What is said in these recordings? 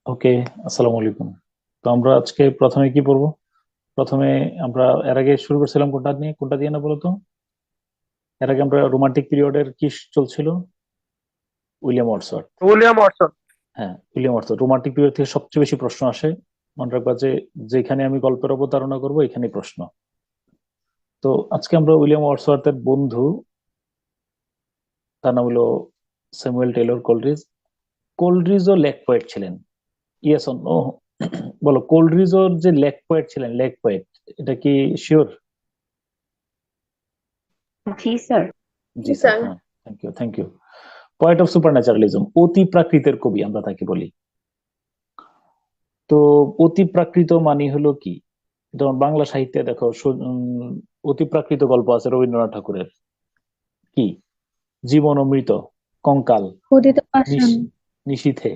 ওকে, আসসালামু আলাইকুম। তো আমরা আজকে প্রথমে কি পড়বো? প্রথমে আমরা এর আগে শুরু করছিলাম কোনটা দিয়ে না বলো তো? এর আগে আমরা রোমান্টিক পিরিয়ডের কি চলছিল? William Wordsworth. William Watson. হ্যাঁ, উইলিয়াম ওয়ার্ডসওয়ার্থ। রোমান্টিক পিরিয়ড থেকে সবচেয়ে বেশি প্রশ্ন আসে। মনে রাখবা যে যেখানে আমি গল্পের অবতারণা করবো এখানেই প্রশ্ন। তো আজকে আমরা উইলিয়াম ওয়ার্ডসওয়ার্থের বন্ধু, তার নাম হলো স্যামুয়েল টেলর কোলরিজ। কোলরিজও লেক পোয়েট ছিলেন। Yes or no? বলো, কোলরিজও যে লেক পোয়েট ছিলেন, লেক পোয়েট, এটা কি শিওর? জি স্যার। জি স্যার, হ্যাঁ। Thank you, thank you. Poet of supernaturalism, অতি প্রাকৃতের কবি আমরা তাকে বলি। তো অতি প্রাকৃত মানে হলো কি? যেমন বাংলা সাহিত্যে দেখো, অতি প্রাকৃত গল্প আছে রবীন্দ্রনাথ ঠাকুরের। কি? জীবন অমৃত, কঙ্কাল, ক্ষুদিত পাষাণ। নিশীথে,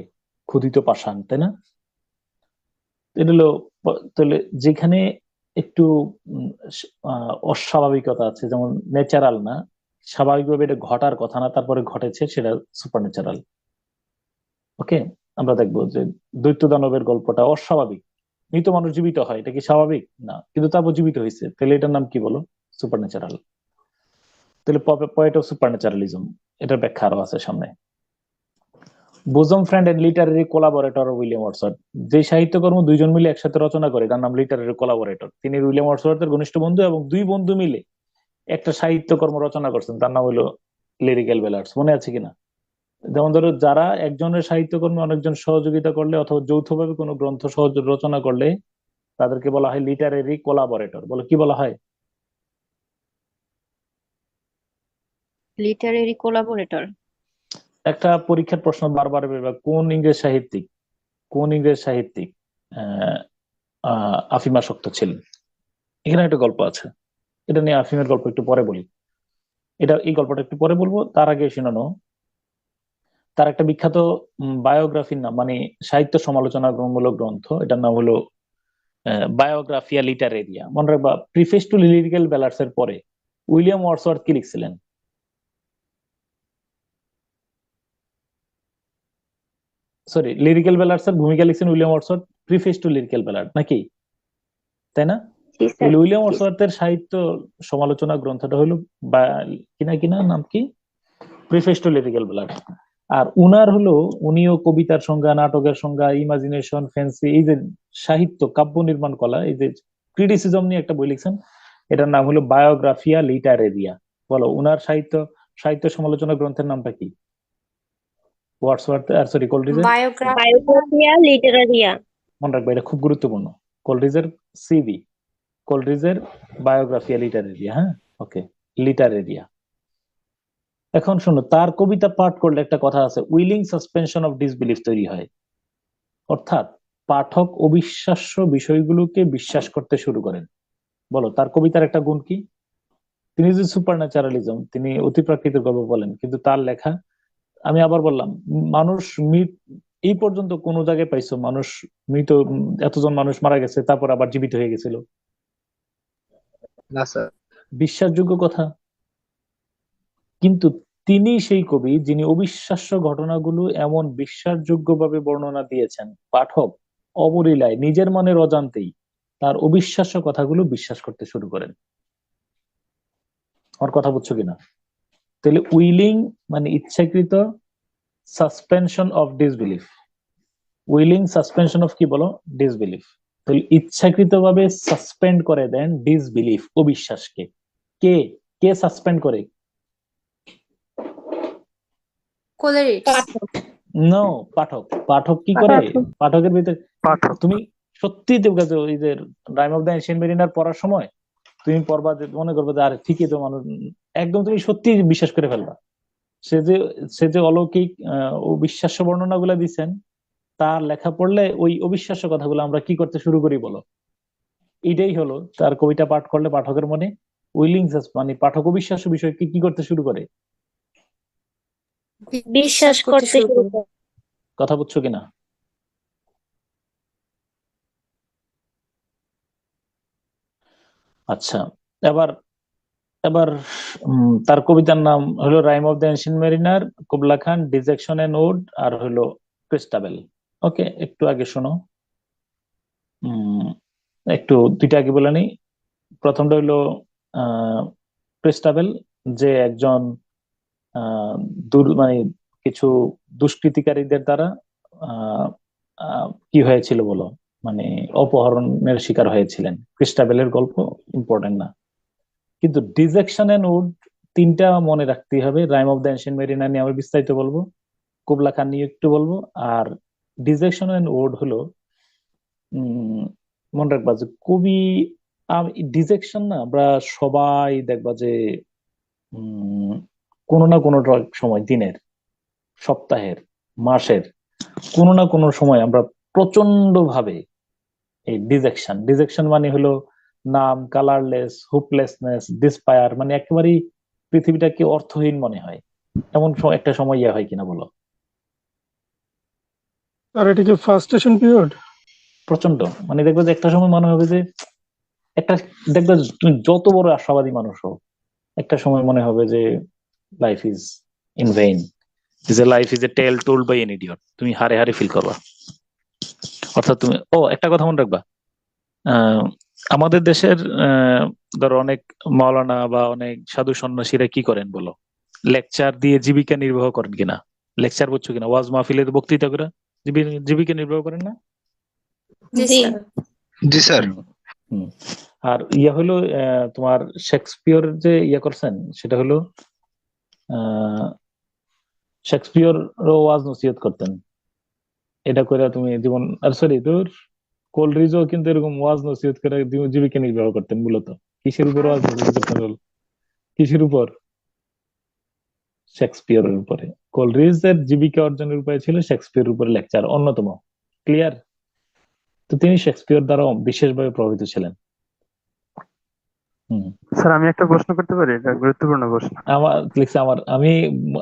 ক্ষুধিত পাষাণ, তাই না? এটা হলো তাহলে যেখানে একটু অস্বাভাবিকতা আছে, যেমন ন্যাচারাল না, স্বাভাবিকভাবে এটা ঘটার কথা না, তারপরে ঘটেছে, সেটা সুপার ন্যাচারাল। ওকে, আমরা দেখবো যে দৈত্য দানবের গল্পটা অস্বাভাবিক। মৃত মানুষ জীবিত হয়, এটা কি স্বাভাবিক? না, কিন্তু তারপর জীবিত হয়েছে, তাহলে এটার নাম কি বলো? Supernatural. তাহলে পয়েট অফ সুপার ন্যাচারালিজম, এটার ব্যাখ্যা আরো আছে সামনে। Bosom friend and literary collaborator William Wordsworth, যে সাহিত্যকর্ম দুইজন মিলে একসাথে রচনা করে তার নাম লিটারেরি কোলাবোরেটর। তিনি উইলিয়াম ওয়ার্ডসওয়ার্থের ঘনিষ্ঠ বন্ধু, এবং দুই বন্ধু মিলে একটা সাহিত্যকর্ম রচনা করছেন, তার নাম হলো লিরিক্যাল বেলার্স। মনে আছে কিনা? যেমন ধরো, যারা একজনের সাহিত্যকর্মে অনেকজন সহযোগিতা করলে অথবা যৌথভাবে কোনো গ্রন্থ সহজ রচনা করলে তাদেরকে বলা হয় লিটারেরি কোলাবোরেটর। বলো, কি বলা হয়? Literary collaborator. একটা পরীক্ষার প্রশ্ন বারবার বেরোবে, কোন ইংরেজ সাহিত্যিক আহ আফিমাসক্ত ছিলেন? এখানে একটা গল্প আছে, এটা নিয়ে আফিমের গল্প একটু পরে বলি। এই গল্পটা একটু পরে বলবো, তার আগে শুনানো। তার একটা বিখ্যাত বায়োগ্রাফির নাম, মানে সাহিত্য সমালোচনামূলক গ্রন্থ, এটার নাম হলো বায়োগ্রাফিয়া লিটারেরিয়া। মনে রাখবা, প্রিফেস টু লিরিক্যাল বেলার্স এর পরে উইলিয়াম ওয়ার্ডসওয়ার্থ কি লিখছিলেন? সরি, লিরিক্যাল বেলার্স এর ভূমিকা লিখছেন William Wordsworth, preface to lyrical ballads, নাকি? তাই না? জি স্যার। তাহলে উইলিয়াম জি স্যার। ওয়ার্ডসওয়ার্থের সাহিত্য সমালোচনা গ্রন্থটা হলো কিনা কিনা নাম কি? Preface to lyrical ballads. আর উনার হলো, উনিও কবিতার সংজ্ঞা, নাটকের সংজ্ঞা, ইমাজিনেশন, ফ্যান্সি, এই যে সাহিত্য কাব্য নির্মাণ কলা, এই যে ক্রিটিসিজম নিয়ে একটা বই লিখছেন, এটার নাম হলো বায়োগ্রাফিয়া লিটারেরিয়া। বলো, উনার সাহিত্য সাহিত্য সমালোচনা গ্রন্থের নামটা কি? ওয়ার্ডসওয়ার্থ আর সরি কোলরিজের। বায়োগ্রাফিয়া লিটারেরিয়া। মনে রাখবে, এটা খুব গুরুত্বপূর্ণ। কোলরিজের সিবি, কোলরিজের বায়োগ্রাফিয়া লিটারেরিয়া। হ্যাঁ, ওকে, লিটারেরিয়া। এখন শোনো, তার কবিতা পাঠ করলে একটা কথা আছে, উইলিং সাসপেনশন অফ ডিসবিলিফ তৈরি হয়। অর্থাৎ পাঠক অবিশ্বাস্য বিষয়গুলোকে বিশ্বাস করতে শুরু করেন। বলো, তার কবিতার একটা গুণ কি? তিনি যে সুপার ন্যাচারালিজম, তিনি অতি প্রাকৃতিক গল্প বলেন, কিন্তু তার লেখা, আমি আবার বললাম, মানুষ এই পর্যন্ত কোন জায়গায় পাইছো মানুষ মৃত, এতজন মানুষ মারা গেছে তারপর আবার জীবিত হয়ে গেছিল? না স্যার। বিশ্বাসযোগ্য কথা। কিন্তু তিনি সেই কবি যিনি অবিশ্বাস্য ঘটনাগুলো এমন বিশ্বাসযোগ্যভাবে বর্ণনা দিয়েছেন, পাঠক অবলীলায় নিজের মনের অজান্তেই তার অবিশ্বাস্য কথাগুলো বিশ্বাস করতে শুরু করেন। আমার কথা বুঝছো কিনা? তাহলে উইলিং মানে ইচ্ছাকৃত suspension of disbelief. Willing suspension of কি বলো? ডিসবিলিফ। তাহলে ইচ্ছাকৃতভাবে সাসপেন্ড করে দেন ডিসবিলিফ, অবিশ্বাসকে। কে কে সাসপেন্ড করে? কোলেরিডস। নো, পাঠক। পাঠক কি করে? পাঠক। পাঠকের ভিতরে পাঠক। তুমি সত্যি ওই যে rime of the ancient mariner পড়ার সময় তুমি পড়বা, যে মনে করবে যে আরে ঠিকই তো, মানুষ একদম তুমি সত্যি বিশ্বাস করে ফেলবা। সে যে সে যে অলৌকিক অবিশ্বাস্য বর্ণনা গুলা দিচ্ছেন, তার লেখা পড়লে ওই অবিশ্বাস্য কথাগুলো আমরা কি করতে শুরু করি বলো? এইটাই হলো তার কবিতা পাঠ করলে পাঠকের মনে উইলিংস, মানে পাঠক অবিশ্বাস্য বিষয়কে কি করতে শুরু করে? বিশ্বাস করতে শুরু করে। কথা বুঝছো কিনা? আচ্ছা, এবার এবার তার কবিতার নাম হলো rime of the ancient mariner, Kubla Khan, dejection and ode, আর হলো ক্রিস্টাবেল। ওকে, একটু আগে শোনো। উম একটু দুইটা আগে বলে নিই। প্রথমটা হইলো প্রেস্টাবেল, যে একজন মানে কিছু দুষ্কৃতিকারীদের দ্বারা আহ, কি হয়েছিল বলো, মানে অপহরণের শিকার হয়েছিলেন। ক্রিস্টাবেলের গল্প ইম্পর্টেন্ট না, কিন্তু ডিজেকশন এন্ড উড তিনটা মনে রাখতেই হবে। Rime of the ancient mariner নিয়ে আমরা বিস্তারিত বলবো, কুবলা খান নিয়ে একটু বলবো। আর ডিজেকশন এন্ড উড হলো উম মনে রাখবা যে কবি ডিজেকশন না, আমরা সবাই দেখবা যে উম কোনো না কোনো সময় দিনের, সপ্তাহের, মাসের কোনো না কোনো সময় আমরা প্রচন্ড ভাবে এই ডিজেকশন ডিজেকশন মানে হলো নাম, কালারলেস, হোপলেসনেস, ডিসপায়ার, মানে একেবারেই পৃথিবীটাকে অর্থহীন মনে হয়। এমন একটা সময় ইয়ে হয় কিনা বলো? আর এটা কি ফার্স্টেশন পিরিয়ড? প্রচন্ড, মানে দেখবে যে একটা সময় মনে হবে যে একটা, দেখবে যে তুমি যত বড় আশাবাদী মানুষ হও, একটা সময় মনে হবে যে লাইফ ইজ ইন ভেইন, যে life is a tale told by an idiot. তুমি হারে হারে ফিল করবা। অর্থাৎ তুমি, একটা কথা মনে রাখবা, আহ, আমাদের দেশের ধরো অনেক মাওলানা বা অনেক সাধু সন্ন্যাসীরা কি করেন বলো? লেকচার দিয়ে জীবিকা নির্বাহ করেন কিনা? লেকচার বুঝছো কিনা? ওয়াজ মাহফিলের বক্তৃতা করে জীবিকা নির্বাহ করেন না? জি জি। স্যার। জি স্যার। হুম, হুম। আর ইয়া হলো তোমার শেক্সপিয়র যে ইয়া করছেন, সেটা হলো আহ শেক্সপিয়র ওয়াজ নসিহত করতেন। এটা করে তুমি জীবন, আর সরি তোর কোলরিজও কিন্তু এরকম ওয়াজ নসিহত করে জীবিকা নির্বাহ করতেন মূলত। কিসের উপর ওয়াজ নসিহত করতেন বল? কিসের উপর? শেক্সপিয়রের উপরে। কোলরিজের জীবিকা অর্জনের উপায় ছিল শেক্সপিয়রের উপরে লেকচার, অন্যতম। ক্লিয়ার? তো তিনি শেক্সপিয়র দ্বারা বিশেষভাবে প্রভাবিত ছিলেন। হম। স্যার আমি একটা প্রশ্ন করতে পারি? এটা গুরুত্বপূর্ণ প্রশ্ন। আমি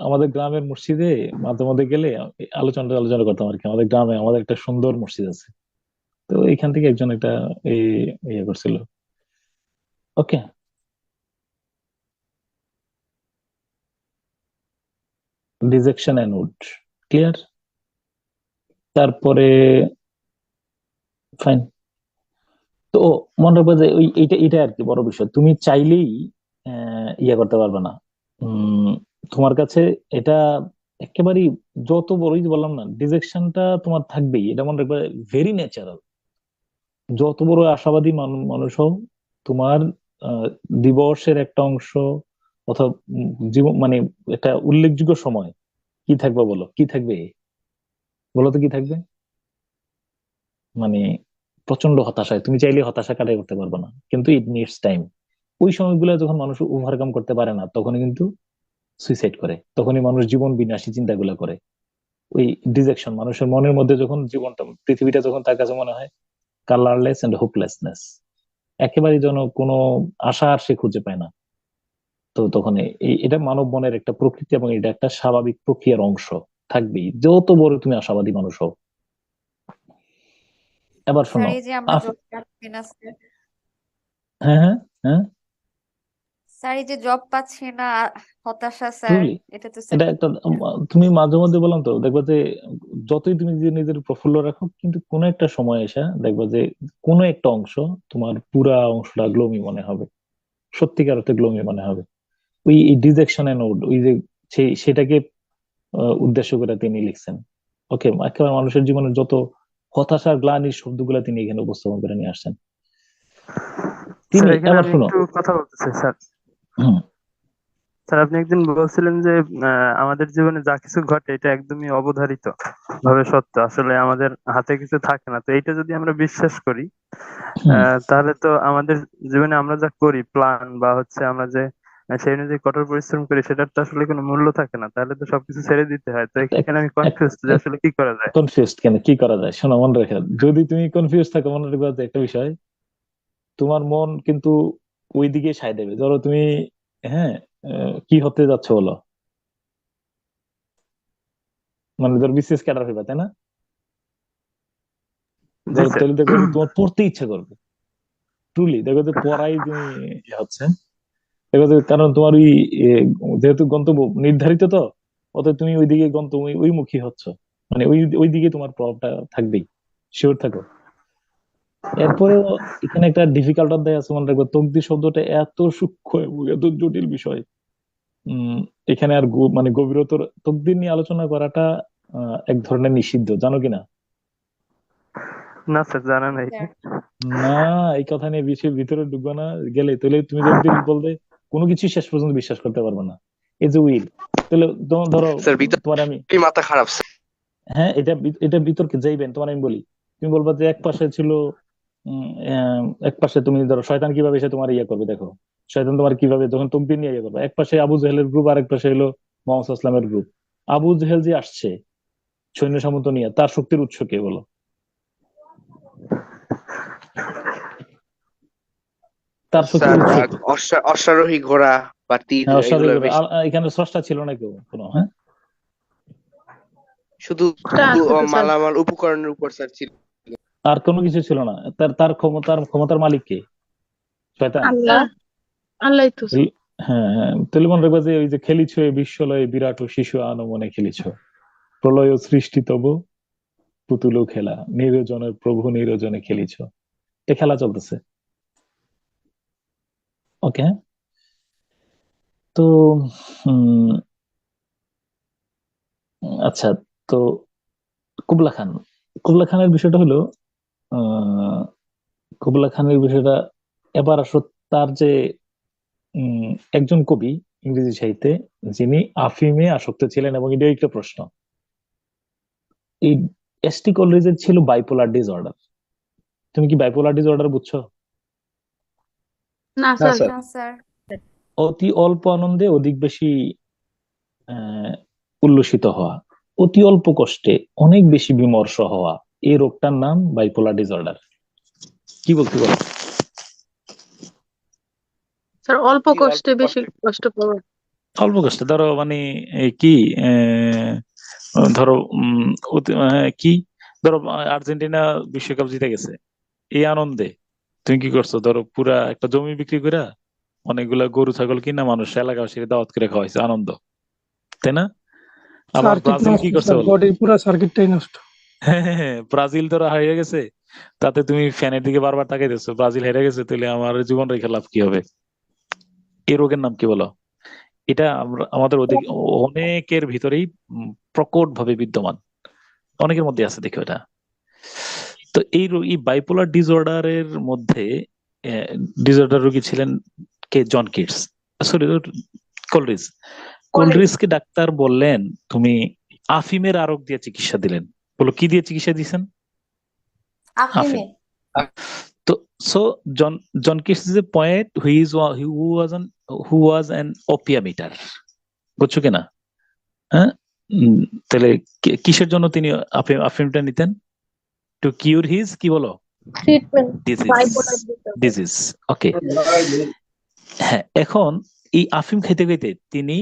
আমাদের গ্রামের মসজিদে মাঝে মধ্যে গেলে আলোচনা করতাম আর কি। আমাদের গ্রামে আমাদের একটা সুন্দর মসজিদ আছে, তো এখান থেকে একজন একটা এই ইয়ে করছিল। ওকে, ডিজেকশন এন্ড উড ক্লিয়ার। তারপরে ফাইন। তো মনে রাখবে যে ওই এইটা আর কি বড় বিষয়। তুমি চাইলেই ইয়ে করতে পারবে না। উম তোমার কাছে এটা একেবারেই, যত বড়ই বললাম না, ডিজেকশনটা তোমার থাকবেই, এটা মনে রাখবে। Very natural. যত বড় আশাবাদী মানুষ হও, তোমার আহ, দিবসের একটা অংশ অথবা জীবন, মানে একটা উল্লেখযোগ্য সময় কি থাকবে বলো? কি থাকবে বলো তো? কি থাকবে? মানে প্রচন্ড হতাশায় তুমি চাইলে হতাশা কাটাই করতে পারবে না, কিন্তু ইট নিডস টাইম। ওই সময়গুলো যখন মানুষ ওভারকাম করতে পারে না, তখনই কিন্তু সুইসাইড করে, তখনই মানুষ জীবন বিনাশী চিন্তাগুলো করে। ওই ডিজেকশন, মানুষের মনের মধ্যে যখন জীবনটা, পৃথিবীটা যখন তার কাছে মনে হয় কালারলেস এন্ড হোপলেসনেস, একেবারে যেন কোনো আশা আর সে খুঁজে পায় না, তো তখন এটা মানব মনের একটা প্রকৃতি, এবং এটা একটা স্বাভাবিক প্রক্রিয়ার অংশ। থাকবেই, যত বড় তুমি আশাবাদী মানুষ হও। এবার স্যার শোনো। এই যে আমরা আফ- জব পাচ্ছি না স্যার, হ্যাঁ, হ্যাঁ, হ্যাঁ, স্যার এই যে জব পাচ্ছি না, হতাশা স্যার, ট্রুলি। এটা তো স্যার এটা একটা তুমি মাঝে মধ্যে বললাম তো, দেখবা যে যতই তুমি নিজের প্রফুল্ল রাখো, কিন্তু কোনো একটা সময় এসে দেখবা যে কোনো একটা অংশ, তোমার পুরা অংশটা গ্লোমি মনে হবে, সত্যিকার অর্থে গ্লোমি মনে হবে। ওই ডিজেকশন এন্ড ওই যে সেটাকে উদ্দেশ্য করে তিনি লিখছেন। ওকে, একেবারে মানুষের জীবনের যত হতাশার গ্লানির শব্দগুলা তিনি এখানে উপস্থাপন করে নিয়ে আসছেন। স্যার তিনি, এখানে এবার আমি শুনো। একটু কথা বলতে চাই স্যার। হুম, স্যার আপনি একদিন বলছিলেন যে আমাদের জীবনে যা কিছু ঘটে এটা একদমই অবধারিত ভাবে সত্য, আসলে আমাদের হাতে কিছু থাকে না। তো এইটা যদি আমরা বিশ্বাস করি, হুম। তাহলে তো আমাদের জীবনে আমরা যা করি প্ল্যান বা হচ্ছে আমরা যে সেই অনুযায়ী কঠোর পরিশ্রম করি, সেটার তো আসলে কোনো মূল্য থাকে না। তাহলে তো সবকিছু ছেড়ে দিতে হয়। তো এখানে আমি কনফিউজ যে আসলে কি করা যায়। কনফিউজড কেন? কি করা যায় শোনো, মনে রেখে, যদি তুমি কনফিউজ থাকো, মনে রাখবে যে একটা বিষয়, তোমার মন কিন্তু ওই দিকে সায় দেবে। ধরো তুমি, হ্যাঁ, কি হতে যাচ্ছে বলো? মানে ধরো বিসিএস ক্যাডার হইবা, তাই না? জি ধরো স্যার। তাহলে দেখবে যে তোমার পড়তে ইচ্ছা করবে। ট্রুলি দেখো যে পড়াই তুমি ইয়ে হচ্ছে, দেখো যে কারণ তোমার যেহেতু গন্তব্য নির্ধারিত, তো অতএব তুমি ওইদিকে ওই মুখী হচ্ছ। মানে ওই ওই দিকে তোমার প্রভাবটা থাকবেই, শিওর থাকো। এরপরেও এখানে একটা ডিফিকাল্ট অধ্যায় আছে, মনে রাখবো তকদির শব্দটা এত সূক্ষ্ম এবং এত জটিল বিষয়। এখানে আর মানে গভীরতর তকদির নিয়ে আলোচনা করাটা এক ধরনের নিষিদ্ধ, জানো কিনা? না স্যার, জানা নাই। স্যার না, এই কথা নিয়ে বেশি ভিতরে ঢুকবো না, গেলে তাহলে তুমি তকদির বলতে কোনো কিছু শেষ পর্যন্ত বিশ্বাস করতে পারবে না। এই যে উইল, তাহলে ধরো স্যার ভিতরে তোমার আমি, মাথা খারাপ স্যার। হ্যাঁ এটা এটা বিতর্কে যাইবেন, তোমার আমি বলি, তুমি বলবা যে এক পাশে ছিল এক পাশে তুমি ধরো শয়তান কিভাবে এসে তোমার ইয়ে করবে, দেখো শয়তান তোমার কিভাবে যখন তকদির নিয়ে ইয়ে করবে, এক পাশে আবু জেহেলের গ্রুপ আর এক পাশে হলো মোহাম্মদ ইসলামের গ্রুপ। আবু জেহেল যে আসছে সৈন্য সামন্ত নিয়ে, তার শক্তির উৎস কে বলো? তার শক্তির স্যার উৎস কি? অশ্বারোহী ঘোড়া বা তীর হ্যাঁ, এগুলো অশ্বারোহী ঘোড়া। বেশি। এখানে স্রষ্টা ছিল না কেউ কোনো? হ্যাঁ, শুধু মালামাল উপকরণের উপর স্যার ছিল। আর কোনো কিছু ছিল না। তার তার ক্ষমতার মালিক কে? শয়তান। আল্লাহ। আল্লাহ তো। হ্যাঁ হ্যাঁ, তাহলে মনে রাখবা যে ওই যে খেলিছ এ বিশ্বলয়ে বিরাট ও শিশু আনমনে খেলিছ, প্রলয় ও সৃষ্টি তব পুতুল খেলা, নিরজনের প্রভু নিরজনে খেলিছ। এ খেলা চলতেছে। ওকে, তো উম, আচ্ছা, তো কুবলা খান, কুবলা খানের বিষয়টা হলো আহ কুবলা খানের বিষয়টা, এবার আসো তার যে একজন কবি ইংরেজি সাহিত্যে যিনি আফিমে আসক্ত ছিলেন, এবং এটাই একটা প্রশ্ন। এই এসটি কলরিজের ছিল বাইপোলার ডিসঅর্ডার। তুমি কি বাইপোলার ডিসঅর্ডার বুঝছো? না না স্যার। স্যার। না স্যার। অতি অল্প আনন্দে অধিক বেশি আহ উল্লসিত হওয়া, অতি অল্প কষ্টে অনেক বেশি বিমর্ষ হওয়া, এই রোগটার নাম বাইপোলার ডিসঅর্ডার। কি বলতে বলো? স্যার অল্প অতি অল্প কষ্টে বেশি কষ্টে কষ্ট পাওয়া। অল্প কষ্টে ধরো মানে কি ধরো কি ধরো আর্জেন্টিনা বিশ্বকাপ জিতে গেছে, এই আনন্দে তুমি কি করছো? ধরো পুরা একটা জমি বিক্রি করে অনেকগুলা গরু ছাগল কিনা মানুষ এলাকাবাসীকে দাওয়াত করে খাওয়াইছে, আনন্দ, তাই না? আবার সার্কিট ব্রাজিল কি নষ্ট করছে স্যার, বলো? বডির পুরো সার্কিটটাই নষ্ট। হ্যাঁ হ্যাঁ হ্যাঁ, ব্রাজিল ধরো হারিয়ে গেছে, তাতে তুমি ফ্যানের দিকে বারবার তাকাইতেছো, ব্রাজিল হেরে গেছে, তাহলে আমার জীবন রেখে লাভ কি হবে? এই রোগের নাম কি বলো? এটা আমাদের অনেকের ভিতরেই প্রকট ভাবে বিদ্যমান, অনেকের মধ্যে আছে, দেখো এটা। তো এই বাইপোলার ডিসঅর্ডারের মধ্যে ডিসঅর্ডার রোগী ছিলেন কে? John Keats, sorry Coleridge. কলরিজকে ডাক্তার বললেন তুমি আফিমের আরক দিয়ে চিকিৎসা দিলেন। বলো কি দিয়ে চিকিৎসা দিয়েছেন? আফিমে। আফিম। তো so John John Keats is a poet who was an opium eater, বুঝছো কিনা? হ্যাঁ, তাহলে কিসের জন্য তিনি আফিমটা নিতেন? টু কিউর হিজ কি বলো? Treatment disease. ডিজিজ, ওকে। হ্যাঁ, এখন এই আফিম খেতে খেতে তিনি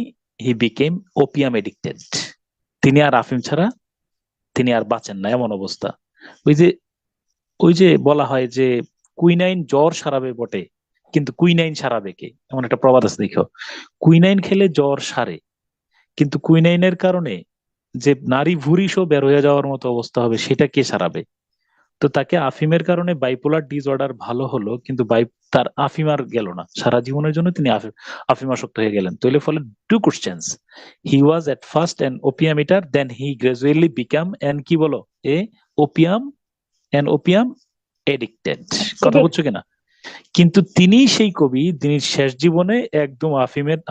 হি বিকেম ওপিয়াম এডিক্টেড। তিনি আর আফিম ছাড়া তিনি আর বাঁচেন না, এমন অবস্থা। ওই যে বলা হয় যে কুইনাইন জ্বর সারাবে বটে, কিন্তু কুইনাইন সারাবে কে, এমন একটা প্রবাদ আছে, দেখো। কুইনাইন খেলে জ্বর সারে, কিন্তু কুইনাইনের কারণে যে নারী ভুঁড়িসও বের হয়ে যাওয়ার মতো অবস্থা হবে, সেটা কে সারাবে? তো তাকে আফিমের কারণে বাইপোলার ডিসঅর্ডার ভালো হলো, কিন্তু তার আফিম আর গেল না, সারা জীবনের জন্য তিনি আফিমাসক্ত হয়ে গেলেন। তাহলে ফলে two questions, he was at first an opium eater, then he gradually become an কি বলো, এ ওপিয়াম এডিক্টেড। কথা বুঝছো কিনা? কিন্তু তিনি সেই কবি, তিনি শেষ জীবনে একদম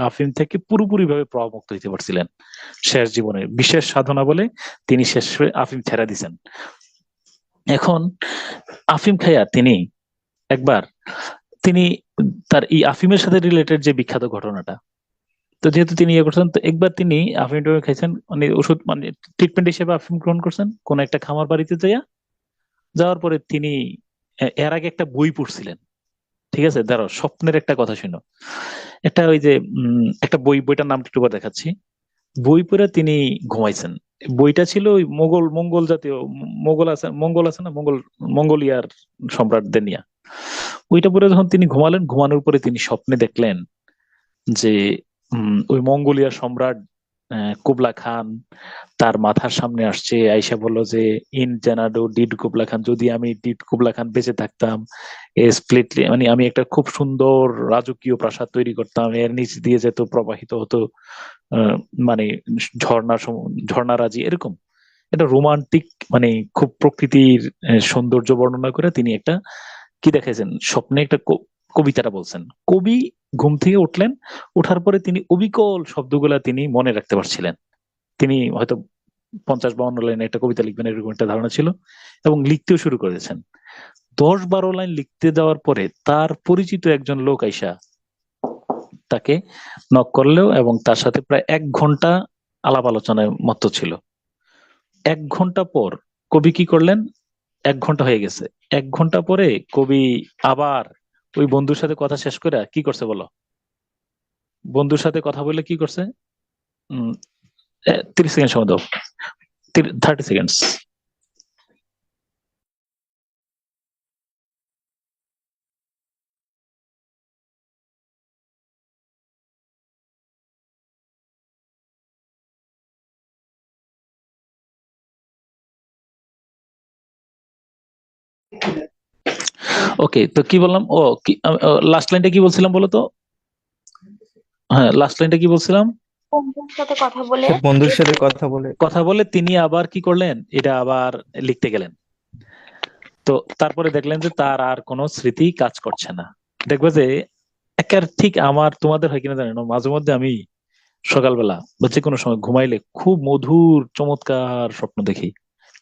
আফিম থেকে পুরোপুরি ভাবে প্রভাবমুক্ত হইতে পারছিলেন। শেষ জীবনে বিশেষ সাধনা বলে তিনি শেষ আফিম ছেড়ে দিছেন। এখন আফিম খাইয়া তিনি একবার তিনি তার এই আফিমের সাথে রিলেটেড যে বিখ্যাত ঘটনাটা, তো যেহেতু তিনি ইয়ে করছেন, তো একবার তিনি আফিম খাইছেন, মানে ওষুধ মানে ট্রিটমেন্ট হিসেবে আফিম গ্রহণ করছেন কোন একটা খামার বাড়িতে যাওয়ার পরে তিনি এর আগে একটা বই পড়ছিলেন। ঠিক আছে, দাঁড়াও, স্বপ্নের একটা কথা শুনো। একটা ওই যে একটা বইটার নামটা একটু পরে দেখাচ্ছি। বই পড়ে তিনি ঘুমাইছেন। বইটা ছিল ওই মঙ্গল জাতীয়, মঙ্গল আছে না, মঙ্গোলিয়ার সম্রাটদের নিয়ে। ওইটা পরে যখন তিনি ঘুমালেন, ঘুমানোর পরে তিনি স্বপ্নে দেখলেন যে ওই মঙ্গোলিয়ার সম্রাট কুবলা খান তার মাথার সামনে আসছে, আইসা বলল যে ইন জেনাডো ডিড কুবলা খান, যদি আমি ডিড কুবলা খান বেঁচে থাকতাম স্প্লিটলি, মানে আমি একটা খুব সুন্দর রাজকীয় প্রাসাদ তৈরি করতাম, এর নিচ দিয়ে যেত প্রবাহিত হতো আহ, মানে ঝর্ণারাজি, এরকম একটা রোমান্টিক, মানে খুব প্রকৃতির সৌন্দর্য বর্ণনা করে তিনি একটা কি দেখাইছেন স্বপ্নে, একটা কবিতাটা বলছেন। কবি ঘুম থেকে উঠলেন, ওঠার পরে তিনি অবিকল শব্দগুলা তিনি মনে রাখতে পারছিলেন। তিনি হয়তো 50-52 লাইনে একটা কবিতা লিখবেন এরকম একটা ধারণা ছিল, এবং লিখতেও শুরু করেছেন। 10-12 লাইন লিখতে যাওয়ার পরে তার পরিচিত একজন লোক আইসা তাকে নক করলেও, এবং তার সাথে প্রায় 1 ঘন্টা আলাপ আলোচনায় মত্ত ছিল। 1 ঘন্টা পর কবি কি করলেন, 1 ঘন্টা হয়ে গেছে, 1 ঘন্টা পরে কবি আবার ওই বন্ধুর সাথে কথা শেষ করে কি করছে বলো? বন্ধুর সাথে কথা বলে কি করছে? 30 সেকেন্ড সময় দাও, 30 সেকেন্ডস। ওকে, তো কি বললাম, ও কি লাস্ট লাইনটা কি বলছিলাম বলো তো? হ্যাঁ, লাস্ট লাইনটা কি বলছিলাম? বন্ধুর সাথে কথা বলে বন্ধুর সাথে কথা বলে তিনি আবার কি করলেন, এটা আবার লিখতে গেলেন। তো তারপরে দেখলেন যে তার আর কোনো স্মৃতি কাজ করছে না। দেখবে যে একের ঠিক আমার তোমাদের হয় কিনা জানি না, মাঝে মধ্যে আমি সকালবেলা বা যে কোনো সময় ঘুমাইলে খুব মধুর চমৎকার স্বপ্ন দেখি,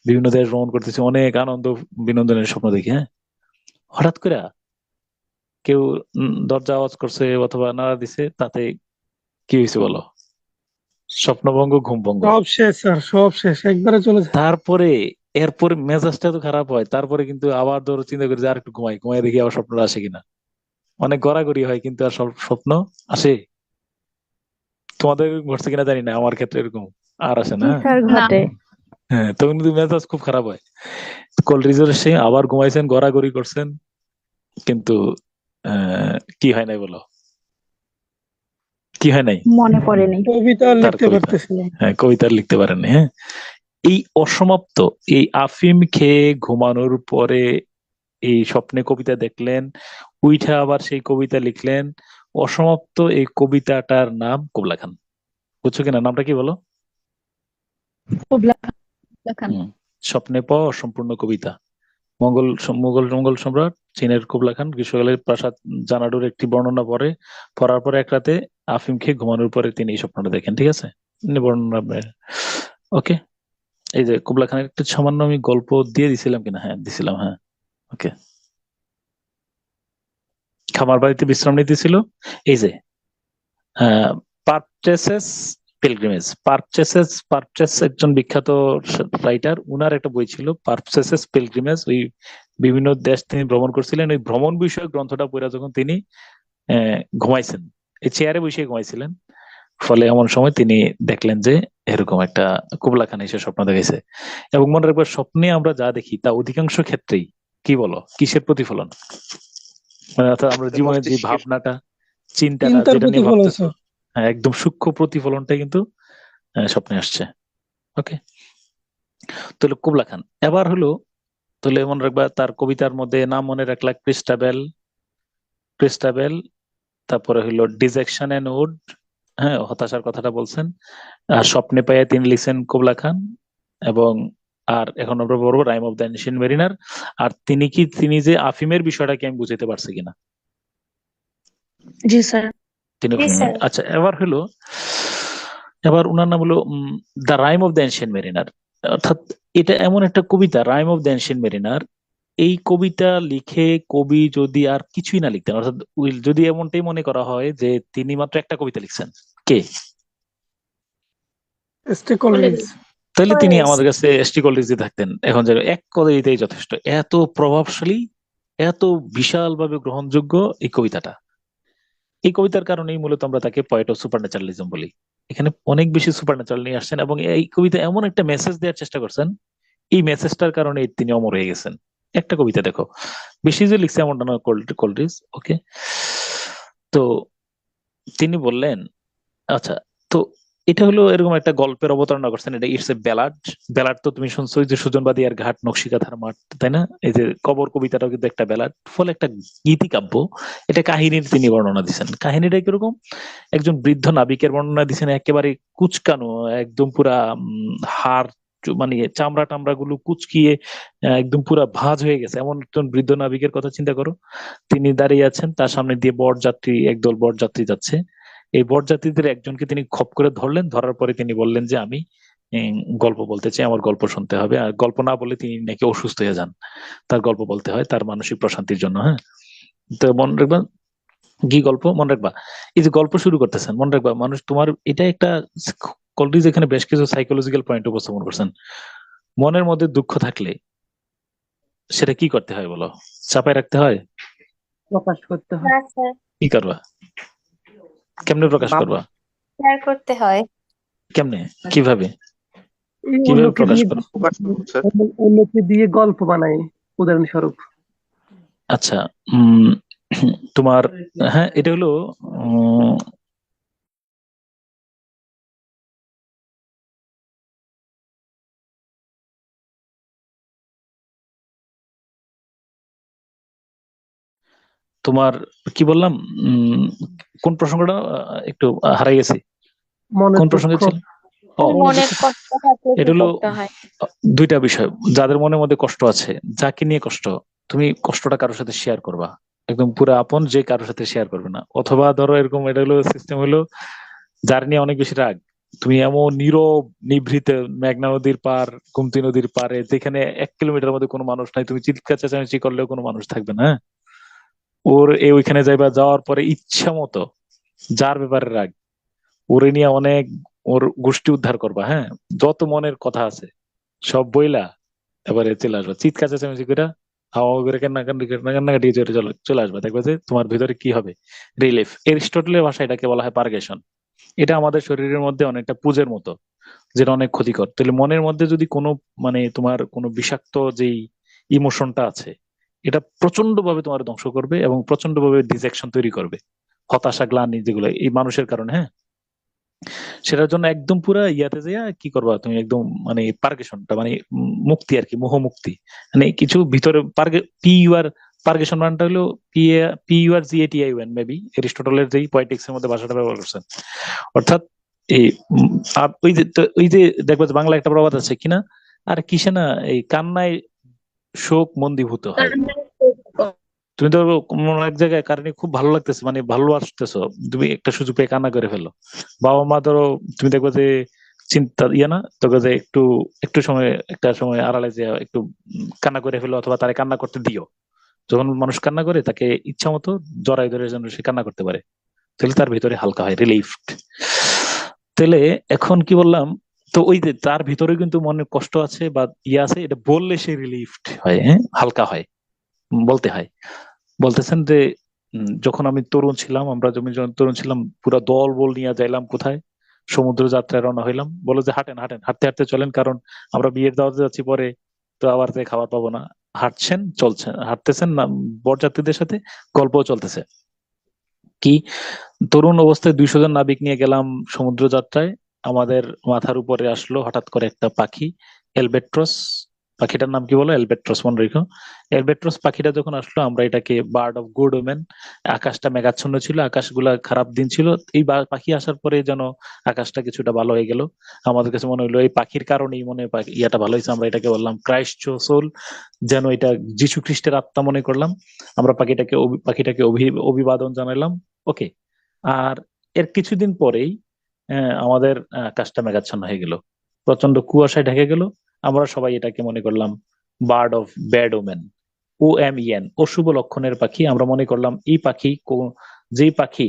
বিভিন্ন দেশ ভ্রমণ করতেছি, অনেক আনন্দ বিনোদনের স্বপ্ন দেখি। হ্যাঁ, হঠাৎ করে কেউ দরজা আওয়াজ করছে অথবা নাড়া দিছে, তাতে কি হয়েছে বলো? স্বপ্নভঙ্গ, ঘুমভঙ্গ। সব শেষ স্যার, সব শেষ, একবারে চলে যায়। তারপরে এরপরে মেজাজটা তো খারাপ হয়, তারপরে কিন্তু আবার ধরো চিন্তা করি যে আর একটু ঘুমাই, ঘুমাই দেখি আবার স্বপ্নটা আসে কিনা। অনেক গড়াগড়ি হয় কিন্তু আর স্বপ্ন আসে। তোমাদের ঘটছে কিনা জানি না, আমার ক্ষেত্রে এরকম আর আসে না। স্যার ঘটে। হ্যাঁ, তখন কিন্তু মেজাজ খুব খারাপ হয়। কল রিজোর্ট এসে আবার ঘুমাইছেন, গড়াগড়ি করছেন, কিন্তু কি হয় নাই বলো? কি হয় নাই? মনে পড়েনি। কবিতা তার লিখতে কবিতা, পারতেছিলাম। হ্যাঁ, কবিতা লিখতে পারেননি। হ্যাঁ, এই অসমাপ্ত, এই আফিম খেয়ে ঘুমানোর পরে এই স্বপ্নে কবিতা দেখলেন, উইঠা আবার সেই কবিতা লিখলেন, অসমাপ্ত এই কবিতাটার নাম কুবলা খান। বুঝছো কিনা নামটা কি বলো? কুবলা খান। স্বপ্নে পাওয়া অসম্পূর্ণ কবিতা। মুঘল সম্রাট চীনের কুবলা খান গ্রীষ্মকালের প্রাসাদ জানাডুর একটি বর্ণনা পড়ার পরে এক রাতে আফিম খেয়ে ঘুমানোর পরে তিনি এই স্বপ্নটা দেখেন। ঠিক আছে, বর্ণনা। ওকে, এই যে কুবলা খানের একটা সামান্য আমি গল্প দিয়ে দিছিলাম কিনা? হ্যাঁ, দিছিলাম। হ্যাঁ, ওকে। খামার বাড়িতে বিশ্রাম নিতেছিল। এই যে পারচেসেস পিলগ্রিমেজ, পারচেস একজন বিখ্যাত রাইটার, উনার একটা বই ছিল পারচেসেস পিলগ্রিমেজ। ওই বিভিন্ন দেশ তিনি ভ্রমণ করছিলেন, ওই ভ্রমণ বিষয়ক গ্রন্থটা পড়ে যখন তিনি ঘুমাইছেন, এই চেয়ারে বসে ঘুমাইছিলেন, ফলে এমন সময় তিনি দেখলেন যে এরকম একটা কুবলা খান এসে স্বপ্ন দেখেছে। এবং মনে রাখবার, স্বপ্নে আমরা যা দেখি তা অধিকাংশ ক্ষেত্রেই কি বলো, কিসের প্রতিফলন? মানে অর্থাৎ আমরা জীবনের যে ভাবনাটা, চিন্তাটা, চিন্তার যেটা নিয়ে প্রতিফলন ভাবতেছো, স্যার। হ্যাঁ, একদম সূক্ষ্ম প্রতিফলনটা কিন্তু স্বপ্নে আসছে। ওকে, তাহলে কুবলা খান এবার হলো, তাহলে মনে রাখবা তার কবিতার মধ্যে নাম মনে রাখলা ক্রিস্টাবেল, তারপরে হলো ডিজেকশন এন্ড উড, হ্যাঁ, হতাশার কথাটা বলছেন। আর স্বপ্নে পাইয়া তিনি লিখছেন কুবলা খান, এবং আর এখন আমরা বলবো rime of the ancient mariner. আর তিনি যে আফিমের বিষয়টা কি আমি বুঝাতে পারছি কিনা? জি স্যার। তিনি, আচ্ছা, এবার উনার নাম হলো the rime of the ancient mariner. অর্থাৎ এটা এমন একটা কবিতা, rime of the ancient mariner, এই কবিতা লিখে কবি যদি আর কিছুই না লিখতেন, অর্থাৎ যদি এমনটাই মনে করা হয় যে তিনি মাত্র একটা কবিতা লিখছেন, কে? ST college. তাহলে তিনি আমাদের কাছে এসটি কলেজে থাকতেন। এখন যে এক কবিতাই যথেষ্ট, এত প্রভাবশালী, এত বিশালভাবে গ্রহণযোগ্য এই কবিতাটা। এই কবিতার কারণেই মূলত আমরা তাকে পয়েট অফ সুপারন্যাচারালিজম বলি। এখানে অনেক বেশি সুপারন্যাচারাল নিয়ে আসছেন, এবং এই কবিতা এমন একটা মেসেজ দেওয়ার চেষ্টা করছেন, এই মেসেজটার কারণে তিনি অমর হয়ে গেছেন। একটা কবিতা দেখো, বেশি যে লিখছে এমনটা না, কোল্ড্রিজ। ওকে, তো তিনি বললেন, আচ্ছা, তো এটা হলো এরকম একটা গল্পের অবতারণা করছেন, এটা ইটস এ ব্যালাড। ব্যালাড তো তুমি শুনছো, ওই যে সুজনবাদী আর ঘাট নকশিকাঁথার মাঠ, তাই না? এই যে কবর কবিতাটাও কিন্তু একটা ব্যালাড, ফলে একটা গীতিকাব্য। এটা কাহিনীর তিনি বর্ণনা দিচ্ছেন। কাহিনীটা কিরকম? একজন বৃদ্ধ নাবিকের বর্ণনা দিচ্ছেন, একেবারে কুচকানো, একদম পুরা হাড় মানে চামড়া টামড়া গুলো কুচকিয়ে একদম পুরা ভাঁজ হয়ে গেছে, এমন একজন বৃদ্ধ নাবিকের কথা চিন্তা করো। তিনি দাঁড়িয়ে আছেন, তার সামনে দিয়ে বরযাত্রী, একদল বরযাত্রী যাচ্ছে। এই বরযাত্রীদের একজনকে তিনি খপ করে ধরলেন, ধরার পরে তিনি বললেন যে আমি গল্প বলতে চাই, আমার গল্প শুনতে হবে। আর গল্প না বলে তিনি নাকি অসুস্থ হয়ে যান, তার গল্প বলতে হয় তার মানসিক প্রশান্তির জন্য। হ্যাঁ, তো মনে রাখবা কি গল্প, মনে রাখবা এই যে গল্প শুরু করতেছেন, মনে রাখবা মানুষ তোমার এটা একটা কলরিজ এখানে বেশ কিছু সাইকোলজিক্যাল পয়েন্ট উপস্থাপন করছেন। মনের মধ্যে দুঃখ থাকলে সেটা কি করতে হয় বলো? চাপায় রাখতে হয়? প্রকাশ করতে হয়। না স্যার, কি করবা? কেমনে প্রকাশ করবা? শেয়ার করতে হয়। কেমনে, কিভাবে এই কিভাবে অন্যকে প্রকাশ দিয়ে করো? প্রকাশ করব স্যার। অন্যকে দিয়ে গল্প বানাই, উদাহরণস্বরূপ। আচ্ছা, তোমার, হ্যাঁ এটা হলো তোমার কি বললাম, কোন প্রসঙ্গটা একটু হারাই গেছি, মনের কোন দুঃখ। প্রসঙ্গে ছিল? ও, মনের কষ্ট থাকলে কি এটা হলো করতে হয়? দুইটা বিষয়। যাদের মনের মধ্যে কষ্ট আছে, যাকে নিয়ে কষ্ট, তুমি কষ্টটা কারোর সাথে শেয়ার করবা, একদম পুরো আপন যে কারোর সাথে শেয়ার করবে না। অথবা ধরো এরকম, এটা হলো সিস্টেম হলো যার নিয়ে অনেক বেশি রাগ, তুমি এমন নীরব নিভৃতে মেঘনা নদীর পার, গোমতী নদীর পারে, যেখানে 1 কিলোমিটার মধ্যে কোনো মানুষ নাই, তুমি চিৎকার চেঁচামেচি করলেও কোনো মানুষ থাকবে না। হ্যাঁ? ওর ওইখানে যাইবা, যাওয়ার পরে ইচ্ছা মতো যার ব্যাপারে রাগ, ওরে নিয়ে অনেক ওর গোষ্ঠী উদ্ধার করবা। হ্যাঁ, যত মনের কথা আছে সব বইলা এবারে চলে আসবা, চিৎকার চেঁচামেচি করে হাওয়া করে কান্নাকাটি চলে আসবা, দেখবে যে তোমার ভিতরে কি হবে, রিলিফ। এরিস্টটলের ভাষায় এটাকে বলা হয় পারগেশন। এটা আমাদের শরীরের মধ্যে অনেকটা পুজের মতো, যেটা অনেক ক্ষতিকর। তাহলে মনের মধ্যে যদি কোনো মানে তোমার কোনো বিষাক্ত যেই ইমোশনটা আছে, এটা প্রচন্ড ভাবে তোমার ধ্বংস করবে এবং প্রচন্ড ভাবে ডিজেকশন তৈরি করবে, হতাশা গ্লানি যেগুলো এই মানুষের কারণে। হ্যাঁ, সেটার জন্য একদম পুরা ইয়াতে যাইয়া কি করবা তুমি, একদম মানে পার্গেশনটা মানে মুক্তি আর কি, মোহ মুক্তি। মানে কিছু ভিতরে পি ইউআর পার্গেশন মানটা হলো PURGATION, মেবি এরিস্টটলের যেই পয়েটিক্স এর মধ্যে ভাষাটা ব্যবহার করছেন। অর্থাৎ এই ওই যে দেখবো যে বাংলা একটা প্রবাদ আছে কিনা, আর কিসে না, এই কান্নায় শোক মন্দীভূত হয়। তুমি তো কোনো এক জায়গায় কারণে খুব ভালো লাগতেছে, মানে ভালোবাসতেছো, তুমি একটা সুযোগ পেয়ে কান্না করে ফেলো। বাবা মা ধরো, তুমি দেখবে যে চিন্তা না, তোকে যে একটু একটু সময়, একটা সময় আড়ালে যে একটু কান্না করে ফেলো, অথবা তারে কান্না করতে দিও। যখন মানুষ কান্না করে, তাকে ইচ্ছা মতো জড়াই ধরে যেন সে কান্না করতে পারে, তাহলে তার ভিতরে হালকা হয়, রিলিফড। তাহলে এখন কি বললাম, তো ওই যে তার ভিতরে কিন্তু মনে কষ্ট আছে বা আছে, এটা বললে সে রিলিফড হয়, হ্যাঁ, হালকা হয়, বলতে হয়। বলতেছেন যে যখন আমি তরুণ ছিলাম, আমরা যখন তরুণ ছিলাম, পুরো দল বল নিয়ে যাইলাম কোথায়, সমুদ্র যাত্রায় রওনা হইলাম। বলো যে হাঁটেন হাঁটেন, হাঁটতে হাঁটতে চলেন, কারণ আমরা বিয়ের দাওয়াতে যাচ্ছি পরে, তো আবার যে খাবার পাবো না। হাঁটছেন, চলছেন, হাঁটতেছেন না, বরযাত্রীদের সাথে গল্পও চলতেছে। কি, তরুণ অবস্থায় 200 জন নাবিক নিয়ে গেলাম সমুদ্র যাত্রায়। আমাদের মাথার উপরে আসলো হঠাৎ করে একটা পাখি, এলবেট্রস। পাখিটার নাম কি বলো? এলবেট্রস, মনে রেখো। এলবেট্রস পাখিটা যখন আসলো, আমরা এটাকে বার্ড অফ গুড ওমেন। আকাশটা মেঘাচ্ছন্ন ছিল, আকাশগুলা খারাপ দিন ছিল। এই পাখি আসার পরে যেন আকাশটা কিছুটা ভালো হয়ে গেল। আমাদের কাছে মনে হলো এই পাখির কারণেই মনে হয় ইয়াটা ভালো হয়েছে। আমরা এটাকে বললাম ক্রাইস্ট সোল, যেন এটা যীশু খ্রিস্টের আত্মা মনে করলাম। আমরা পাখিটাকে অভিবাদন জানালাম। ওকে। আর এর কিছুদিন পরেই আমাদের আকাশটা মেঘাচ্ছন্ন হয়ে গেল, প্রচন্ড কুয়াশায় ঢেকে গেল। আমরা সবাই এটাকে মনে করলাম bird of bad women, OMEN, অশুভ লক্ষণের পাখি। আমরা মনে করলাম এই পাখি যেই পাখি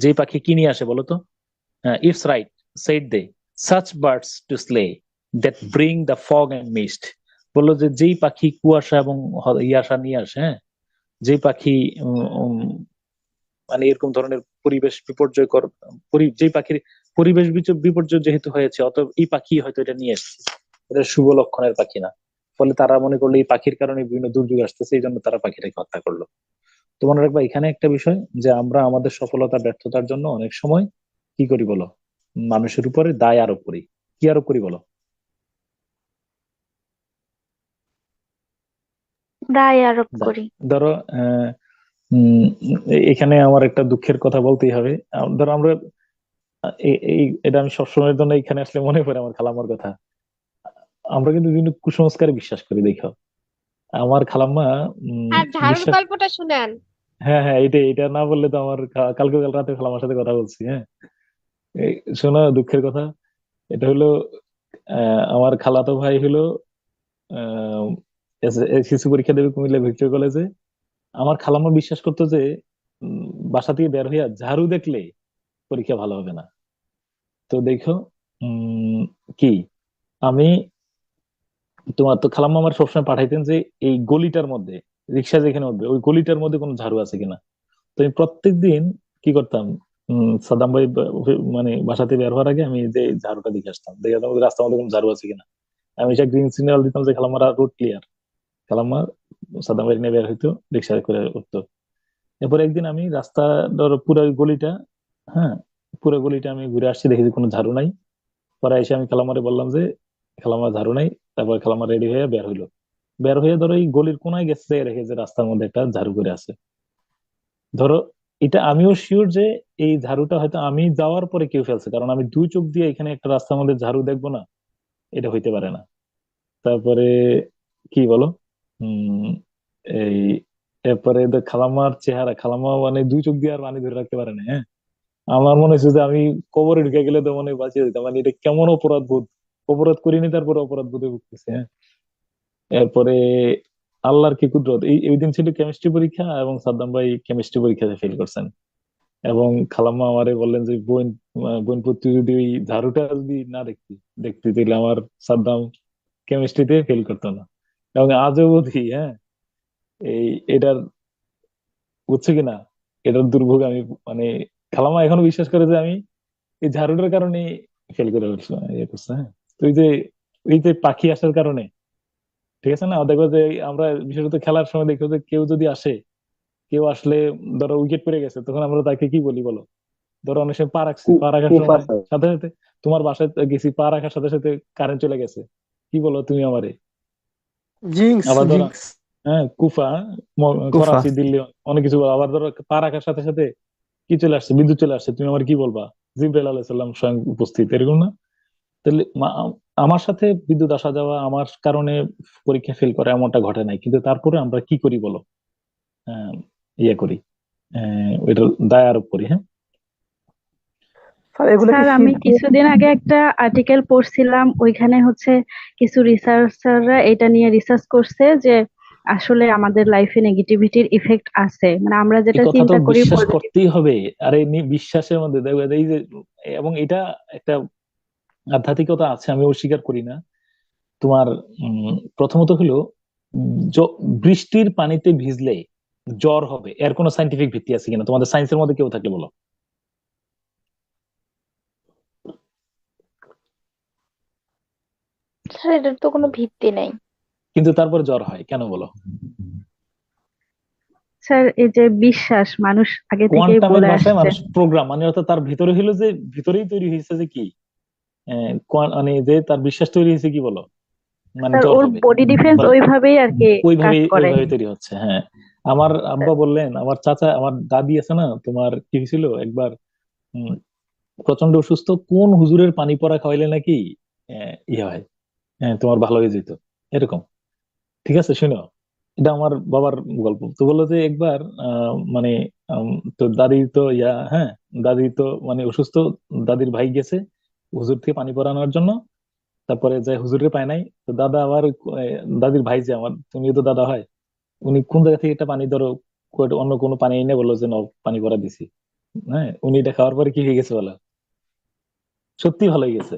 যেই পাখি কি নিয়ে আসে বলতো? It's right, said they, such birds to slay that bring the fog and mist। বললো যে যেই পাখি কুয়াশা এবং ইয়াশা নিয়ে আসে, হ্যাঁ, যেই পাখি মানে এরকম ধরনের পরিবেশ বিপর্যয়কর, যেই পাখির পরিবেশ বিপর্যয় যেহেতু হয়েছে, অতএব এই পাখি হয়তো এটা নিয়ে এসেছে, এটা শুভ লক্ষণের পাখি না। ফলে তারা মনে করলো এই পাখির কারণে বিভিন্ন দুর্যোগ আসতেছে, এই জন্য তারা পাখিটাকে হত্যা করলো। তো মনে রাখবা এখানে একটা বিষয়, যে আমরা আমাদের সফলতা ব্যর্থতার জন্য অনেক সময় কি করি বলো, মানুষের উপরে দায় আরোপ করি। কি আরোপ করি বলো? দায় আরোপ দায়। করি। ধরো উম, এখানে আমার একটা দুঃখের কথা বলতেই হবে। ধরো আমরা এটা আমি সবসময়ের জন্য এখানে আসলে মনে পড়ে আমার খালাম্মার কথা। আমরা কিন্তু বিভিন্ন কুসংস্কারে বিশ্বাস করি। দেখো, আমার খালাম্মা আর ঝাড়ুর বিশ্বাস, গল্পটা শুনেন। হ্যাঁ হ্যাঁ, এটা না বললে তো আমার কালকে কাল রাতে খালাম্মার সাথে কথা বলছি। হ্যাঁ, এই শোনো দুঃখের কথা। এটা হলো আমার খালাতো ভাই হলো এসএসসি পরীক্ষা দেবে কুমিল্লা ভিক্টোরিয়া কলেজে। আমার খালাম্মা বিশ্বাস করতো যে উম, বাসা থেকে বের হইয়া ঝাড়ু দেখলে পরীক্ষা ভালো হবে না। তো দেখো কি, আমি, তোমার তো খালাম্মা আমার সবসময় পাঠাইতেন যে এই গলিটার মধ্যে, রিক্সা যেখানে উঠবে ওই গলিটার মধ্যে কোনো ঝাড়ু আছে কিনা। তো আমি প্রত্যেকদিন কি করতাম, সাদ্দাম ভাই মানে বাসাতে বের হওয়ার আগে আমি যে ঝাড়ুটা দেখে আসতাম, দেখে আসতাম ওদের রাস্তার মধ্যে কোনো ঝাড়ু আছে কিনা। আমি সে গ্রিন সিগন্যাল দিতাম যে খালাম্মার রোড ক্লিয়ার। খালাম্মা সাদ্দাম ভাই নিয়ে বের হইতো, রিক্সা করে উঠতো। এরপর একদিন আমি রাস্তা, ধরো পুরো গলিটা, হ্যাঁ পুরো গলিটা আমি ঘুরে আসছি, দেখি যে কোনো ঝাড়ু নাই। পরে এসে আমি খালাম্মারে বললাম যে খালাম্মা ঝাড়ু নাই। তারপর খালাম্মা রেডি হয়ে বের হইলো। বের হয়ে ধরো এই গলির কোনায় গেছে, রেখে যে রাস্তার মধ্যে একটা ঝাড়ু করে আছে। ধরো এটা আমিও শিওর যে এই ঝাড়ুটা হয়তো আমি যাওয়ার পরে কেউ ফেলছে, কারণ আমি দুই চোখ দিয়ে এখানে একটা রাস্তার মধ্যে ঝাড়ু দেখবো না, এটা হইতে পারে না। তারপরে কি বলো, উম এই এরপরে খালাম্মার চেহারা, খালাম্মা মানে দুই চোখ দিয়ে আর পানি ধরে রাখতে পারে না। হ্যাঁ, আমার মনে হচ্ছে যে আমি কবরে ঢুকে গেলে তো মনে হয় বাঁচিয়ে দিতাম। মানে এটা কেমন অপরাধ বোধ, অপরাধ করিনি তারপরে অপরাধ বোধে ভুগতেছে। হ্যাঁ, এরপরে আল্লাহর কি কুদরত, এই দিন ছিল কেমিস্ট্রি পরীক্ষা এবং সাদ্দাম ভাই কেমিস্ট্রি পরীক্ষাতে ফেল করছেন। এবং খালাম্মা আমারে বললেন যে বোন, বোনপুর তুই যদি ওই ঝাড়ুটা যদি না দেখতি দেখতি তাহলে আমার সাদ্দাম কেমিস্ট্রিতে ফেল করতো না। এবং আজও বুঝি, হ্যাঁ, এই এটার, বুঝছো কিনা, এটার দুর্ভোগ আমি, মানে খালাম্মা এখনো বিশ্বাস করে যে আমি এই ঝাড়ুটার কারণে ফেল করে উঠছি, ইয়ে করছে। হ্যাঁ, তো এই যে পাখি আসার কারণে, ঠিক আছে না, দেখো যে আমরা বিশেষত খেলার সময় দেখো যে কেউ যদি আসে, কেউ আসলে ধরো উইকেট পড়ে গেছে, তখন আমরা তাকে কি বলি বলো? ধরো অনেক সময় পা রাখছি, পা রাখার সময় সাথে সাথে, তোমার বাসায় গেছি, পা রাখার সাথে সাথে কারেন্ট চলে গেছে, কি বলো তুমি আমারে? জিঙ্কস আবার ধরো, জিঙ্কস হ্যাঁ কুফা, কুফা। করাচি, দিল্লি, অনেক কিছু বলো। আবার ধরো পা রাখার সাথে সাথে কি চলে আসছে, বিদ্যুৎ চলে আসছে, তুমি আমার কি বলবা? জিব্রাইল আলাইহিস সালাম স্বয়ং উপস্থিত, এরকম না? তাহলে আমার সাথে বিদ্যুৎ আসা যাওয়া, আমার কারণে পরীক্ষা ফেল করা এমনটা ঘটে নাই, কিন্তু তারপরে আমরা কি করি বলো? আহ, ইয়ে করি, ওইটা দায় আরোপ করি। হ্যাঁ, স্যার এগুলো কি স্যার আমি শিরকে? কিছুদিন আগে একটা আর্টিকেল পড়ছিলাম, ওইখানে হচ্ছে কিছু রিসার্চাররা এটা নিয়ে রিসার্চ করছে যে আসলে আমাদের লাইফে নেগেটিভিটির ইফেক্ট আছে, মানে আমরা এই যেটা কথা তো চিন্তা করি বিশ্বাস পজিটিভ। করতেই হবে। আর এই বিশ্বাসের মধ্যে দেখবে এই যে, এবং এটা একটা আধ্যাত্মিকতা আছে, আমি অস্বীকার করি না। তোমার প্রথমত হলো, বৃষ্টির পানিতে ভিজলে জ্বর হবে, এর কোনো সাইন্টিফিক ভিত্তি আছে কিনা তোমাদের সায়েন্সের মধ্যে কেউ থাকলে বলো। স্যার এটার তো কোনো ভিত্তি নেই। কিন্তু তারপর জ্বর হয় কেন বলো? স্যার এই যে বিশ্বাস মানুষ আগে থেকেই কোয়ান্টামের বলে ভাষায় আসছে। মানুষ প্রোগ্রাম, মানে অর্থাৎ তার ভিতরে হলো যে, ভিতরেই তৈরি হয়েছে যে কি, মানে যে তার বিশ্বাস তৈরি হয়েছে কি বলো, মানে স্যার জ্বর ওর হবে। বডি ডিফেন্স ধরো ওইভাবেই আর কি কাজ ওইভাবে করে। ওইভাবে তৈরি হচ্ছে। হ্যাঁ, আমার আব্বা বললেন, আমার চাচা, আমার দাদি আছে না, তোমার কি হয়েছিল একবার, উম, প্রচন্ড অসুস্থ, কোন হুজুরের পানি পড়া খাওয়াইলে নাকি ইয়ে হয়, তোমার ভালো হয়ে যেত, এরকম। ঠিক আছে, শুনো, এটা আমার বাবার গল্প। তো বললো যে একবার মানে তো দাদি তো হ্যাঁ, দাদি তো মানে অসুস্থ, দাদির ভাই গেছে হুজুর থেকে পানি পড়ানোর জন্য। তারপরে যে হুজুরে পায় নাই, তো দাদা আবার দাদির ভাই যে আমার, তুমি তো দাদা হয়, উনি কোন জায়গা থেকে একটা পানি ধরো অন্য কোনো পানি এনে বললো যে নাও পানি ভরা দিছি। হ্যাঁ, উনি এটা খাওয়ার পরে কি হয়ে গেছে বলো? সত্যি ভালো হয়ে গেছে।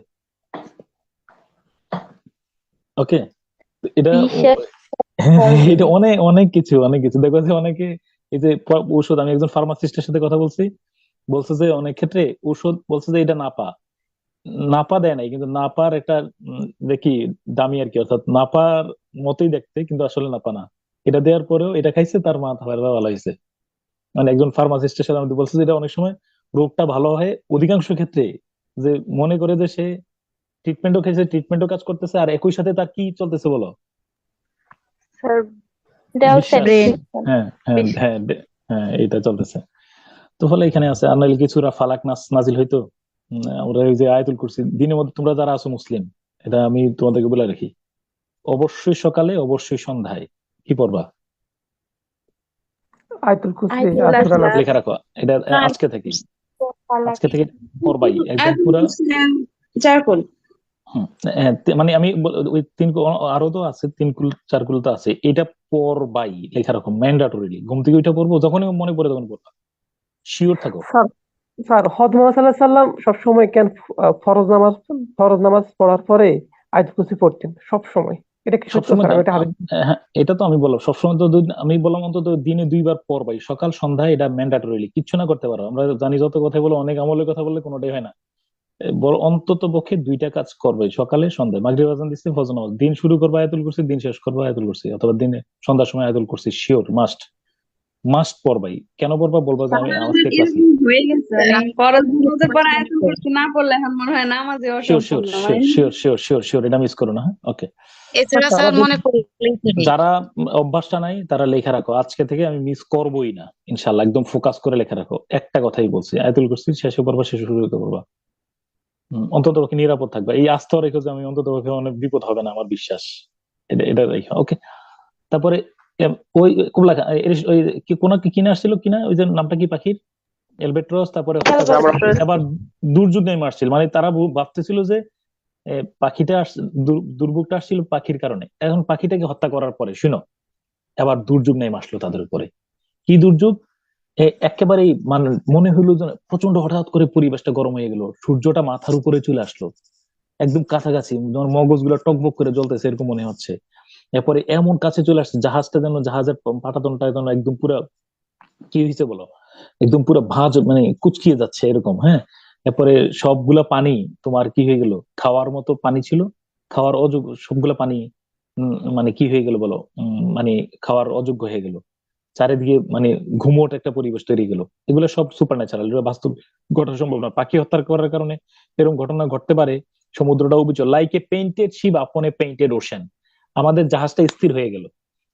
ওকে, এটা বিশ্বাস এটা অনেক অনেক কিছু, অনেক কিছু দেখো যে অনেকে, এই যে ঔষধ, আমি একজন ফার্মাসিস্টের সাথে কথা বলছি, বলছে যে অনেক ক্ষেত্রে ঔষধ বলছে যে এটা নাপা, নাপা দেয় নাই, কিন্তু নাপার একটা দেখি দামি আর কি, অর্থাৎ নাপার মতোই দেখতে, কিন্তু আসলে নাপা না। এটা দেওয়ার পরেও এটা খাইছে, তার মাথা ব্যথা ভালো হয়েছে। মানে একজন ফার্মাসিস্টের সাথে আমাদের বলছে যে এটা অনেক সময় রোগটা ভালো হয় অধিকাংশ ক্ষেত্রে যে মনে করে যে সে ট্রিটমেন্টও খেয়েছে, ট্রিটমেন্টও কাজ করতেছে, আর একই সাথে তার কি চলতেছে বলো? স্যার দেওয়াল বিশ্বাস। স্যাটিসফ্যাকশন হ্যাঁ হ্যাঁ হ্যাঁ হ্যাঁ, এটা চলতেছে। তো ফলে এখানে আছে, আর নাহলে কিছুরা ফালাক নাস নাজিল হইতো। আমরা ওই যে আয়াতুল কুরসি দিনের মধ্যে, তোমরা যারা আছো মুসলিম, এটা আমি তোমাদেরকে বলে রাখি, অবশ্যই সকালে অবশ্যই সন্ধ্যায় কি পড়বা? আয়াতুল কুরসি আয়াতুল আর সূরা নাস। লেখা রাখো এটা আজকে থেকে, আজকে থেকে পড়বাই একদম আয়াতুল পুরা। কুরসি চারকোল। মানে আমি ওই আরো তো আছে, 3 কুল 4 কুল তো আছে, এটা পড়বাই, লেখা রাখো ম্যান্ডাটরিলি। ঘুম থেকে ওইটা পড়বো, যখনই মনে পড়ে তখন পড়বা, শিওর থাকো। স্যার স্যার হযরত মুহাম্মদ সাল্লাল্লাহু আলাইহি সাল্লাম সবসময় কেন ফরজ নামাজ পড়ার পরে আয়াতুল কুরসি পড়তেন সব সময়? এটা কি সত্য সবসময় স্যার? আমি এটা হাদিস হ্যাঁ, এটা তো আমি বললাম সবসময় তো আমি বললাম অন্তত দিনে 2 বার পড়বাই, সকাল সন্ধ্যা, এটা ম্যান্ডাটরিলি। কিচ্ছু না করতে পারো, আমরা জানি যত কথা বলো, অনেক আমলের কথা বললে কোনোটাই হয় না। বড় অন্তত পক্ষে 2টা কাজ করবে, সকালে সন্ধ্যায়। মাগরিব আজান দিচ্ছে, ফজর নামাজ, দিন শুরু করবে আয়াতুল কুরসি, দিন শেষ করবে আয়াতুল কুরসি, অথবা দিনে সন্ধ্যার সময় আয়াতুল কুরসি, শিওর মাস্ট মাস্ট পড়বাই। কেন পড়বা বলবা যে আমি আজকে ক্লাসে। এরকম হয়ে গেছে, ফরজ নামাজের পর আয়াতুল কুরসি না পড়লে এখন মনে হয় নামাজে শিওর শিওর অসম্পূর্ণ। Sure sure sure sure sure, এটা মিস করো না। হ্যাঁ, ওকে। এছাড়া আচ্ছা, স্যার আমাদের মনে করলেই হবে। যারা অভ্যাসটা নাই তারা লেখা রাখো, আজকে থেকে আমি মিস করবোই না ইনশাল্লাহ। একদম ফোকাস করে লেখা রাখো, একটা কথাই বলছি, আয়াতুল কুরসি শেষে পড়বা, শেষে শুরু করবা। অন্তত পক্ষে নিরাপদ থাকবে, এই আস্থা রেখো যে আমি অন্তত পক্ষে অনেক বিপদ হবে না, আমার বিশ্বাস। এটা এটা রেখো, ওকে। তারপরে ওই কুবলা ওই কোন কিনে আসছিল কিনা, ওই যে নামটা কি পাখির, এলবেট্রস, তারপরে এবার দুর্যোগ নেমে আসছিল, মানে তারা ভাবতেছিল যে পাখিটা দুর্যোগটা আসছিল পাখির কারণে। এখন পাখিটাকে হত্যা করার পরে শুনো, এবার দুর্যোগ নেমে আসলো তাদের উপরে। কি দুর্যোগ? একেবারেই মানে মনে হইলো যে প্রচন্ড হঠাৎ করে পরিবেশটা গরম হয়ে গেল, সূর্যটা মাথার উপরে চলে আসলো, একদম কাছাকাছি, মগজগুলো টকবক করে জ্বলতেছে এরকম মনে হচ্ছে। এরপরে এমন কাছে চলে আসছে, জাহাজটা যেন, জাহাজের পাটাতনটা যেন একদম পুরা কি হয়েছে বলো, একদম পুরো ভাঁজ, মানে কুচকিয়ে যাচ্ছে এরকম। হ্যাঁ, এরপরে সবগুলা পানি তোমার কি হয়ে গেল, খাওয়ার মতো পানি ছিল, খাওয়ার অযোগ্য সবগুলা পানি, মানে কি হয়ে গেল বলো, মানে খাওয়ার অযোগ্য হয়ে গেল। চারিদিকে মানে ঘুমট একটা পরিবেশ তৈরি গেল। এগুলো সব সুপার ন্যাচারাল, এগুলো বাস্তব ঘটা সম্ভব না। পাখি হত্যা করার কারণে এরকম ঘটনা ঘটতে পারে। সমুদ্রটাও বিচল, লাইক এ পেইন্টেড শিপ আপন এ পেইন্টেড ওশেন। আমাদের জাহাজটা স্থির হয়ে গেল,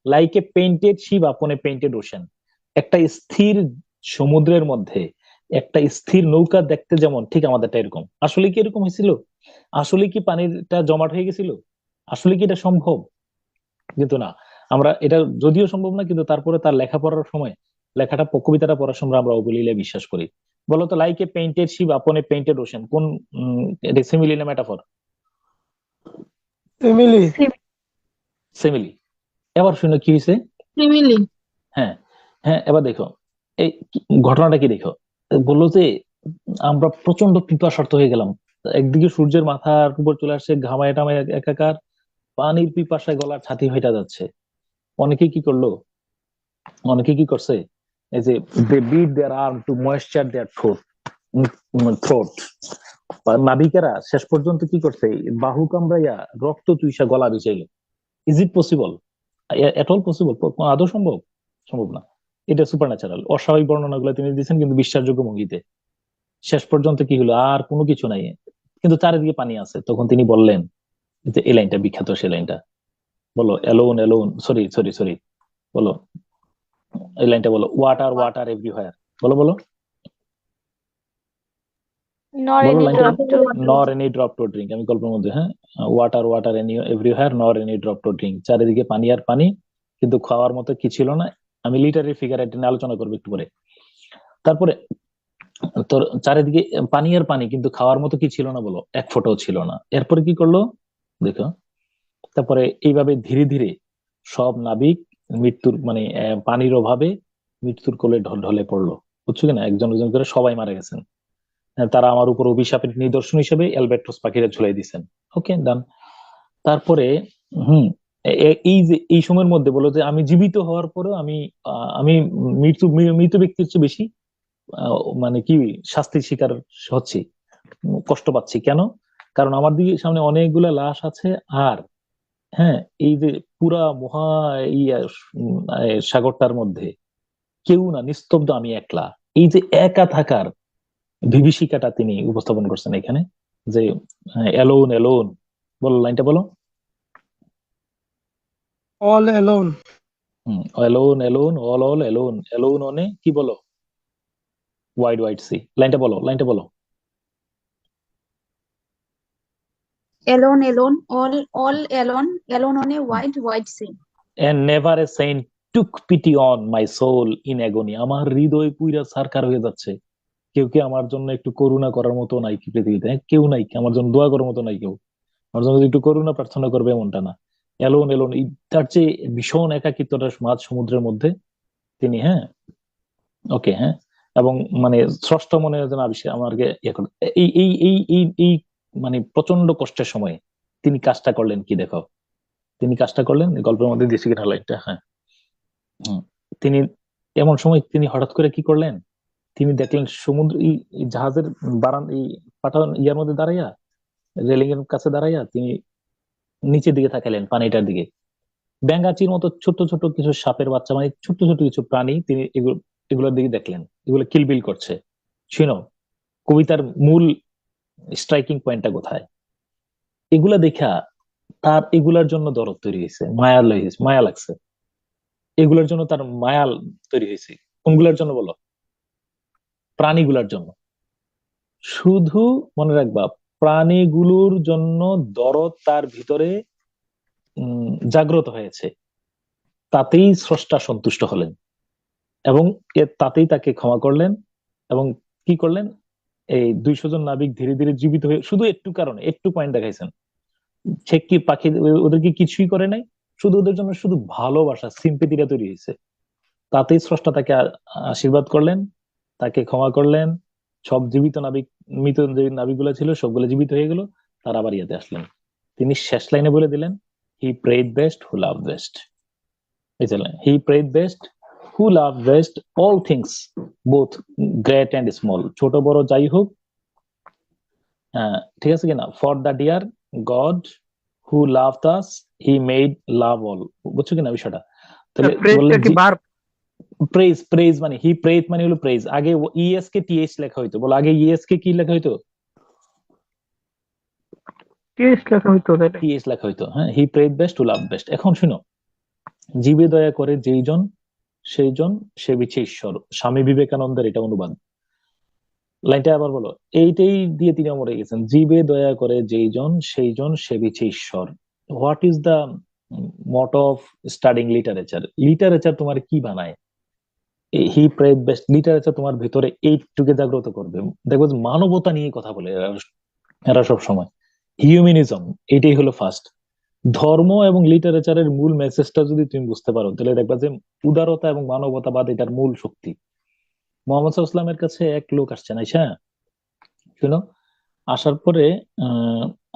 লাইক এ পেইন্টেড শিপ আপন এ পেইন্টেড ওশেন। একটা স্থির সমুদ্রের মধ্যে একটা স্থির নৌকা দেখতে যেমন, ঠিক আমাদেরটা এরকম। আসলে কি এরকম হয়েছিল? আসলে কি পানিটা জমাট হয়ে গেছিল? আসলে কি এটা সম্ভব? কিন্তু না, আমরা এটা যদিও সম্ভব না, কিন্তু তারপরে তার লেখাপড়ার সময়, লেখাটা কবিতাটা পড়ার সময় আমরা অবলীলে বিশ্বাস করি। বলতো, লাইক এ পেইন্টেড শিপ আপন এ পেইন্টেড ওশেন, কোন এটা সিমিলি না মেটাফর? ফ্যামিলি। সিমিলি। এবার শুনো কি হয়েছে। ফ্যামিলি। হ্যাঁ হ্যাঁ, এবার দেখো এই ঘটনাটা কি দেখো। বললো যে আমরা প্রচন্ড পিপাসার্থ হয়ে গেলাম, একদিকে সূর্যের মাথার উপর চলে আসছে, ঘামায় টামায় একাকার, পানির পিপাসায় গলার ছাতি হয়ে যাচ্ছে। অনেকে কি করলো, অনেকে কি করছে, এই যে they bit their arm to moisture their throat. নাবিকেরা শেষ পর্যন্ত কি করছে, বাহু কামড়াইয়া রক্ত চুইসা গলা ভিজাইলো। Is it possible? At all possible? আদৌ সম্ভব? সম্ভব না। এটা সুপার ন্যাচারাল, অস্বাভাবিক বর্ণনাগুলো তিনি দিচ্ছেন, কিন্তু বিশ্বাসযোগ্য ভঙ্গিতে। শেষ পর্যন্ত কি হলো, আর কোনো কিছু নাই, কিন্তু চারিদিকে পানি আছে। তখন তিনি বললেন, যে এই লাইনটা বিখ্যাত, সেই লাইনটা বলো, alone alone, sorry sorry sorry, বলো এই লাইনটা বলো, ওয়াটার ওয়াটার এভরিহোয়ার। বলো বলো নর বলো এনি লাইনটা, ড্রপ টু নর এনি ড্রপ টু ড্রিঙ্ক। আমি গল্পের মধ্যে, হ্যাঁ, ওয়াটার ওয়াটার এনি এভরিহোয়ার, নর এনি ড্রপ টু ড্রিঙ্ক। চারিদিকে পানি আর পানি, কিন্তু খাওয়ার মতো কি ছিল না। আমি লিটারি ফিগার এটা নিয়ে আলোচনা করবো একটু পরে। তারপরে তোর চারিদিকে পানি আর পানি, কিন্তু খাওয়ার মতো কি ছিল না বলো, এক ফোঁটাও ছিল না। এরপরে কি করলো দেখো। তারপরে এইভাবে ধীরে ধীরে সব নাবিক মৃত্যুর মানে পানির অভাবে মৃত্যুর কোলে ঢলে পড়লো। বুঝছো কিনা, একজন একজন করে সবাই মারা গেছেন। তারা আমার উপর অভিশাপের নিদর্শন হিসেবে অ্যালবাট্রস পাখিরা ঝুলাই দিয়েছেন। ওকে, ডান। তারপরে এই যে এই সময়ের মধ্যে বলো যে আমি জীবিত হওয়ার পরেও আমি মৃত ব্যক্তির চেয়ে বেশি মানে কি শাস্তির শিকার হচ্ছি, কষ্ট পাচ্ছি। কেন? কারণ আমার দিকে সামনে অনেকগুলা লাশ আছে, আর হ্যাঁ, এই যে পুরা মহা এই সাগরটার মধ্যে কেউ না, নিস্তব্ধ, আমি একলা। এই যে একা থাকার বিভীষিকাটা তিনি উপস্থাপন করছেন এখানে। যে অ্যালোন অ্যালোন, বলো লাইনটা বলো। all alone. Alone alone, all all alone, alone অনে কি বলো, ওয়াইড ওয়াইড সি, লাইনটা বলো, লাইনটা বলো। Alone, alone, all alone, alone on a wide sea. And never a saint took pity on my soul in agony. আমার হৃদয় পুইরা সারকার হয়ে যাচ্ছে, কেউ কি আমার জন্য একটু করুণা করার মতো নাই কি পৃথিবীতে? কেউ নাই কি আমার জন্য দোয়া করার মতো নাই কেউ আমার জন্য একটু করুণা প্রার্থনা করবে, এমনটা না। এলোন এলোন, তার যে ভীষণ একাকিত্বটা মাঝ সমুদ্রের মধ্যে তিনি, হ্যাঁ ওকে, হ্যাঁ, এবং মানে স্রষ্টা মনে যেন আবিষ্কার আমাকে এই এই এই এই এই মানে প্রচন্ড কষ্টের সময়ে তিনি কাজটা করলেন কি দেখো, তিনি কাজটা করলেন গল্পের মধ্যে দিয়েছি কিনা লাইনটা, হ্যাঁ। তিনি এমন সময় তিনি হঠাৎ করে কি করলেন, তিনি দেখলেন সমুদ্র এই জাহাজের বারান এই পাঠান ইয়ার মধ্যে দাঁড়াইয়া, রেলিং এর কাছে দাঁড়াইয়া তিনি নিচের দিকে তাকালেন, পানিটার দিকে। ব্যাঙাচির মতো ছোট ছোট কিছু সাপের বাচ্চা, মানে ছোট ছোট কিছু প্রাণী তিনি এগুলোর দিকে দেখলেন, এগুলো কিলবিল করছে। শুনো কবিতার মূল স্ট্রাইকিং পয়েন্টটা কোথায়, এগুলা দেখা তার এগুলার জন্য দরদ তৈরি হয়েছে, মায়া লাগছে, এগুলোর জন্য তার মায়া তৈরি হয়েছে। কোনগুলোর জন্য বলো? প্রাণীগুলার জন্য। শুধু মনে রাখবা, প্রাণীগুলোর জন্য দরদ তার ভিতরে জাগ্রত হয়েছে, তাতেই স্রষ্টা সন্তুষ্ট হলেন এবং তাতেই তাকে ক্ষমা করলেন। এবং কি করলেন, এই 200 জন নাবিক ধীরে ধীরে জীবিত হয়ে, শুধু একটু কারণে, একটু পয়েন্ট দেখাইছেন, সে কি পাখি ওদেরকে কিছুই করে নাই, শুধু ওদের জন্য শুধু ভালোবাসা, সিম্পেথিটা তৈরি হয়েছে, তাতেই স্রষ্টা তাকে আশীর্বাদ করলেন, তাকে ক্ষমা করলেন। সব জীবিত নাবিক, মৃত যে নাবিকগুলো ছিল সবগুলো জীবিত হয়ে গেল, তার আবার ইয়াতে আসলেন। তিনি শেষ লাইনে বলে দিলেন, he prayed best who love best. He prayed best who love best all things both great and small, ছোট বড় যাই হোক, ঠিক আছে কিনা, for the dear God who loved us he made love all. বুঝছো কিনা বিষয়টা? তাহলে বললেন প্রেজ, প্রেজ মানে হি প্রেজ মানে হলো প্রেজ। আগে ইএস কে টিএইচ লেখা হইতো, বলো আগে ইএস কে কি লেখা হইতো? টিএস লেখা হইতো, টিএইচ লেখা হইতো, হ্যাঁ। He prays best to love best. এখন শুনো, জীবে দয়া করে যেইজন সেইজন সে বিছে ঈশ্বর, স্বামী বিবেকানন্দের এটা অনুবাদ। লাইনটা আবার বলো, এইটাই দিয়ে তিনি মরে গেছেন, জীবে দয়া করে যেইজন সেইজন সে বিছে ঈশ্বর। What is the motto of studying literature? Literature তোমার কি বানায়? হি প্রেড বেস্ট লিটারেচার তোমার ভিতরে এইটুকে জাগ্রত করবে। দেখো মানবতা নিয়ে কথা বলে এরা সব সময়, হিউম্যানিজম, এটাই হলো ফার্স্ট। ধর্ম এবং লিটারেচারের মূল মেসেজটা যদি তুমি বুঝতে পারো, তাহলে দেখবা যে উদারতা এবং মানবতাবাদ এটার মূল শক্তি। মোহাম্মদ সাল্লাল্লাহু আলাইহি ওয়াসাল্লামের কাছে এক লোক আসছেন, আইসা শুনো,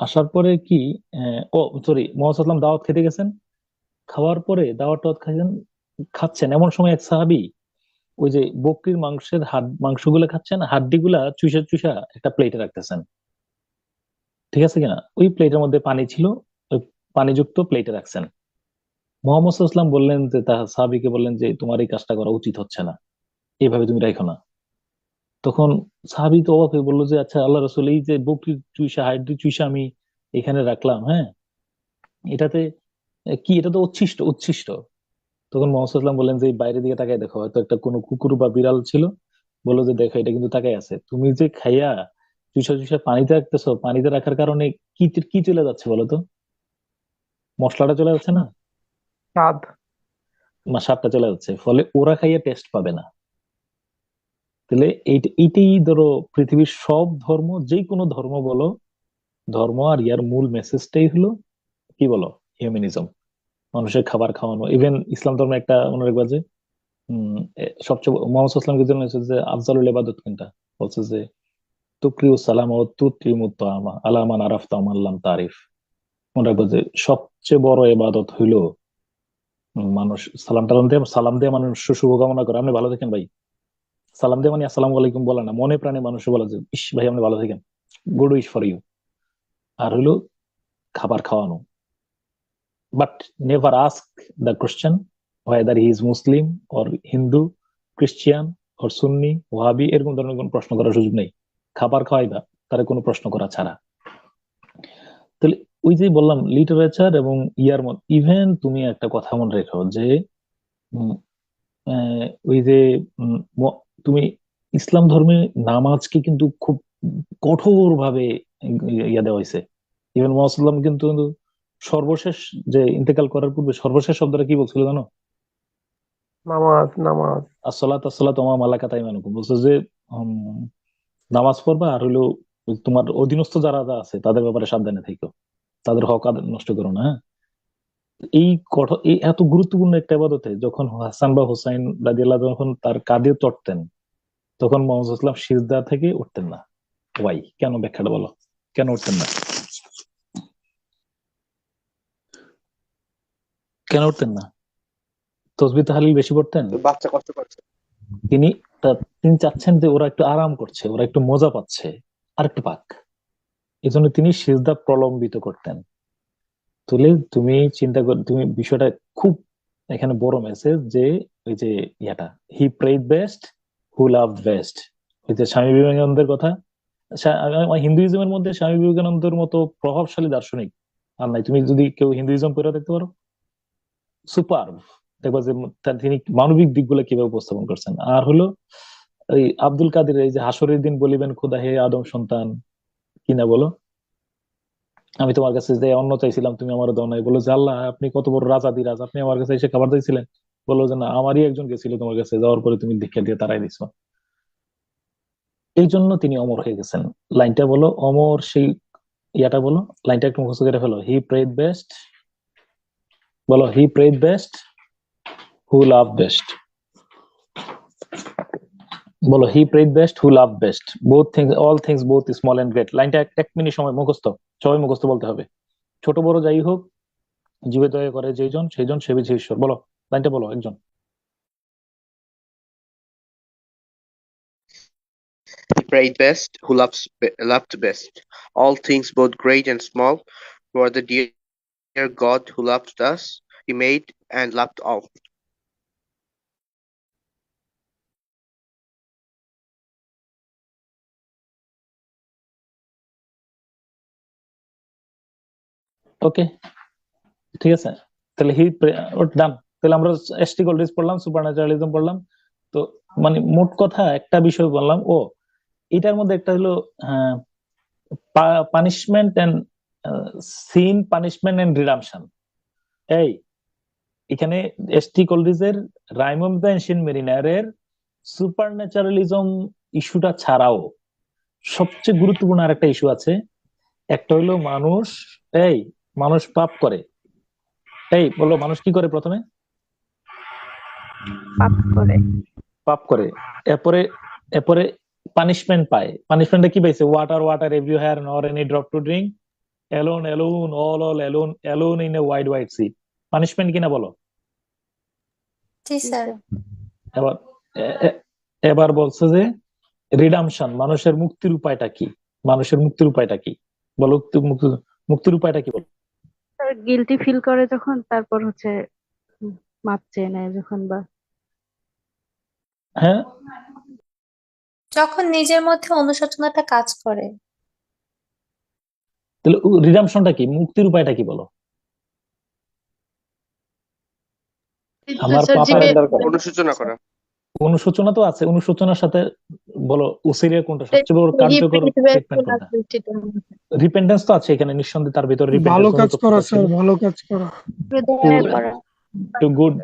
আসার পরে কি, ও সরি, মোহাম্মদ সাল্লাল্লাহু আলাইহি ওয়াসাল্লাম দাওয়াত খেতে গেছেন, খাওয়ার পরে দাওয়াত খাচ্ছেন, এমন সময় এক সাহাবী ওই যে বকরির মাংসগুলো খাচ্ছেন, হাড্ডিগুলা চুষা চুষা একটা প্লেটে রাখতেছেন, ঠিক আছে কিনা, ওই প্লেটের মধ্যে পানি ছিল, ওই পানিযুক্ত প্লেটে রাখছেন। মোহাম্মদ সাল্লাল্লাহু আলাইহি ওয়াসাল্লাম বললেন যে, সাহাবীকে বললেন যে তোমার এই কাজটা করা উচিত হচ্ছে না, এইভাবে তুমি রাখো না। তখন সাহাবী তো অবাক হয়ে বললো যে, আচ্ছা আল্লাহ রাসূল, এই যে বকরির চুষা, হাড্ডি চুষা আমি এখানে রাখলাম, হ্যাঁ, এটাতে কি, এটা তো উচ্ছিষ্ট উচ্ছিষ্ট। তখন মোহাম্মদ সাল্লাল্লাহু আলাইহি ওয়াসাল্লাম বললেন যে, বাইরের দিকে তাকায় দেখো, হয়তো একটা কোনো কুকুর বা বিড়াল ছিল, বললো যে দেখো এটা কিন্তু তাকায় আছে, তুমি যে খাইয়া চুষা চুষা পানিতে রাখতেছো, পানিতে রাখার কারণে কি কি চলে যাচ্ছে বলো তো? মশলাটা চলে যাচ্ছে না, স্বাদ, স্বাদটা চলে যাচ্ছে, ফলে ওরা খাইয়া টেস্ট পাবে না। তাহলে এইটাই ধরো পৃথিবীর সব ধর্ম, যে কোনো ধর্ম বলো, ধর্ম আর ইয়ার মূল মেসেজটাই হলো কি বলো, হিউম্যানিজম, মানুষের খাবার খাওয়ানো। ইভেন ইসলাম ধর্মে একটা মনে রাখবা যে সবচেয়ে মোহাম্মদ সাল্লাল্লাহু আলাইহি ওয়াসাল্লামের জন্য যে আফজালুল ইবাদত কোনটা, বলছে যে তুকরিউ সালাম ও তুতরিমু তাআমা আলা মান আরাফতা ওয়া মান লাম তারিফ। মনে রাখবা যে সবচেয়ে বড় ইবাদত হইলো মানুষ সালাম দিয়ে মানুষ শুভকামনা করে, আপনি ভালো থাকেন ভাই, সালাম দিয়ে মানে আসসালামু আলাইকুম বলে না, মনে প্রাণে মানুষ বলে যে ইস ভাই আপনি ভালো থাকেন, গুড উইশ ফর ইউ। আর হইলো খাবার খাওয়ানো, but never ask the question whether he is Muslim or Hindu, Christian or Sunni, Wahhabi, এরকম ধরনের কোনো প্রশ্ন করার সুযোগ নেই। খাবার খাওয়াইবা তারা কোনো প্রশ্ন করা ছাড়া। তাহলে ওই যে বললাম লিটারেচার এবং ইয়ার মধ্যে ইভেন তুমি একটা কথা মনে রেখো যে উম, ওই যে তুমি ইসলাম ধর্মে নামাজকে কিন্তু খুব কঠোর ভাবে ইয়া দেওয়া হয়েছে। ইভেন মোহাম্মদ কিন্তু সর্বশেষ যে ইন্তেকাল করার পূর্বে সর্বশেষ শব্দটা কি বলছিল জানো? নামাজ নামাজ আসসালাত আসসালাতু ওয়া মালাকাত আইমানুকুম, বলছে যে উম, নামাজ পড়বা আর হলো তোমার অধীনস্থ যারা যা আছে তাদের ব্যাপারে সাবধানে থেকো, তাদের হক নষ্ট করো না, হ্যাঁ? এই কঠোর এই এত গুরুত্বপূর্ণ একটা ইবাদতে যখন হাসান বা হুসাইন রাদিয়াল্লাহু আনহু যখন তার কাঁধে চড়তেন তখন মোহাম্মদ সাল্লাল্লাহু আলাইহি ওয়াসাল্লাম সিজদা থেকে উঠতেন না। ওয়াই, কেন? ব্যাখ্যাটা বলো, কেন উঠতেন না? কেন উঠতেন না? তসবিহ তাহলিল বেশি পড়তেন? বাচ্চা কষ্ট পাচ্ছে। তিনি তিনি চাচ্ছেন যে ওরা একটু আরাম করছে, ওরা একটু মজা পাচ্ছে, আর একটু পাক, এই জন্য তিনি সিজদা প্রলম্বিত করতেন। তাহলে তুমি চিন্তা কর, তুমি বিষয়টা খুব এখানে বড় মেসেজ যে ওই যে ইয়াটা he prayed best who love best, ওই যে স্বামী বিবেকানন্দের কথা। হিন্দুইজমের মধ্যে স্বামী বিবেকানন্দের মতো প্রভাবশালী দার্শনিক আর নাই। তুমি যদি কেউ হিন্দুইজম পড়ে দেখতে পারো, সুপার, দেখবা যে তিনি মানবিক দিকগুলো কিভাবে উপস্থাপন করছেন। আর হলো ওই আব্দুল কাদের, এই যে হাসরের দিন বলিবেন খোদা হে আদম সন্তান, কিনা বলো, আমি তোমার কাছে যে অন্ন চাইছিলাম তুমি আমার দাও নাই, বলো যে আল্লাহ আপনি কত বড় রাজাধিরাজ, আপনি আমার কাছে এসে খাবার দিয়েছিলেন? বলো যে না, আমারই একজন গেছিল তোমার কাছে, যাওয়ার পরে তুমি দীক্ষা দিয়ে তারাই দিছো। এই জন্য তিনি অমর হয়ে গেছেন। লাইনটা বলো, অমর সেই ইয়াটা বলো, লাইনটা একটু মুখস্থ করে ফেলো। হি প্রেড বেস্ট, বলো he prayed best who love best, বলো he prayed best who love best, both things all things both small and great. লাইনটা এক মিনিট সময় মুখস্থ, সবাই মুখস্থ বলতে হবে, ছোট বড় যাই হোক, জীবে দয়া করে যেজন সেইজন সে বিছে ঈশ্বর। বলো লাইনটা বলো একজন। He prayed best, who loved best. All things, both great and small, were the dear God who loved us. He made and loved all. ওকে, ঠিক আছে, তাহলে ডান। তাহলে আমরা এসটি গোল্ডিজ পড়লাম, সুপারন্যাচারালিজম পড়লাম। তো মানে মোট কথা একটা বিষয় বললাম, ও এটার মধ্যে একটা হলো punishment and sin, punishment and redemption. এই এখানে এসটি কলরিজের রাইমন্ড দ্য এনশিয়েন্ট মেরিনারের সুপারন্যাচারালিজম ইস্যুটা ছাড়াও সবচেয়ে গুরুত্বপূর্ণ আরেকটা ইস্যু আছে। একটা হইলো মানুষ পাপ করে। এই বলো, মানুষ কি করে? প্রথমে পাপ করে, এরপরে পানিশমেন্ট পায়। পানিশমেন্টটা কি পাইছে? Water everywhere nor any drop to drink, alone all alone in a wide sea. Punishment কিনা বলো? জি স্যার। এবার এবার বলছে যে রিডামশন, মানুষের মুক্তির উপায়টা কি? মানুষের মুক্তির উপায়টা কি বলো? মুক্তির উপায়টা কি বলো? গিলটি ফিল করে যখন, তারপর হচ্ছে মাপ চেয়ে নেয় যখন, বা হ্যাঁ, যখন নিজের মধ্যে অনুশোচনাটা কাজ করে। তাহলে রিডামশনটা কি? মুক্তির উপায়টা কি বলো? আমার পাপের অনুশোচনা করা। অনুশোচনা তো আছে, অনুশোচনার সাথে বলো উসিরিয়া কোনটা সবচেয়ে বড় কার্যকর ট্রিটমেন্ট কোনটা? রিপেন্টেন্স তো আছে এখানে নিঃসন্দেহে, তার ভিতরে ভালো কাজ করা স্যার, ভালো কাজ করা,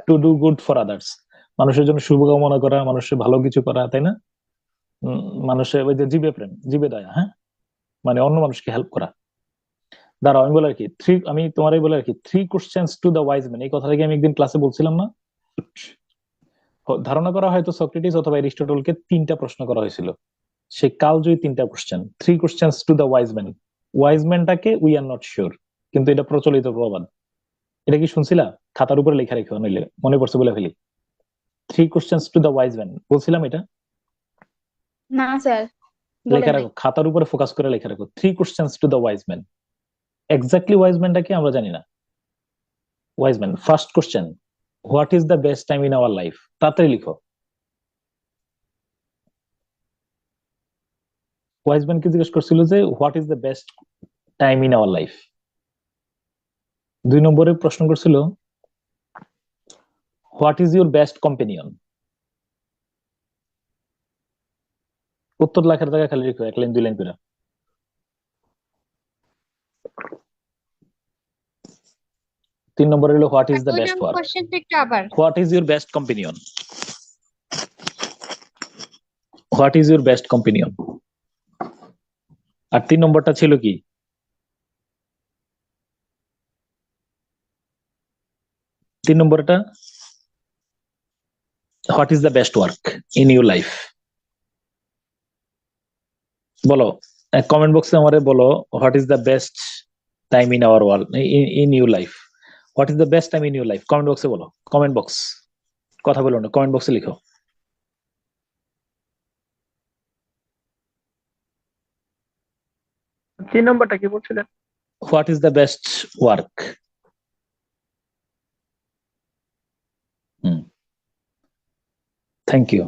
two do good for others, মানুষের জন্য শুভকামনা করা, মানুষের ভালো কিছু করা, তাই না? মানুষের ওই যে জীবে প্রেম, জীবে দয়া, হ্যাঁ, মানে অন্য মানুষকে হেল্প করা। দাঁড়াও আমি বলে আর কি আমি তোমারই বলে আর কি 3 questions to the wise man, এই কথাটাকে আমি একদিন ক্লাসে বলছিলাম না? ধারণা করা হয়তো সক্রেটিস অথবা এরিস্টটলকে 3টা প্রশ্ন করা হয়েছিল, সে কালজয়ী 3টা question, 3 questions to the wise man. Wise ম্যানটাকে উই আর নট শিওর, কিন্তু এটা প্রচলিত প্রবাদ। এটা কি শুনছিলা? খাতার উপরে লেখা রেখো, নইলে মনে পড়ছে বলে ফেলি। 3 questions to the wise man বলছিলাম এটা? না স্যার, লেখা রাখো, খাতার উপরে ফোকাস করে লেখা রাখো 3 questions to the wise man. Exactly wise ম্যানটা কি আমরা জানি না। Wise man, first question, what is the best time in our life? তাড়াতাড়ি লিখো। ওয়াইজ ম্যানকে জিজ্ঞেস করছিল যে what is the best time in our life, 2 নম্বরে প্রশ্ন করছিল what is your best companion. উত্তর লেখার জায়গায় খালি লিখো 1 লাইন 2 লাইন করে। 3 নম্বরে হলো what is the best work. কোশ্চেনটা একটু আবার what is your best companion. What is your best companion. আর 3 নম্বরটা ছিল কি? 3 নম্বরটা what is the best work in your life. বলো কমেন্ট বক্সে আমারে বলো what is the best time in our world in your life. What is the best time in your life comment বক্সে বলো। কমেন্ট বক্স, কথা বলো না, comment বক্সে লিখো। তিন নম্বরটা কি বলছিলেন? What is the best work. Thank you.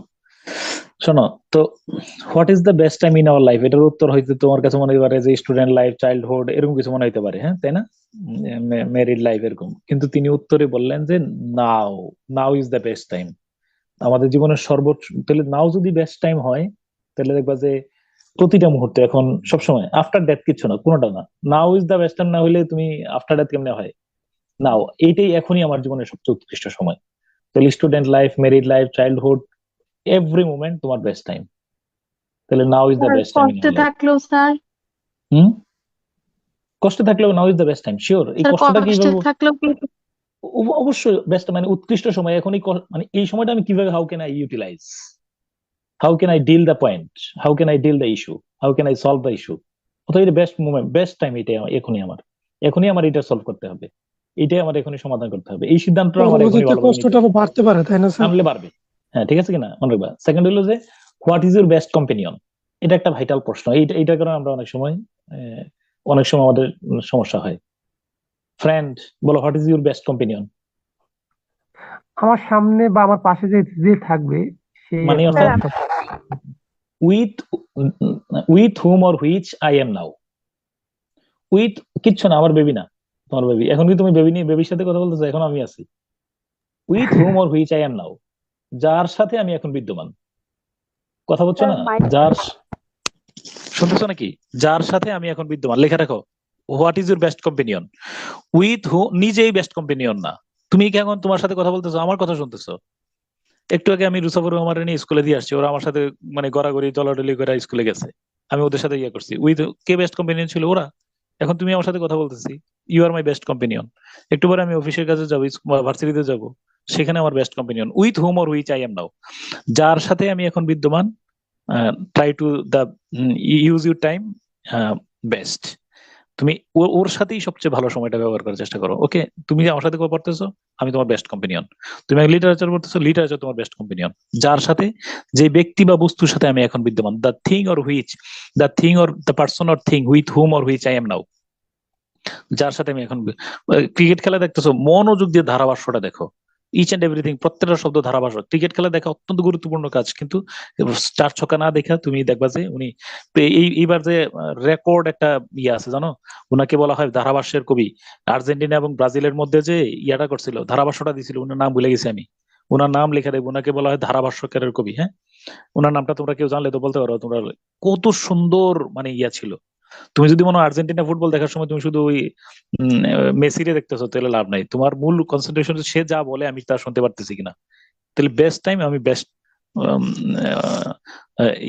শোনো তো what is the best time in our life, এটার উত্তর হয়তো তোমার কাছে মনে হতে পারে যে স্টুডেন্ট লাইফ, চাইল্ডহুড, এরকম কিছু মনে হতে পারে, হ্যাঁ তাই না, ম্যারিড লাইফ এরকম। কিন্তু তিনি উত্তরে বললেন যে now, now is the best time. আমাদের জীবনের সর্বোচ্চ, তাহলে নাও যদি বেস্ট টাইম হয় তাহলে দেখবা যে প্রতিটা মুহূর্তে এখন সবসময়, আফটার ডেথ কিছু না, কোনোটা না। নাও ইজ দ্য বেস্ট টাইম না হলে তুমি আফটার ডেথ কেমনে হয়? নাও, এইটাই এখনই আমার জীবনের সবচেয়ে উৎকৃষ্ট সময়। তাহলে student life, married life, childhood, every moment তোমার বেস্ট টাইম। তাহলে নাও is the best time in কষ্টে ইওর লাইফ। থাকলেও স্যার, কষ্টে থাকলেও নাও is the best time, sure. এই স্যার কষ্টটা কষ্টে কিভাবে? থাকলেও কি অবশ্যই বেস্ট, মানে উৎকৃষ্ট সময় এখনই। মানে এই সময়টা আমি কিভাবে, how can I utilise, how can I deal the point, how can I deal the issue, how can I solve the issue. অর্থাৎ এটা বেস্ট মোমেন্ট, বেস্ট টাইম, এটাই এখনই আমার, এখনই আমার এটা সলভ করতে হবে, এটাই আমার এখনই সমাধান করতে হবে। এই সিদ্ধান্তটা আমার এখনই পরবর্তীতে ভালোভাবে নিতে কষ্টটা হবে। আরো বাড়তে পারে, তাই না স্যার? আনলে বাড়বে, হ্যাঁ ঠিক আছে কিনা, মনে রাখবা। সেকেন্ড হলো যে what is your best companion. এটা একটা ভাইটাল প্রশ্ন। এইটার কারণে আমরা অনেক সময় আমাদের সমস্যা হয়। ফ্রেন্ড বলো, what is your best companion. আমার সামনে বা আমার পাশে যে যে থাকবে সে মানে এখন অর্থাৎ আমার with with whom or which I am now. With কিচ্ছু না, আমার বেবি না, তোমার বেবি। এখন কি তুমি বেবি নিয়ে, বেবির সাথে কথা বলতেছো? এখন আমি আছি। With whom or which I am now, যার সাথে আমি এখন বিদ্যমান। কথা বলছো না? যার, শুনতেছো নাকি? যার সাথে আমি এখন বিদ্যমান, লেখা রাখো what is your best companion. With হু, নিজেই বেস্ট কম্পেনিয়ন না। তুমি কি এখন তোমার সাথে কথা বলতেছো, আমার কথা শুনতেছো? একটু আগে আমি রুসাফর আমার নিয়ে স্কুলে দিয়ে আসছি, ওরা আমার সাথে মানে গড়াগড়ি দলাদলি করে স্কুলে গেছে, আমি ওদের সাথে ইয়ে করছি। উইথ কে বেস্ট কম্পেনিয়ন ছিল? ওরা। এখন তুমি আমার সাথে কথা বলতেছি, you are my best companion. একটু পরে আমি অফিসের কাছে যাবো, ভার্সিটিতে যাবো, সেখানে আমার best companion. With whom or which I am now, যার সাথে আমি এখন বিদ্যমান। Try to the use your time best. তুমি ওর সাথেই সবচেয়ে ভালো সময়টা ব্যবহার করার চেষ্টা করো। ওকে, তুমি আমার সাথে কথা পড়তেছো, আমি তোমার বেস্ট কম্পেনিয়ন। তুমি লিটারেচার পড়তেছো, লিটারেচার তোমার বেস্ট কম্পেনিয়ন। যার সাথে, যে ব্যক্তি বা বস্তুর সাথে আমি এখন বিদ্যমান, the thing or the person or thing with whom or which I am now, যার সাথে আমি এখন। ক্রিকেট খেলা দেখতেছো, মনোযোগ দিয়ে ধারাভাষ্যটা দেখো, ইচ এন্ড এভরিথিং, প্রত্যেকটা শব্দ ধারাভাষ্য। ক্রিকেট খেলা দেখা অত্যন্ত গুরুত্বপূর্ণ কাজ, কিন্তু 4 ছক্কা না দেখা তুমি দেখবা যে উনি এইবার যে রেকর্ড একটা ইয়ে আছে জানো, উনাকে বলা হয় ধারাভাষ্যের কবি। আর্জেন্টিনা এবং ব্রাজিলের মধ্যে যে ইয়াটা করছিল, ধারাভাষ্যটা দিছিল, উনার নাম ভুলে গেছি আমি, উনার নাম লেখা দেবো। উনাকে বলা হয় ধারাভাষ্যকারের কবি। হ্যাঁ, উনার নামটা তোমরা কেউ জানলে তো বলতে পারো তোমরা। কত সুন্দর মানে ইয়া ছিল। তুমি যদি মনে হয় আর্জেন্টিনা ফুটবল দেখার সময় তুমি শুধু ওই মেসিরে দেখতেছো, তাহলে লাভ নাই। তোমার মূল কনসেন্ট্রেশন সে যা বলে আমি তা শুনতে পারতেছি কিনা। তাহলে বেস্ট টাইম আমি বেস্ট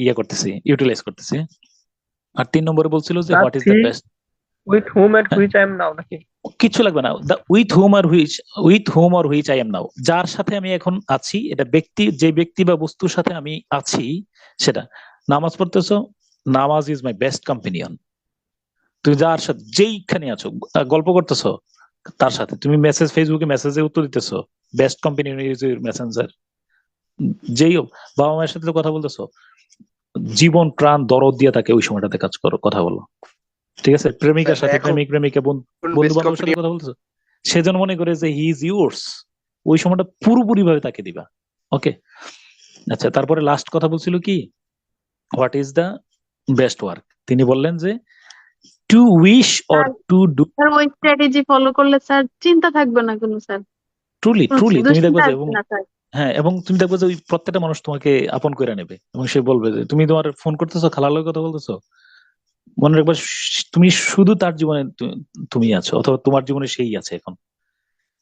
ইয়ে করতেছি, ইউটিলাইজ করতেছি। আর 3 নম্বরে বলছিল যে what is the best. With whom and which I am now নাকি? কিচ্ছু লাগবে না, with whom or which I am now, যার সাথে আমি এখন আছি। এটা ব্যক্তি, যে ব্যক্তি বা বস্তুর সাথে আমি আছি সেটা। নামাজ পড়তেছো, নামাজ ইজ মাই বেস্ট কম্পেনিয়ন। তুমি যার সাথে যেইখানে আছো, গল্প করতেছো তার সাথে, তুমি ফেসবুকে মেসেজে উত্তর দিতেছো, best companion is your messenger. যেই হোক, বাবা মায়ের সাথে তো কথা বলতেছো, জীবন প্রাণ দরদ দিয়ে তাকে ওই সময়টাতে কাজ করো, কথা বলো, ঠিক আছে? প্রেমিকার সাথে, প্রেমিকা বন্ধু বান্ধবের সাথে কথা বলতেছো, সেজন মনে করে যে হি ইজ ইউর্স, ওই সময়টা পুরোপুরি ভাবে তাকে দিবা। ওকে, আচ্ছা। তারপরে লাস্ট কথা বলছিল কি, what is the best work. তিনি বললেন যে two wish or to do. Sir ওই স্ট্র্যাটেজি ফলো করলে স্যার চিন্তা থাকবে না কোনো স্যার, ট্রুলি কোনো ট্রুলি তুমি দেখবে দুশ্চিন্তা যে, আসবে এবং না স্যার। হ্যাঁ, এবং তুমি দেখবে যে ওই প্রত্যেকটা মানুষ তোমাকে আপন করে নেবে এবং সে বলবে যে তুমি তোমার ফোন করতেছো, খালার লগে কথা বলতেছো, মনে রাখবা তুমি শুধু তার জীবনে তুমি আছো, অথবা তোমার জীবনে সেই আছে এখন।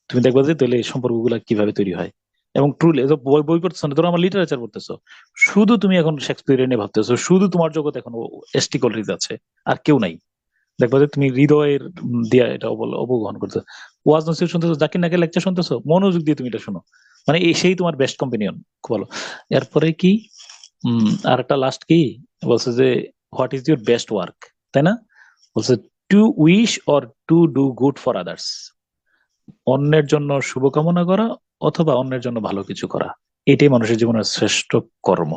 তুমি দেখবা যে তাহলে এই সম্পর্কগুলা কিভাবে তৈরি হয়। এবং ট্রুলি বই বই পড়তেছো না, ধরো আমার লিটারেচার পড়তেছো, শুধু তুমি এখন শেক্সপিয়ার নিয়ে ভাবতেছো, শুধু তোমার জগৎ এখন এসটি কলরিজ আছে, আর কেউ নাই। দেখবা যে তুমি হৃদয়ের দিয়া এটা অবগাহন করতেছো। ওয়াজ নসিহত শুনতেছো, জাকির নাকের লেকচার শুনতেছো, মনোযোগ দিয়ে তুমি এটা শোনো, মানে এই সেই তোমার বেস্ট কম্পেনিয়ন। খুব ভালো। এরপরে কি আর একটা লাস্ট কি বলছে যে what is your best work, তাই না? বলছে two wish or two do good for others, অন্যের জন্য শুভকামনা করা অথবা অন্যের জন্য ভালো কিছু করা, এটাই মানুষের জীবনের শ্রেষ্ঠ কর্ম।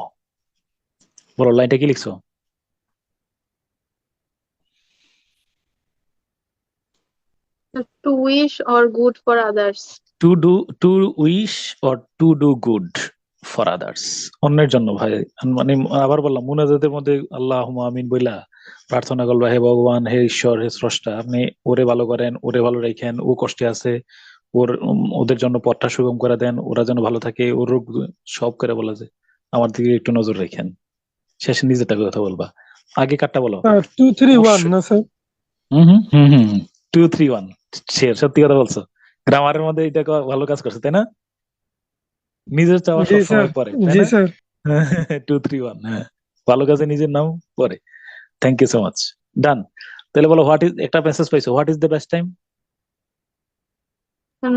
বলো লাইনটা কি লিখছো? Two wish or good for others. Two wish or two do good for others, অন্যের জন্য ভাই। মানে আবার বললাম, মুনাজাতের মধ্যে আল্লাহুম্মা আমিন বইলা প্রার্থনা করবা, হে ভগবান, হে ঈশ্বর, হে স্রষ্টা, আপনি ওরে ভালো করেন, ওরে ভালো রাখেন, ও কষ্টে আছে, ওদের জন্য পথটা সুগম করে দেন, ওরা যেন ভালো থাকে, ওর রোগ সব করে বলা যায়, আমার দিকে একটু নজর রাখেন। শেষে নিজেরটা কথা বলবা, আগে কাটটা বলো। 2 3 1 না স্যার? হুম 2 3 1, সত্যি কথা বলছো। গ্রামারের মধ্যে এটা ভালো কাজ করছে, তাই না? নিজের চাওয়া জি স্যার, সবসময় পরে, তাই জি না? স্যার। 2 3 1, হ্যাঁ, ভালো কাজে নিজের নাম পরে। Thank you so much. Done. তাহলে বলো হোয়াট ইজ, একটা মেসেজ পাইছো, what is the best time?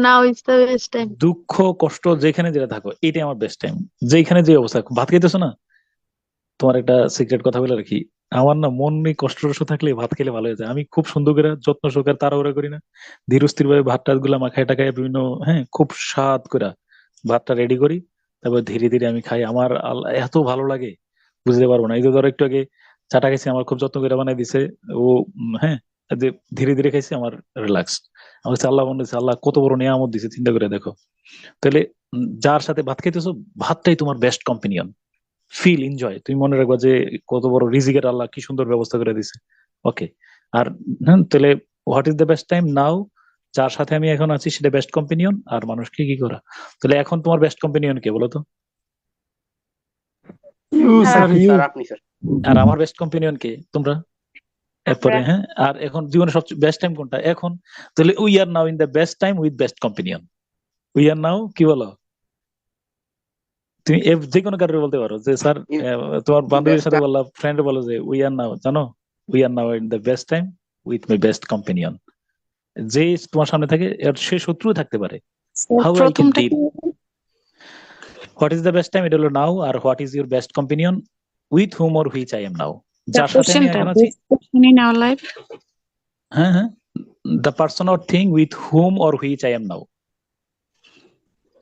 Now is the best time. দুঃখ কষ্ট যেখানে যেটা থাকো, এটাই আমার বেস্ট টাইম। যেখানে যে অবস্থা, ভাত খাইতেছো না, তোমার একটা সিক্রেট কথা বলে রাখি, আমার না মনে কষ্ট টষ্ট থাকলে ভাত খেলে ভালো হয়ে যায়। আমি খুব সুন্দর করে যত্ন সহকারে তাড়াহুড়া করি না, ধীর স্থির ভাবে ভাত টাত গুলা মাখায় টাকায় বিভিন্ন, হ্যাঁ, খুব স্বাদ করে ভাতটা রেডি করি, তারপর ধীরে ধীরে আমি খাই। আমার এত ভালো লাগে বুঝতে পারবো না। এই যে ধরো একটু আগে চাটা খাইছি, আমার খুব যত্ন করে বানাই দিছে ও, হ্যাঁ, যে ধীরে ধীরে খাইছি, আমার রিল্যাক্স। আমার কাছে আল্লাহ মনে হচ্ছে, আল্লাহ কত বড় নিয়ামত দিছে, চিন্তা করে দেখো। তাহলে যার সাথে ভাত খাইতেছো, ভাতটাই তোমার বেস্ট কম্পেনিয়ন। ফিল এনজয়, তুমি মনে রাখবা যে কত বড় রিজিকের আল্লাহ কি সুন্দর ব্যবস্থা করে দিছে। ওকে। আর হ্যাঁ, তাহলে what is the best time? Now, যার সাথে আমি এখন আছি সেটা বেস্ট কম্পেনিয়ন, আর মানুষকে কি করা। তাহলে এখন তোমার বেস্ট কম্পেনিয়ন কে বলো তো? You sir, you. স্যার আপনি স্যার। আর আমার বেস্ট কম্পেনিয়ন কে? তোমরা। এরপরে হ্যাঁ, আর এখন জীবনের সবচেয়ে বেস্ট টাইম কোনটা এখন? তাহলে we are now in the best time with best companion. We are now কি বলো? তুমি যে কোনো কারণে বলতে পারো যে স্যার, তোমার বান্ধবীর সাথে বললা, ফ্রেন্ড বলো যে উই আর নাও, জানো, we are now in the best time with my best companion. যে তোমার সামনে থাকে এর সে শত্রু থাকতে পারে। How I can deal, what is the best time, এটা হলো নাও। আর what is your best companion, with whom or which I am now, যার সাথে আমি এখন আছি। হ্যাঁ, the person or thing with whom or which I am now,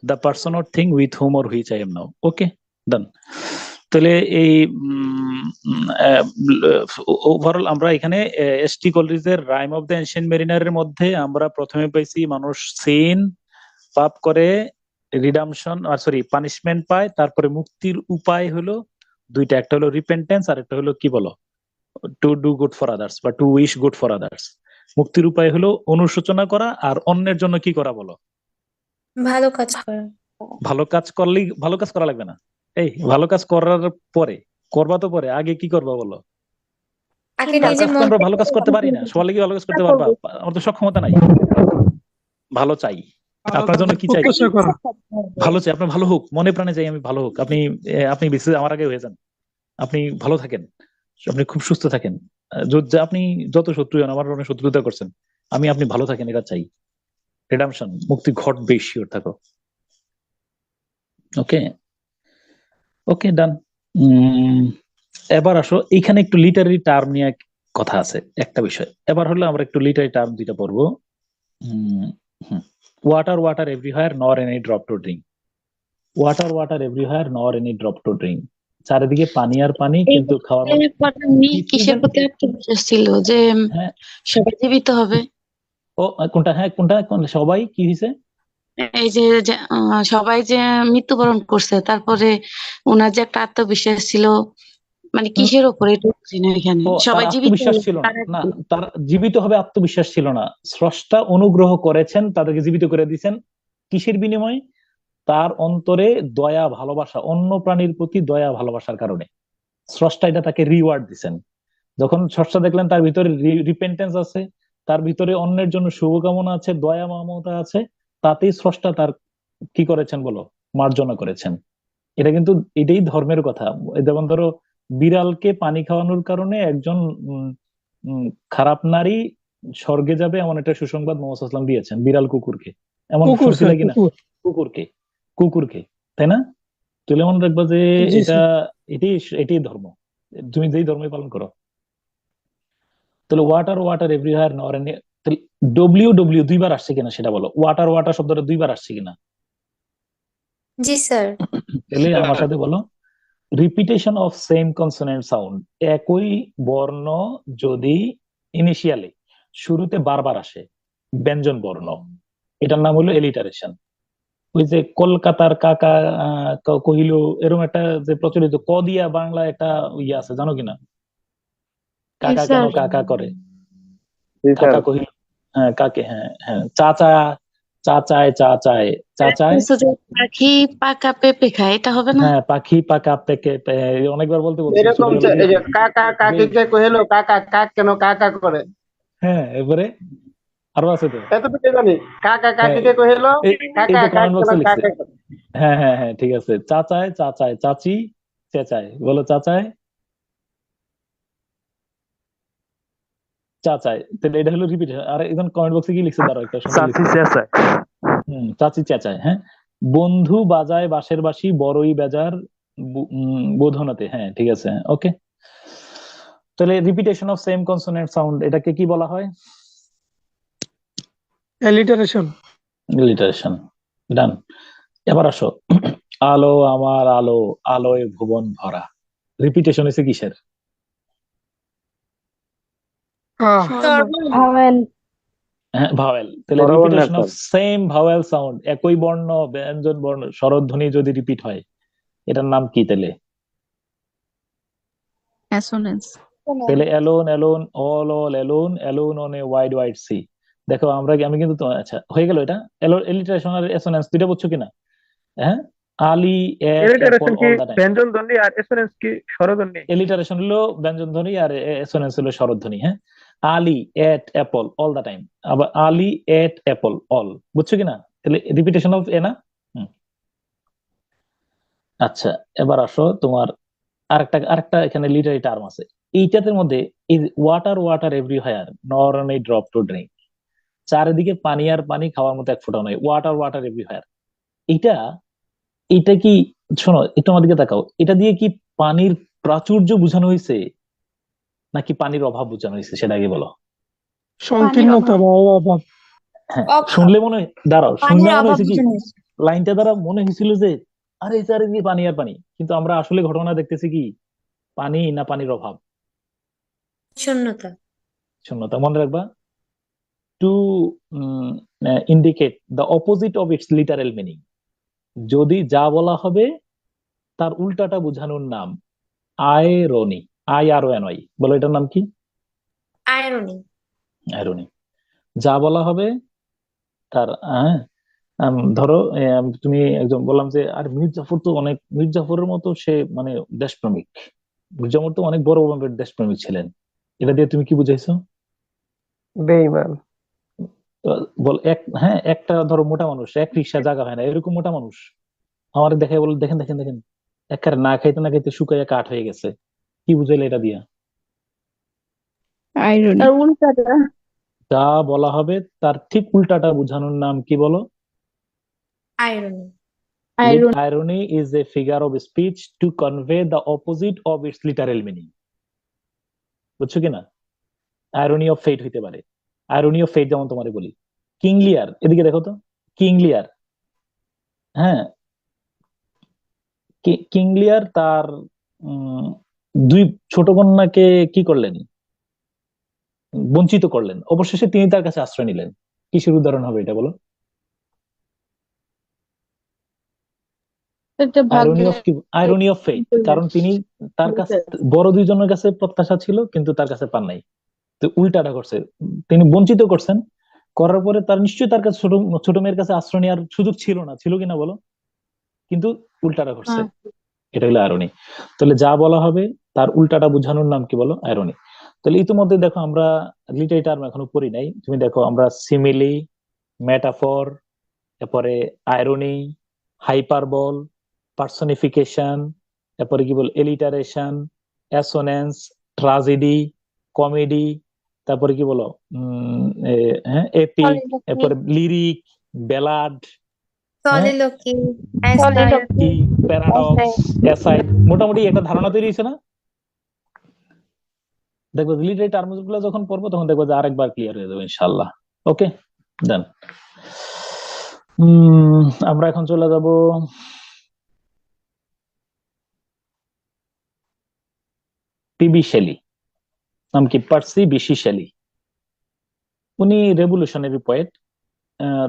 the person or thing with whom or which I am now. Okay, done. তাহলে এই overall আমরা এখানে এসটি কলরিজের রাইম অফ দ্য এনশিয়েন্ট মেরিনারের মধ্যে আমরা প্রথমে পাইছি মানুষ সিন পাপ করে রিডামশন, আর সরি পানিশমেন্ট পায়, তারপরে মুক্তির উপায় হলো দুইটা, একটা হলো রিপেন্টেন্স, আর একটা হলো কি বলো, to do good for others বা to wish good for others. মুক্তির উপায় হলো অনুশোচনা করা, আর অন্যের জন্য কি করা বলো? ভালো কাজ করা। ভালো কাজ করলেই, ভালো কাজ করা লাগবে না, এই ভালো কাজ করার পরে, করবা তো পরে, আগে কি করবা বলো? আগে তার নিজে কাজ তো মন আমরা থেকে ভালো কাজ করতে পারি না, সবার লাগি ভালো কাজ করতে পারবা? আমার তো সক্ষমতা নাই। ভালো চাই, আপনার জন্য কি চাই? প্রত্যাশা করা। ভালো চাই, আপনার ভালো হোক, মনে প্রাণে চাই আমি ভালো হোক। আপনি বেঁচে আমার আগে হয়ে যান, আপনি ভালো থাকেন, আপনি খুব সুস্থ থাকেন। আপনি যত শত্রু হন, আমার অনেক শত্রুতা করছেন, আপনি ভালো থাকেন, এটা চাই। রিডামশন, মুক্তি ঘটবে, শিওর থাকো। ওকে, ওকে, ডান। এবার আসো, এখানে একটু লিটারারি টার্ম নিয়ে কথা আছে, একটা বিষয়। এবার হলো আমরা একটু লিটারারি টার্ম দুইটা পড়বো। ওয়াটার ওয়াটার এভরিহোয়ার নর any drop to drink. Water water everywhere নর এনি ড্রপ টু ড্রিঙ্ক, চারিদিকে পানি আর পানি, কিন্তু খাওয়ার কিসের প্রতি আত্মবিশ্বাস ছিল যে হ্যাঁ, সবাই জীবিত হবে? ও কোনটা, হ্যাঁ কোনটা, সবাই কি হয়েছে? এই যে সবাই যে মৃত্যুবরণ করছে, তারপরে ওনার যে একটা আত্মবিশ্বাস ছিল মানে কিসের উপরে এটা বুঝি না এখানে ও তার সবাই জীবিত আত্মবিশ্বাস ছিল না, না তার জীবিত হবে আত্মবিশ্বাস ছিল না। স্রষ্টা অনুগ্রহ করেছেন, তাদেরকে জীবিত করে দিয়েছেন কিসের বিনিময়ে? তার অন্তরে দয়া ভালোবাসা, অন্য প্রাণীর প্রতি দয়া ভালোবাসার কারণে স্রষ্টা এটা তাকে রিওয়ার্ড দিছেন। যখন স্রষ্টা দেখলেন তার ভিতরে রিপেন্টেন্স আছে, তার ভিতরে অন্যের জন্য শুভকামনা আছে, দয়া মমতা আছে, তাতেই স্রষ্টা তার কি করেছেন বলো? মার্জনা করেছেন। এটা কিন্তু এটাই ধর্মের কথা। যেমন ধরো বিড়ালকে পানি খাওয়ানোর কারণে একজন উম, উম, খারাপ নারী স্বর্গে যাবে, এমন একটা সুসংবাদ মোহাম্মদ সাল্লাল্লাহু আলাইহি ওয়াসাল্লাম দিয়েছেন বিড়াল কুকুরকে। এমন কুকুর শুনছিলে স্যার, কিনা? কুকুর। কুকুরকে, কুকুরকে, তাই না? তুলে মনে রাখবা যে জি এটা স্যার। এটাই এটাই ধর্ম, তুমি যেই ধর্মই পালন করো। তাহলে ওয়াটার ওয়াটার এভরিহার নর, ডব্লিউ ডব্লিউ দুইবার আসছে কিনা সেটা বলো। ওয়াটার ওয়াটার শব্দটা দুইবার আসছে কিনা? জি স্যার। তাহলে আমার সাথে বলো, repetition of same consonant sound, একই বর্ণ যদি ইনিশিয়ালি শুরুতে বারবার আসে, ব্যঞ্জন বর্ণ, এটার নাম হলো এলিটারেশন। ওই যে কলকাতার কাকা কহিল, এরকম একটা যে প্রচলিত ক দিয়া বাংলা একটা ইয়ে আছে, জানো কিনা? কাকা কেন স্যার কাকা করে, কাকা কহিল, হ্যাঁ কাকে, হ্যাঁ হ্যাঁ, চাচা চাচায় চাচায় চাচায়, পাখি পাকা পেঁপে খায় এটা হবে না হ্যাঁ পাখি পাকা পেকে অনেকবার বলতে বলছি, ছোট এরকম হলে এই যে কাকা কাকিকে কহিল কাকা কাক কেন কাকা করে, হ্যাঁ এবারে আরো আছে তো। এতটুকু জানি। কাকা হ্যাঁ কাকিকে কহিল এই কাকা যে কাক কমেন্ট কেন বক্সে লিখছে। কাকা করে। হ্যাঁ হ্যাঁ হ্যাঁ ঠিক আছে, চাচায় চাচায় চাচি চেঁচায়, বলো চাচায় চাচায়। তাহলে এটা হলো রিপিট। আর একজন কমেন্ট বক্সে কি লিখছে, দাঁড়াও একটা সুন্দর চাচি লিখছে। চেঁচায়। চাচি চেঁচায়, হ্যাঁ। বন্ধু বাজায় বাঁশের বাঁশি, বড়ই বেজার বোধনাতে, হ্যাঁ ঠিক আছে, ওকে। তাহলে repetition of same consonant sound, এটাকে কি বলা হয়? অ্যালিটারেশন। লিটারেশন। ডান। এবার আসো, আলো আমার আলো, আলোয় ভুবন ভরা, রিপিটেশন হয়েছে কিসের? ভাওয়েল। হ্যাঁ ভাওয়েল। তাহলে repetition of same vowel sound, একই বর্ণ ব্যঞ্জন বর্ণ স্বরধ্বনি যদি রিপিট হয়, এটার নাম কি তাহলে? অ্যাসোনেন্স। তাহলে alone alone, all all alone, alone on a wide wide sea. দেখো আমি কিন্তু আচ্ছা হয়ে গেল এটা। এলিটারেশন আর অ্যাসোনেন্স দুইটা বুঝছো কিনা? হ্যাঁ, আলি এট অ্যাপল এলিটারেশন কি অল দা টাইম। ব্যঞ্জন ধ্বনি আর এসোনেন্স কি স্বরধ্বনি? এলিটারেশন হলো ব্যঞ্জন ধ্বনি আর অ্যাসোনেন্স হলো স্বরধ্বনি। হ্যাঁ, আলি এট অ্যাপল অল দা টাইম, আবার আলি এট অ্যাপল অল, বুঝছো কিনা? তাহলে রিপিটেশন অফ এ না। আচ্ছা এবার আসো, তোমার আরেকটা এখানে লিটারি টার্ম আছে এইটাদের মধ্যে, এই ওয়াটার ওয়াটার এভরিহোয়ার নর এ ড্রপ টু ড্রিঙ্ক, চারিদিকে পানি আর পানি, খাওয়ার মতো এক ফোঁটাও নয়, ওয়াটার ওয়াটার এভরিহোয়ার। এটা এটা কি, শোনো একটু আমার দিকে তাকাও, এটা দিয়ে কি পানির প্রাচুর্য বোঝানো হয়েছে নাকি পানির অভাব বোঝানো হয়েছে, সেটা আগে বলো। সংকীর্ণতা বা অভাব। হ্যাঁ, শুনলে মনে হয়, দাঁড়াও, শুনলে পানির মনে অভাব হয়েছে কি বুঝে নিস। লাইনটা দ্বারা মনে হয়েছিল যে আরে চারিদিকে পানি আর পানি, কিন্তু আমরা আসলে ঘটনা দেখতেছি কি পানি না পানির অভাব? শূন্যতা। শূন্যতা। মনে রাখবা, to indicate the opposite of its literal meaning, যদি যা বলা হবে তার উল্টাটা বোঝানোর নাম আইরনি। IRONY, বলো এটার নাম কি? আয়রনি। আইরনি। যা বলা হবে তার ধরো তুমি একজন বললাম যে আর মীর জাফর তো অনেক, মীর জাফরের মতো সে মানে দেশপ্রেমিক, মীর জাফর তো অনেক বড় বড় দেশপ্রেমিক ছিলেন, এটা দিয়ে তুমি কি বুঝাইছো? বেঈমান। বল হ্যাঁ একটা ধরো মোটা মানুষ, এক রিক্সা জায়গা হয় না, এরকম মোটা মানুষ আমার দেখে বলে দেখেন দেখেন দেখেন একবারে না খাইতে না খাইতে শুকাইয়া কাঠ হয়ে গেছে, কি বুঝাইলে এটা দিয়া? আইরনি। তার উল্টাটা। যা বলা হবে তার ঠিক উল্টাটা বোঝানোর নাম কি বলো? Irony. Iron. Irony is a figure of speech to convey the opposite of its literal meaning, বুঝছো কিনা? আইরনি অফ ফেট হইতে পারে। আইরনি অফ ফেট যেমন তোমারে বলি, কিং লিয়ার, এদিকে দেখো তো, কিং লিয়ার, হ্যাঁ কিং লিয়ার তার দুই ছোট কন্যাকে কি করলেন? বঞ্চিত করলেন, অবশেষে তিনি তার কাছে আশ্রয় নিলেন। কিসের উদাহরণ হবে এটা বলো? এটা আইরনি অফ ভাগ্যের কি, আইরনি অফ ফেট, কারণ তিনি তার কাছে বড় দুইজনের কাছে প্রত্যাশা ছিল কিন্তু তার কাছে পান নাই, তো উল্টাটা করছে, তিনি বঞ্চিত করছেন, করার পরে তার নিশ্চয়ই তার কাছে ছোট ছোট মেয়ের কাছে আশ্রয় নেওয়ার সুযোগ ছিল না, ছিল কিনা বলো, কিন্তু উল্টাটা করছে, হ্যাঁ এটা হলো আইরনি। তাহলে যা বলা হবে তার উল্টাটা বোঝানোর নাম কি বলো, আইরনি। তাহলে ইতিমধ্যে দেখো আমরা লিটারি টার্ম এখনো পড়ি নাই, তুমি দেখো আমরা সিমিলি, মেটাফর, এরপরে আইরনি, হাইপারবল, পার্সনিফিকেশন, এরপরে কি বল এলিটারেশন, অ্যাসোনেন্স, ট্রাজেডি, কমেডি, তারপরে কি বলো হ্যাঁ এপিক, এরপরে লিরিক, ব্যালাড, হ্যাঁ সলিলোকি, অ্যাসাইড, কি প্যারাডক্স, অ্যাসাইড, মোটামুটি একটা ধারণা তৈরি হয়েছে না? দেখবো লিটারি টার্মস গুলো যখন পড়বো তখন দেখবো যে আরেকবার ক্লিয়ার হয়ে যাবে ইনশাআল্লাহ। ওকে দেন আমরা এখন চলে যাব পিবি শেলি, নাম কি পার্সি বিশি শেলি। উনি রেভলিউশনারি পোয়েট,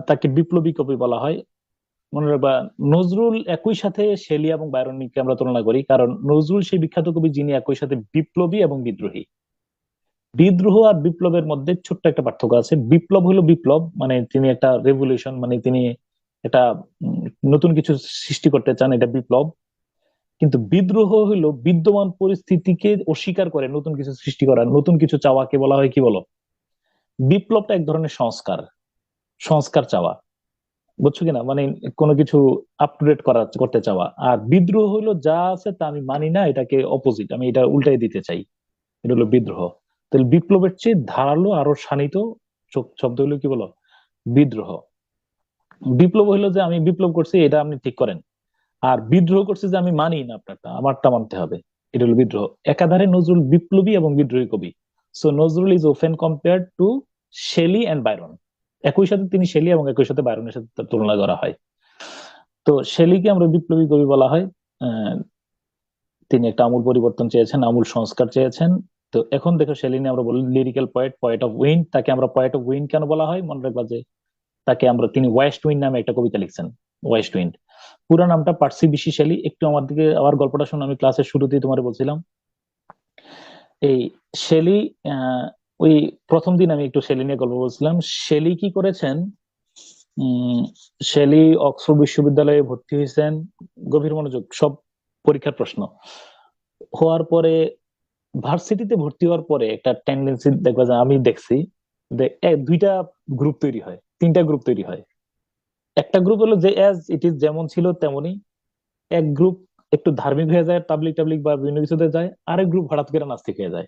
তাকে বিপ্লবী কবি বলা হয়। মনে রাখবা নজরুল একই সাথে শেলি এবং বাইরনকে আমরা তুলনা করি, কারণ নজরুল সেই বিখ্যাত কবি যিনি একই সাথে বিপ্লবী এবং বিদ্রোহী। বিদ্রোহ আর বিপ্লবের মধ্যে ছোট্ট একটা পার্থক্য আছে। বিপ্লব হলো বিপ্লব, মানে তিনি একটা রেভলিউশন, মানে তিনি একটা নতুন কিছু সৃষ্টি করতে চান, এটা বিপ্লব। কিন্তু বিদ্রোহ হলো বিদ্যমান পরিস্থিতিকে অস্বীকার করে নতুন কিছু সৃষ্টি করা, নতুন কিছু চাওয়াকে বলা হয় কি বলো, বিপ্লবটা এক ধরনের সংস্কার, সংস্কার চাওয়া, বুঝছো কিনা, মানে কোনো কিছু আপ টু ডেট করতে চাওয়া। আর বিদ্রোহ হলো যা আছে তা আমি মানি না, এটাকে অপোজিট, আমি এটা উল্টাই দিতে চাই, এটা হলো বিদ্রোহ। তাহলে বিপ্লবের চেয়ে ধারালো আরো শানিত শব্দ হলো কি বলো, বিদ্রোহ। বিপ্লব হলো যে আমি বিপ্লব করছি এটা আপনি ঠিক করেন, আর বিদ্রোহ করছে যে আমি মানি না আপনারটা, আমারটা মানতে হবে, এটা হলো বিদ্রোহ। একাধারে নজরুল বিপ্লবী এবং বিদ্রোহী কবি। So Nazrul is often compared to Shelley and Byron. একই সাথে তিনি শেলি এবং একই সাথে বাইরনের সাথে তার তুলনা করা হয়। তো শেলিকে আমরা বিপ্লবী কবি বলা হয়। তিনি একটা আমূল পরিবর্তন চেয়েছেন, আমূল সংস্কার চেয়েছেন। তো এখন দেখো শেলি নিয়ে আমরা বলি lyrical poet, poet of wind. তাকে আমরা পয়েট অফ উইন্ড কেন বলা হয়, মনে রাখবা যে তাকে আমরা, তিনি ওয়েস্ট উইন্ড নামে একটা কবিতা লিখছেন, ওয়েস্ট উইন্ড। পুরো নামটা পার্সি বিশি শেলি। একটু আমার দিকে আবার গল্পটা শুনে, আমি ক্লাসের শুরুতেই তোমার বলছিলাম এই শেলি, ওই প্রথম দিন আমি একটু শেলি নিয়ে গল্প বলছিলাম। শেলি কি করেছেন, শেলি অক্সফোর্ড বিশ্ববিদ্যালয়ে ভর্তি হয়েছেন, গভীর মনোযোগ, সব পরীক্ষার প্রশ্ন। হওয়ার পরে ভার্সিটিতে ভর্তি হওয়ার পরে একটা টেন্ডেন্সি দেখবা যে আমি দেখছি, দুইটা গ্রুপ তৈরি হয়, তিনটা গ্রুপ তৈরি হয়। একটা গ্রুপ হলো যে অ্যাজ ইট ইজ, যেমন ছিল তেমনই। এক গ্রুপ একটু ধার্মিক হয়ে যায়, তাবলিক টাবলিক বা বিভিন্ন কিছুতে যায়। আরেক গ্রুপ হঠাৎ করে নাস্তিক হয়ে যায়।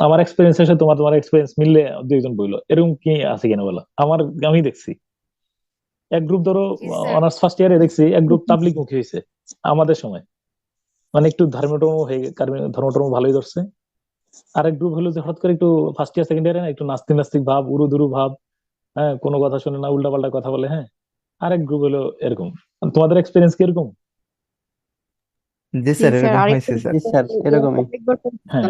আমার এক্সপিরিয়েন্সের সাথে তোমার তোমার এক্সপিরিয়েন্স মিললে দুইজন বললো, এরকম কি আছে কিনা বলো। আমি দেখছি এক গ্রুপ, ধরো জি স্যার। অনার্স ফার্স্ট ইয়ারে দেখছি এক গ্রুপ তাবলিক মুখী হয়েছে আমাদের সময়, মানে একটু ধর্মটর্ম হয়ে ধর্মটর্ম ভালোই ধরছে। আরেক গ্রুপ হলো যে হঠাৎ করে একটু ফার্স্ট ইয়ার সেকেন্ড ইয়ারে একটু নাস্তিক নাস্তিক ভাব, উরুদুরু ভাব, হ্যাঁ কোনো কথা শুনে না, উল্টা পাল্টা কথা বলে। হ্যাঁ, আরেক গ্রুপ হলো এরকম। তোমাদের এক্সপিরিয়েন্স কি এরকম? জি স্যার, এরকম হয়েছে স্যার। জি স্যার, এরকমই। হ্যাঁ,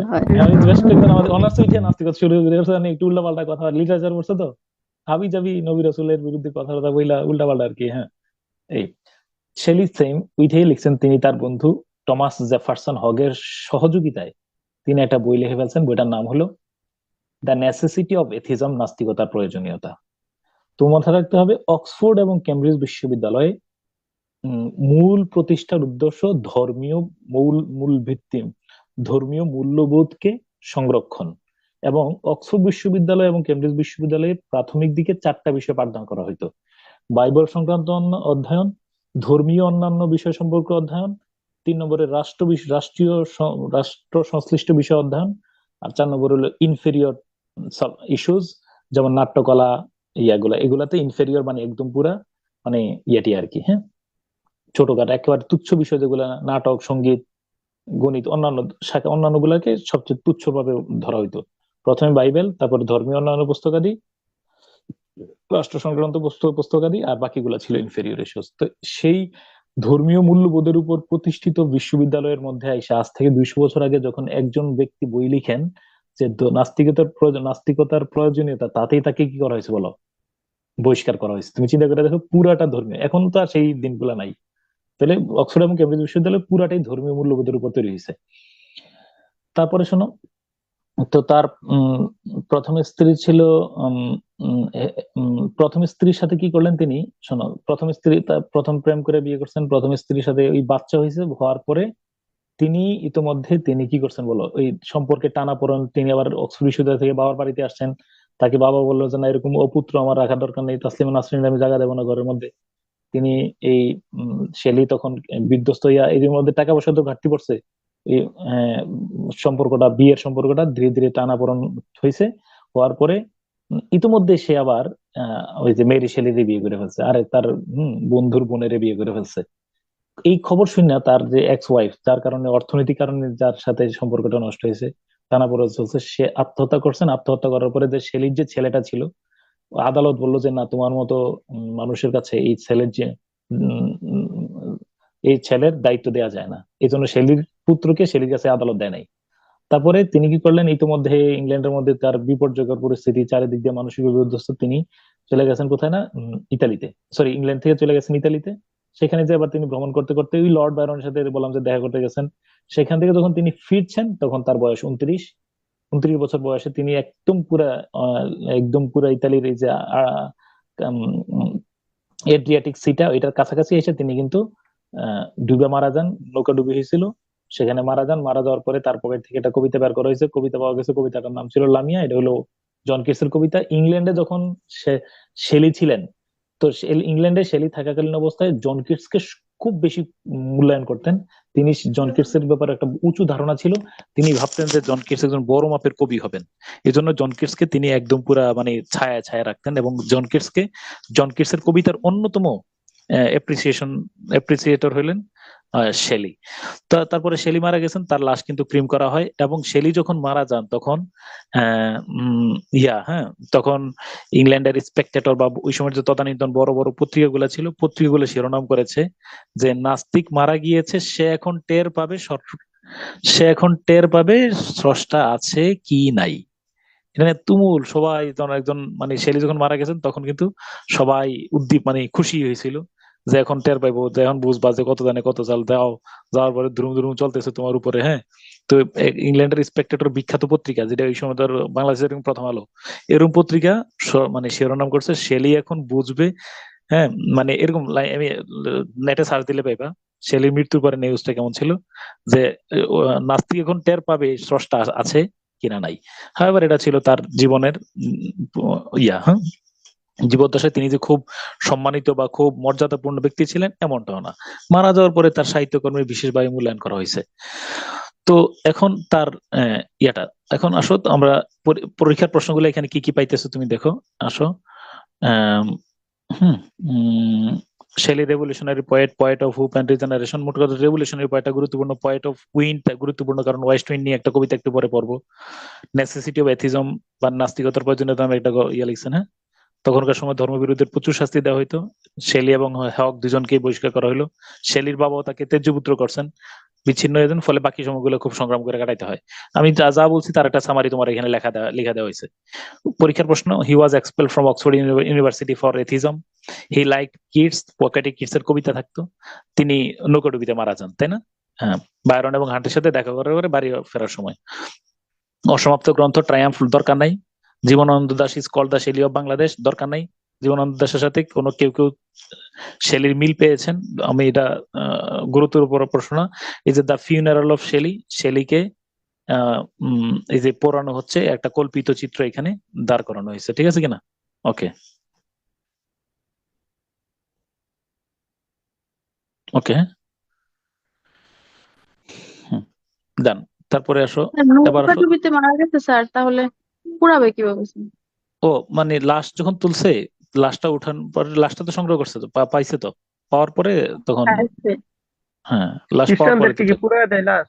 আমি বেশ কয়েকজন আমাদের অনার্স উঠে নাস্তিকতা শুরু করে দিয়েছে, মানে একটু উল্টা পাল্টা কথা, লিটারেচার পড়ছে তো হাবি জাবি নবী রাসূলের বিরুদ্ধে কথা বইলা উল্টা পাল্টা আর কি। হ্যাঁ, এই শেলি সেম উইথেই লিখছেন। তিনি তার বন্ধু টমাস জেফারসন হগের সহযোগিতায় তিনি একটা বই লিখে ফেলছেন। বইটার নাম হলো দ্য নেসেসিটি অফ এথিজম, নাস্তিকতার প্রয়োজনীয়তা। তো মাথায় রাখতে হবে অক্সফোর্ড এবং কেমব্রিজ বিশ্ববিদ্যালয়ে মূল প্রতিষ্ঠার উদ্দেশ্য ধর্মীয় মূল ভিত্তি, ধর্মীয় মূল্যবোধকে সংরক্ষণ। এবং অক্সফোর্ড বিশ্ববিদ্যালয় এবং কেমব্রিজ বিশ্ববিদ্যালয়ে প্রাথমিক দিকে 4টা বিষয় পাঠদান করা হইতো: বাইবেল সংক্রান্ত অধ্যয়ন, ধর্মীয় অন্যান্য বিষয় সম্পর্কে অধ্যয়ন, 3 নম্বরে রাষ্ট্র সংশ্লিষ্ট বিষয় অধ্যয়ন, আর 4 নম্বর হলো ইনফেরিয়র ইস্যুজ, যেমন নাট্যকলা, এগুলাতে ইনফেরিয়র মানে একদম পুরা মানে ইয়েটি আর কি। হ্যাঁ, ছোটখাটো একেবারে তুচ্ছ বিষয় যেগুলো, নাটক, সঙ্গীত, গণিত, অন্যান্য গুলাকে সবচেয়ে তুচ্ছ ভাবে ধরা হইতো। প্রথমে বাইবেল, তারপরে ধর্মীয় অন্যান্য পুস্তকাদি, রাষ্ট্র সংক্রান্ত পুস্তকাদি, আর বাকিগুলা ছিল ইনফেরিয়র ইস্যুস। তো সেই ধর্মীয় মূল্যবোধের উপর প্রতিষ্ঠিত বিশ্ববিদ্যালয়ের মধ্যে আইসা আজ থেকে 200 বছর আগে যখন একজন ব্যক্তি বই লিখেন যে নাস্তিকতার প্রয়োজনীয়তা, তাতেই তাকে কি করা হয়েছে বলো, বহিষ্কার করা হয়েছে। তুমি চিন্তা করে দেখো, পুরাটা ধর্মীয়। এখন তো আর সেই দিনগুলা নাই। তাহলে অক্সফোর্ড এবং কেমব্রিজ বিশ্ববিদ্যালয় পুরাটাই ধর্মীয় মূল্যবোধের উপর তৈরি হয়েছে। তারপরে শোনো, তো তার প্রথম স্ত্রী ছিল প্রথম স্ত্রীর সাথে কি করলেন তিনি, শোনো, প্রথম স্ত্রী তার প্রথম প্রেম করে বিয়ে করছেন, প্রথম স্ত্রীর সাথে ওই বাচ্চা হয়েছে, হওয়ার পরে তিনি ইতোমধ্যে তিনি কি করছেন বলো, ওই সম্পর্কে টানাপোড়েন, তিনি আবার অক্সফোর্ড বিশ্ববিদ্যালয় থেকে বাবার বাড়িতে আসছেন, তাকে বাবা বললো যে না এরকম অপুত্র আমার রাখার দরকার নেই, তাসলিমা নাসরিন আমি জায়গা দেবো না ঘরের মধ্যে। তিনি এই শেলি তখন বিধ্বস্ত হইয়া, এর মধ্যে টাকা পয়সা তো ঘাটতি পড়ছে, এই সম্পর্কটা, বিয়ের সম্পর্কটা ধীরে ধীরে টানাপোড়েন হয়েছে, হওয়ার পরে ইতিমধ্যে সে আবার ওই যে মেরি শেলিরে বিয়ে করে ফেলছে, আরে তার বন্ধুর বোনের বিয়ে করে ফেলছে। এই খবর শুনে তার যে এক্স ওয়াইফ, যার কারণে অর্থনৈতিক কারণে যার সাথে সম্পর্কটা নষ্ট হয়েছে, টানাপোড়েন চলছে, সে আত্মহত্যা করছেন। আত্মহত্যা করার পরে যে শেলির যে ছেলেটা ছিল, আদালত বললো যে না, তোমার মতো মানুষের কাছে এই ছেলের যে এই ছেলের দায়িত্ব দেওয়া যায় না, এই জন্য শেলির পুত্রকে শেলির কাছে আদালত দেয় নাই। তারপরে তিনি কি করলেন, ইতিমধ্যে ইংল্যান্ডের মধ্যে তার বিপর্যয়কর পরিস্থিতি, চারিদিক দিয়ে মানসিক বিধ্বস্ত, তিনি চলে গেছেন কোথায় না, ইতালিতে, সরি ইংল্যান্ড থেকে চলে গেছেন ইতালিতে। সেখানে যে আবার তিনি ভ্রমণ করতে করতে ওই লর্ড বায়রনের সাথে বললাম যে দেখা করতে গেছেন। সেখান থেকে যখন তিনি ফিরছেন তখন তার বয়স 29 বছর বয়সে তিনি একদম পুরা ইতালির এই যে এড্রিয়াটিক সিটা, ওইটার কাছাকাছি এসে তিনি কিন্তু ডুবে মারা যান, নৌকা ডুবে হয়েছিল, সেখানে মারা যান। মারা যাওয়ার পরে তার পকেট থেকে একটা কবিতা বের করা হয়েছে, কবিতা পাওয়া গেছে, কবিতাটার নাম ছিল লামিয়া। এটা হলো জন কিটসের কবিতা। ইংল্যান্ডে যখন শেলি ছিলেন, তো ইংল্যান্ডে শেলি থাকাকালীন অবস্থায় জন কিটসকে খুব বেশি মূল্যায়ন করতেন। তিনি জন কিটসের ব্যাপারে একটা উঁচু ধারণা ছিল, তিনি ভাবতেন যে জন কিটস একজন বড় মাপের কবি হবেন, এই জন্য জন কিটসকে তিনি একদম পুরা মানে ছায়া ছায়া রাখতেন। এবং জন কিটসের কবিতার অন্যতম এপ্রিসিয়েটর হলেন শেলি। তারপরে শেলি মারা গেছেন, তার লাশ কিন্তু ক্রিম করা হয়। এবং শেলি যখন মারা যান তখন তখন ইংল্যান্ডের স্পেকটেটর বা ওই সময় যে তদানীন্তন বড় বড় পত্রিকাগুলো ছিল, পত্রিকাগুলো শিরোনাম করেছে যে নাস্তিক মারা গিয়েছে, সে এখন টের পাবে স্রষ্টা আছে কি নাই। এখানে তুমুল সবাই, একজন মানে শেলি যখন মারা গেছেন তখন কিন্তু সবাই মানে খুশি হয়েছিল যে এখন টের পাইবো, যে এখন বুঝবা যে কত দানে কত চাল দাও, যাওয়ার পরে ধুরুম ধুরুম চলতেছে তোমার উপরে। হ্যাঁ, তো ইংল্যান্ডের স্পেকটেটর বিখ্যাত পত্রিকা, যেটা ওই সময় ধর বাংলাদেশের প্রথম আলো, এরকম পত্রিকা মানে শিরোনাম করছে শেলি এখন বুঝবে। হ্যাঁ, মানে এরকম আমি নেটে সার্চ দিলে পাইবা শেলির মৃত্যুর পরে নিউজটা কেমন ছিল, যে নাস্তিক এখন টের পাবে স্রষ্টা আছে কিনা নাই। হাওয়েভার এটা ছিল তার জীবনের জীবদ্দশায় তিনি যে খুব সম্মানিত বা খুব মর্যাদাপূর্ণ ব্যক্তি ছিলেন এমনটাও না। মারা যাওয়ার পরে তার সাহিত্যকর্মের বিশেষভাবে মূল্যায়ন করা হয়েছে। তো এখন তার এখন আসো আমরা পরীক্ষার প্রশ্নগুলো এখানে কি কি পাইতেছো তুমি দেখো, আসো। Shelley revolutionary poet of hope and regeneration. মোট কথা রেভলিউশনারি পয়েটটা গুরুত্বপূর্ণ, পয়েট অফ উইন্ড গুরুত্বপূর্ণ, কারণ ওয়েস্ট উইন্ড নিয়ে একটা কবিতা একটু পরে পড়বো। নেসেসিটি অফ এথিজম বা নাস্তিকতার প্রয়োজনীয়তা নামে একটা লিখছেন। হ্যাঁ, তখনকার সময় ধর্মবিরোধীদের প্রচুর শাস্তি দেওয়া হইতো। শেলি এবং হক দুজনকেই বহিষ্কার করা হইলো। শেলির বাবাও তাকে ত্যায্যপুত্র করছেন, বিচ্ছিন্ন হয়ে যান, ফলে বাকি সময়গুলো খুব সংগ্রাম করে কাটাইতে হয়। আমি যা বলছি তার একটা সামারি তোমার এখানে লেখা দেওয়া হয়েছে। পরীক্ষার প্রশ্ন, he was expel from Oxford University for atheism, he like Keats, পকেটে কিডস এর কবিতা থাকতো, তিনি নৌকাডুবিতে মারা যান, তাই না? হ্যাঁ, বায়রন এবং হান্টের সাথে দেখা করার পরে বাড়ি ফেরার সময়। অসমাপ্ত গ্রন্থ ট্রায়াম্ফ দরকার নাই। Jibanananda Das is called the Shelley of Bangladesh, দরকার নাই। জীবনানন্দ দাসের সাথে কেউ শেলির মিল পেয়েছেন, আমি এটা গুরুত্বের উপর প্রশ্ন। এই যে দ্য ফিউনারাল অফ শেলি, শেলিকে এই যে পোড়ানো হচ্ছে, একটা কল্পিত চিত্র এখানে দাঁড় করানো হয়েছে, ঠিক আছে কিনা? ওকে ওকে ডান। তারপরে আসো, এবার আসো। নৌকাডুবিতে মারা গেছে স্যার, তাহলে পুরাবে কিভাবে? ও মানে লাশ যখন তুলছে, লাশটা উঠান পরে, লাশটা তো সংগ্রহ করছে, তো পাইছে, তো পাওয়ার পরে তখন হ্যাঁ লাশ পাওয়ার পরে খ্রিস্টানদেরকে কি পুরায় দেয় লাশ?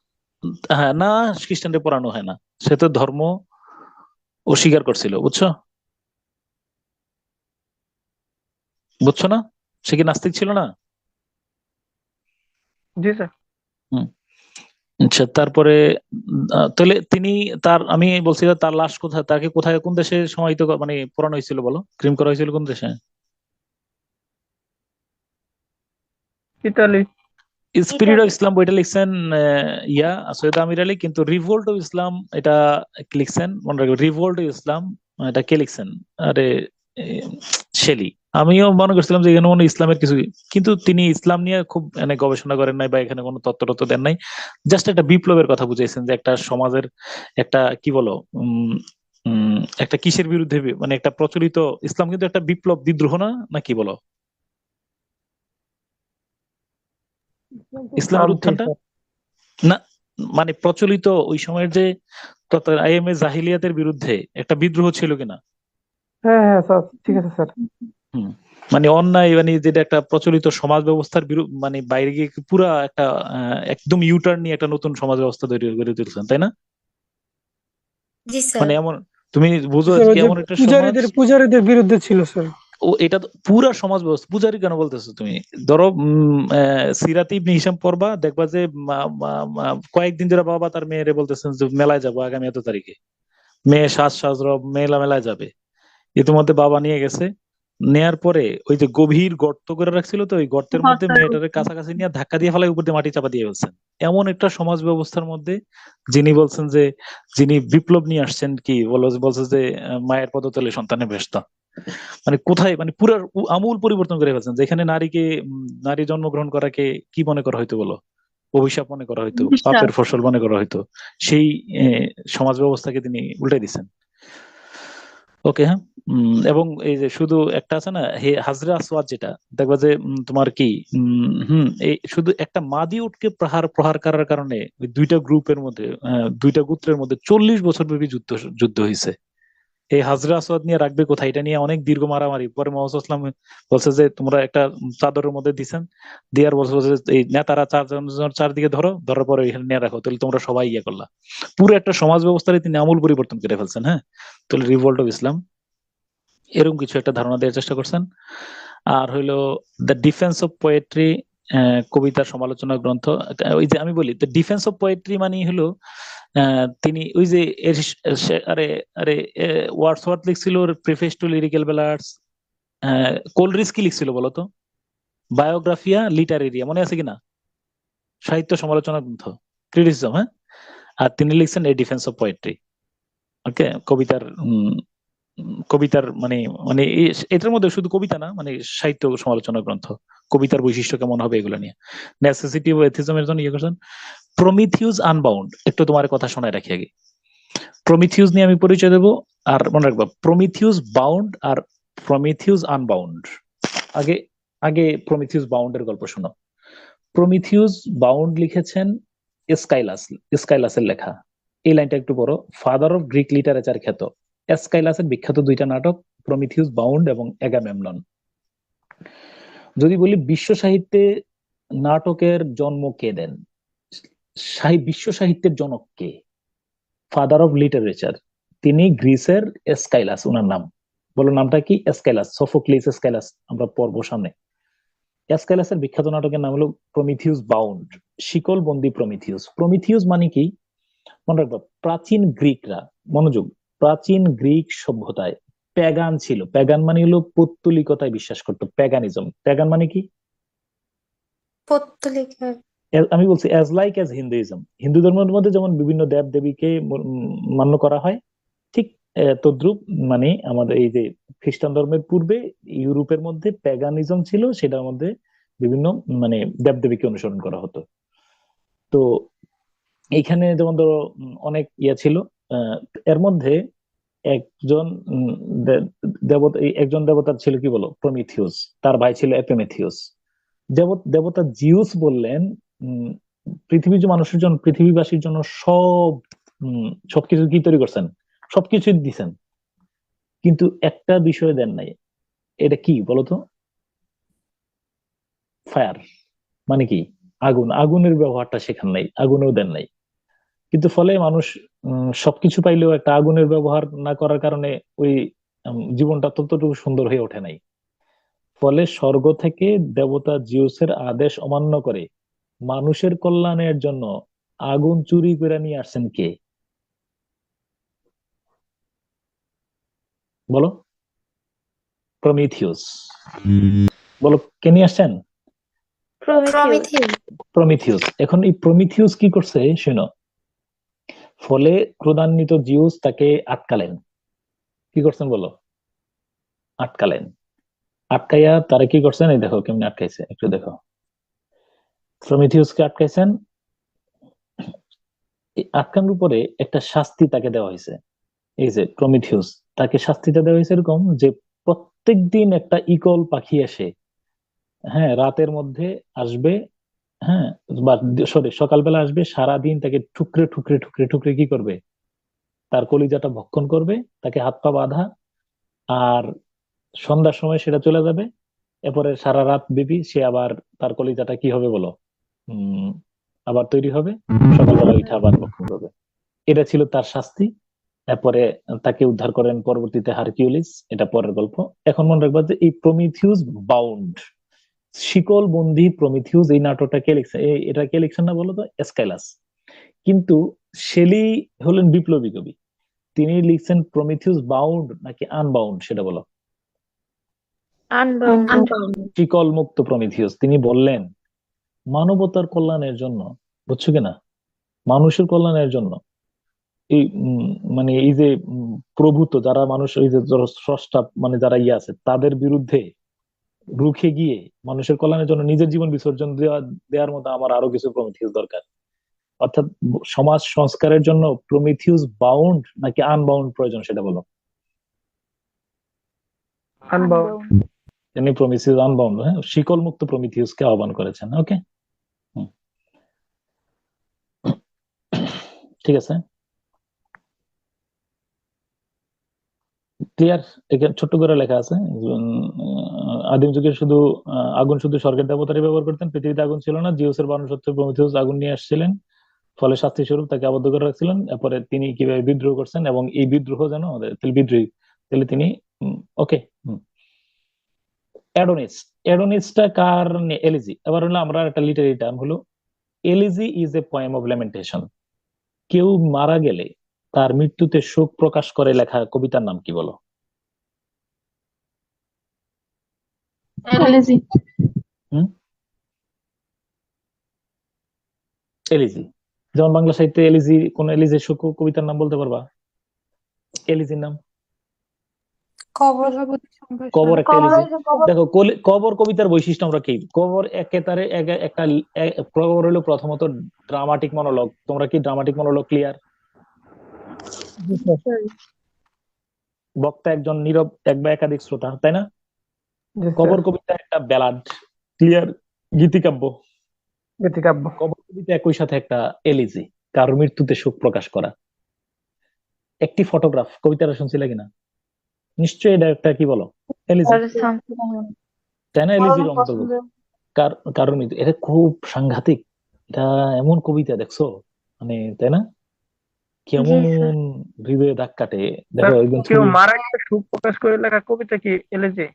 হ্যাঁ, না, খ্রিস্টানদের পোড়ানো হয় না, সে তো ধর্ম অস্বীকার করছিল, বুঝছো না? সে কি নাস্তিক ছিল না? জি স্যার। আচ্ছা, তারপরে তাহলে আমি বলছি তার লাশ কোথায়, তাকে কোথায়, কোন দেশে সমাহিত মানে পোড়ানো হয়েছিল বলো, ক্রিম করা হয়েছিল কোন দেশে? ইতালি। স্পিরিট অফ ইসলাম বইটা লিখছেন সৈয়দ আমির আলী, কিন্তু রিভোল্ট অফ ইসলাম এটা লিখছেন, মনে রাখবেন, রিভোল্ট অফ ইসলাম এটা কে লিখছেন? আরে শেলি। আমিও মনে করছিলাম যে এখানে মনে হয় ইসলামের কিছু, কিন্তু তিনি ইসলাম নিয়ে খুব গবেষণা করেন নাই বা এখানে কোনো তত্ত্ব তত্ত্ব দেন নাই। জাস্ট একটা বিপ্লবের কথা বুঝাইছেন যে একটা সমাজের একটা কি বলো একটা কিসের বিরুদ্ধে মানে একটা প্রচলিত ইসলাম কিন্তু একটা বিপ্লব বিদ্রোহ না কি বলো? ইসলামের ক্রান্তি উত্থানটা স্যার। না, মানে প্রচলিত ওই সময়ের যে আইএমএ জাহিলিয়াতের বিরুদ্ধে একটা বিদ্রোহ ছিল কিনা? হ্যাঁ হ্যাঁ স্যার, ঠিক আছে স্যার। হুম, মানে অন্যায়, মানে যেটা একটা প্রচলিত সমাজ ব্যবস্থার মানে বাইরে গিয়ে পুরা একটা একদম ইউটার্ন নিয়ে একটা নতুন সমাজ ব্যবস্থা তৈরি করে তুলছেন, তাই না? জি স্যার। মানে এমন, তুমি বুঝো স্যার ওই কি যে এমন একটা সমাজ, পূজারীদের বিরুদ্ধে ছিল স্যার। ও এটা তো পুরা সমাজ ব্যবস্থা। পূজারি কেন বলতেছো তুমি? ধরো সিরাতে ইবনে হিশাম পড়বা, দেখবা যে কয়েকদিন ধরে বাবা তার মেয়েরে বলতেছেন যে মেলায় যাবো আগামী এত তারিখে, মেয়ে সাজরব মেলায় যাবে। ইতিমধ্যে বাবা নিয়ে গেছে, নেয়ার পরে ওই যে গভীর গর্ত করে রাখছিল, তো ওই গর্তের মধ্যে মেয়েটারে কাছাকাছি নিয়ে ধাক্কা দিয়ে ফেলায় উপর দিয়ে মাটি চাপা দিয়ে ফেলছেন। এমন একটা সমাজ ব্যবস্থার মধ্যে যিনি বলছেন যে যিনি বিপ্লব নিয়ে আসছেন, কি বলছে যে মায়ের পদতলে সন্তানের ব্যস্ত, মানে কোথায়, মানে পুরো আমূল পরিবর্তন করে ফেলছেন, যেখানে নারীকে নারী জন্মগ্রহণ করাকে কি মনে করা হয়তো বলো? অভিশাপ মনে করা হয়তো, পাপের ফসল মনে করা হয়তো, সেই সমাজ ব্যবস্থাকে তিনি উল্টাই দিচ্ছেন। ওকে, হ্যাঁ। এবং এই যে শুধু একটা আছে না হাজরা আসওয়াদ, যেটা দেখবা যে তোমার কি এই শুধু একটা মাদি উটকে প্রহার করার কারণে ওই দুইটা গ্রুপের মধ্যে, দুইটা গোত্রের মধ্যে 40 বছর ব্যাপী যুদ্ধ হয়েছে। এই হাজরা আসওয়াদ নিয়ে রাখবে কোথায়, এটা নিয়ে অনেক দীর্ঘ মারামারি। পরে মোহাম্মদ সাল্লাল্লাহু আলাইহি ওয়াসাল্লাম বলছে যে তোমরা একটা চাদরের মধ্যে দিছেন, দেওয়ার বলছে যে এই নেতারা চারদিকে ধরার পরে এখানে নিয়ে রাখো, তাহলে তোমরা সবাই ইয়ে করলা। পুরো একটা সমাজ ব্যবস্থার তিনি আমূল পরিবর্তন করে ফেলছেন। হ্যাঁ, তাহলে রিভোল্ট অফ ইসলাম এরকম কিছু একটা ধারণা দেওয়ার চেষ্টা করছেন। আর হইলো দ্য ডিফেন্স অফ পোয়েট্রি, কবিতার সমালোচনা গ্রন্থ। ওই যে আমি বলি দ্য ডিফেন্স অফ পোয়েট্রি মানে হলো তিনি ওই যে আরে আরে ওয়ার্ডসওয়ার্থ লিখছিল preface to lyrical ballads, Coleridge কি লিখছিল বলতো? বায়োগ্রাফিয়া লিটারেরিয়া, মনে আছে কিনা? সাহিত্য সমালোচনা গ্রন্থ, ক্রিটিসিজম। হ্যাঁ, আর তিনি লিখছেন এ ডিফেন্স অফ পোয়েট্রি। ওকে, কবিতার মানে মানে এটার মধ্যে শুধু কবিতা না, মানে সাহিত্য সমালোচনা গ্রন্থ, কবিতার বৈশিষ্ট্য কেমন হবে এগুলো নিয়ে। নেসেসিটি অফ এথিজমের জন্য ইয়ে করছেন। প্রমিথিউস আনবাউন্ড, একটু তোমার কথা শোনায় রাখি আগে। প্রমিথিউস নিয়ে আমি পরিচয় দেবো, আর মনে রাখবা প্রমিথিউস বাউন্ড আর প্রমিথিউস আনবাউন্ড। আগে আগে প্রমিথিউস বাউন্ডের গল্প শোনো। প্রমিথিউস বাউন্ড লিখেছেন স্কাইলাসের লেখা। এই লাইনটা একটু বড়। ফাদার অফ গ্রিক লিটারেচার খ্যাত এসকাইলাসের বিখ্যাত দুইটা নাটক প্রমিথিউস বাউন্ড এবং অ্যাগামেমনন। যদি বলি বিশ্ব সাহিত্যে নাটকের জন্ম কে দেন, বিশ্ব সাহিত্যের জনক কে? ফাদার অফ লিটারেচার, তিনি গ্রিসের এসকাইলাস, ওনার নাম। বলো নামটা কি? এসকাইলাস, সোফোক্লিস এসকাইলাস, আমরা পড়বো সামনে। এসকাইলাসের বিখ্যাত নাটকের নাম হলো প্রমিথিউস বাউন্ড, শিকল বন্দি প্রমিথিউস। প্রমিথিউস মানে কি মনে রাখবো, প্রাচীন গ্রিকরা, মনোযোগ, প্রাচীন গ্রিক সভ্যতায় প্যাগান ছিল। প্যাগান মানে হলো পৌত্তলিকতায় বিশ্বাস করতো, প্যাগানিজম। প্যাগান মানে কি? পৌত্তলিকা। আমি বলছি as like as Hinduism. Hindu ধর্মের মধ্যে যেমন বিভিন্ন দেব দেবীকে মান্য করা হয়, ঠিক তদ্রুপ মানে আমাদের এই যে খ্রিস্টান ধর্মের পূর্বে ইউরোপের মধ্যে প্যাগানিজম ছিল, সেটার মধ্যে বিভিন্ন মানে দেবদেবীকে অনুসরণ করা হতো। তো এইখানে যেমন ধরো অনেক ইয়ে ছিল, এর মধ্যে একজন দেবতা, একজন দেবতার ছিল কি বলো, প্রমিথিউস। তার ভাই ছিল এপিমেথিউস। দেবতা জিউস বললেন পৃথিবীর মানুষের জন্য, পৃথিবীবাসীর জন্য সবকিছু কি তৈরি করছেন, সবকিছু দিছেন, কিন্তু একটা বিষয় দেন নাই। এটা কি বলতো? ফায়ার। মানে কি? আগুন। আগুনের ব্যবহারটা শেখান নাই, আগুনেও দেন নাই। কিন্তু ফলে মানুষ সবকিছু পাইলেও একটা আগুনের ব্যবহার না করার কারণে ওই জীবনটা ততটুকু সুন্দর হয়ে ওঠে নাই। ফলে স্বর্গ থেকে দেবতা জিউসের আদেশ অমান্য করে মানুষের কল্যাণের জন্য আগুন চুরি করে নিয়ে আসছেন কে? বলো। প্রমিথিউস। বলো কে নিয়ে আসছেন? Prometheus Prometheus. এখন এই প্রমিথিউস কি করছে শোনো, ফলে ক্রোধান্বিত জিউস তাকে আটকালেন। কি করছেন বলো? আটকালেন। আটকাইয়া তারা কি করছেন, এই দেখো কেমনে আটকাইছে, একটু দেখো। প্রমিথিউসকে আটকাইছেন, এই আটকানোর উপরে একটা শাস্তি তাকে দেওয়া হয়েছে। এই যে প্রমিথিউস, তাকে শাস্তিটা দেওয়া হয়েছে এরকম যে প্রত্যেকদিন একটা ঈগল পাখি এসে, হ্যাঁ, রাতের মধ্যে আসবে, হ্যাঁ, বা সরি সকালবেলা আসবে, সারাদিন তাকে ঠুকরে ঠুকরে ঠুকরে ঠুকরে কি করবে, তার কলিজাটা ভক্ষণ করবে, তাকে হাত পা বাঁধা, আর সন্ধ্যার সময় সেটা চলে যাবে। এরপরে সারা রাত ব্যাপী সে আবার তার কলিজাটা কি হবে বলো, উম আবার তৈরি হবে, সকালবেলা উঠে আবার ভক্ষণ করবে। এটা ছিল তার শাস্তি। তারপরে তাকে উদ্ধার করেন পরবর্তীতে হারকিউলিস, এটা পরের গল্প। এখন মনে রাখবা যে এই প্রমিথিউস বাউন্ড, শিকল বন্দী প্রমিথিউস, এই নাটকটা কে লিখছে, এটা কে লিখছেন না বলো তো? এসকাইলাস। কিন্তু শেলি হলেন বিপ্লবী কবি, তিনি লিখছেন প্রমিথিউস বাউন্ড নাকি আনবাউন্ড সেটা বলো। আনবাউন্ড শিকল মুক্ত প্রমিথিউস। তিনি বললেন মানবতার কল্যাণের জন্য, বুঝছো কিনা, মানুষের কল্যাণের জন্য এই মানে এই যে প্রভুত্ব, যারা মানুষ, এই যে স্রষ্টা মানে যারা ইয়ে আছে, তাদের বিরুদ্ধে রুখে গিয়ে মানুষের কল্যাণের জন্য নিজের জীবন বিসর্জন দেওয়ার মতো আমার আরো কিছু প্রমিথিউস দরকার। অর্থাৎ সমাজ সংস্কারের জন্য প্রমিথিউস বাউন্ড নাকি আনবাউন্ড প্রয়োজন সেটা বলো। আনবাউন্ড। তিনি প্রমিথিউস আনবাউন্ড, হ্যাঁ, শিকল মুক্ত প্রমিথিউসকে আহ্বান করেছেন। ওকে, ঠিক আছে, ক্লিয়ার। এখানে ছোট্ট করে লেখা আছে, আদিম যুগে শুধু আগুন শুধু স্বর্গের দেবতারই ব্যবহার করতেন, পৃথিবীতে আগুন ছিল না। জিউসের বারণ সত্ত্বেও প্রমিথিউস আগুন নিয়ে আসছিলেন, ফলে শাস্তি স্বরূপ তাকে আবদ্ধ করে রাখছিলেন। এরপরে তিনি কিভাবে বিদ্রোহ করছেন, এবং এই বিদ্রোহ যেন বিদ্রোহী, তাহলে তিনি ওকে। অ্যাডোনিস, অ্যাডোনিসটা কার? এলিজি। এবার হলো আমরা একটা লিটারি টার্ম হলো elegy is a poem of lamentation. কেউ মারা গেলে তার মৃত্যুতে শোক প্রকাশ করে লেখা কবিতার নাম কি বলো? এলিজি। এলিজি। যেমন বাংলা সাহিত্যে এলিজি, কোন এলিজি শোক কবিতার নাম বলতে পারবা? এলিজির নাম কবর, একটা এলিজি। দেখো কবর কবিতার বৈশিষ্ট্য আমরা কি, কবর একেবারে একটা কবর হলো প্রথমত ড্রামাটিক মনোলগ। তোমরা কি ড্রামাটিক মনোলগ ক্লিয়ার? বক্তা একজন নীরব এক বা একাধিক শ্রোতা, তাই না? কবর কবিতা একটা ব্যালাড, ক্লিয়ার, গীতিকাব্য। কবর কবিতা একই সাথে একটা এলিজি, কারোর মৃত্যুতে শোক প্রকাশ করা। একটি ফটোগ্রাফ কবিতাটা শুনছিলে কিনা? নিশ্চয়ই এটা একটা কি বলো, এলিজি, তাই না? এলিজির অন্তর্গত। কারণ এটা খুব সাংঘাতিক, এটা এমন কবিতা দেখছো মানে, তাই না? কেমন হৃদয়ে দাগ কাটে। দেখো একদম কেউ মারা গেলে শোক প্রকাশ করে লেখা কবিতা কি এলিজি?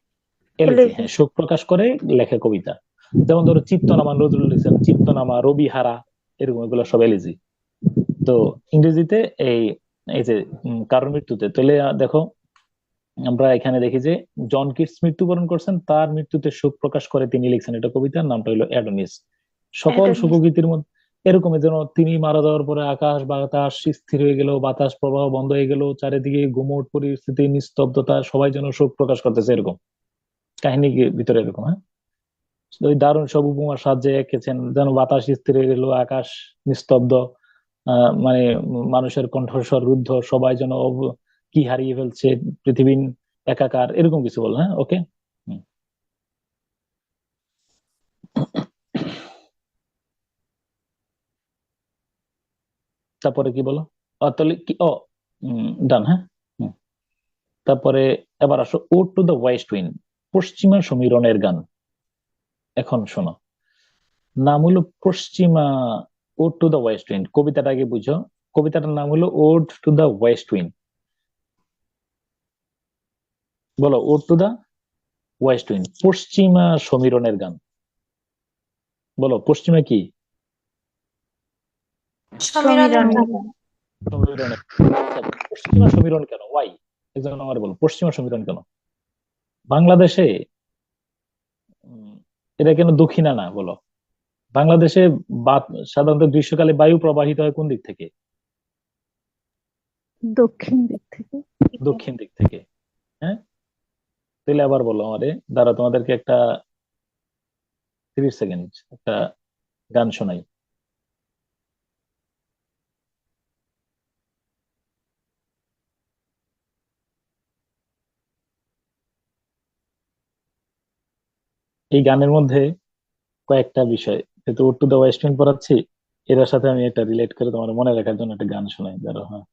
এলিজি, হ্যাঁ, শোক প্রকাশ করে লেখা কবিতা। যেমন ধরো চিত্তনামা, নজরুল লিখছেন চিত্তনামা, রবিহারা, এরকম, এগুলো সব এলিজি। তো ইংরেজিতে এই যে কারোর মৃত্যুতে, তাহলে দেখো আমরা এখানে দেখি যে জন কিটস মৃত্যুবরণ করছেন, তার মৃত্যুতে শোক প্রকাশ করে তিনি লিখছেন এটা কবিতার নামটা হলো অ্যাডোনিস। সকল শোকগীতির মধ্যে এরকম, যেন তিনি মারা যাওয়ার পরে আকাশ বাতাস স্থির হয়ে গেল, বাতাস প্রবাহ বন্ধ হয়ে গেল, চারিদিকে গুমোট পরিস্থিতি, নিস্তব্ধতা, সবাই যেন শোক প্রকাশ করতেছে, এরকম কাহিনী ভিতরে এরকম। হ্যাঁ, ওই দারুণ সব উপমার সাহায্যে এঁকেছেন, যেন বাতাস স্থির হয়ে গেল, আকাশ নিস্তব্ধ, মানে মানুষের কণ্ঠস্বর রুদ্ধ, সবাই যেন কি হারিয়ে ফেলছে, পৃথিবী একাকার, এরকম কিছু বল। হ্যাঁ, ওকে। তারপরে কি বলো? তাহলে কি, ডান, হ্যাঁ। তারপরে এবার আসো ode to the west wind, পশ্চিমা সমীরণের গান। এখন শোনো, নাম হলো পশ্চিমা, ode to the west wind. কবিতাটা আগে বুঝো, কবিতাটার নাম হলো ode to the west wind. বলো, ode to the west wind, পশ্চিমা সমীরণের গান। বলো, পশ্চিমা কি? সমীরণের। পশ্চিমা সমীরণ কেন, ওয়াই? একজন আমার বলো, পশ্চিমা সমীরণ কেন বাংলাদেশে? এটা কেন দক্ষিণা না বলো? বাংলাদেশে সাধারণত গ্রীষ্মকালে বায়ু প্রবাহিত হয় কোন দিক থেকে? দক্ষিণ দিক থেকে। দক্ষিণ দিক থেকে। হ্যাঁ, তাহলে আবার বলো আমারে, দাঁড়া তোমাদেরকে একটা 30 সেকেন্ড একটা গান শোনাই। এই গানের মধ্যে কয়েকটা বিষয়, যেহেতু টু দ্য ওয়েস্ট উইন্ড পড়াচ্ছি, এটার সাথে আমি এটা রিলেট করে তোমার মনে রাখার জন্য একটা গান শোনাই, ধরো। হ্যাঁ,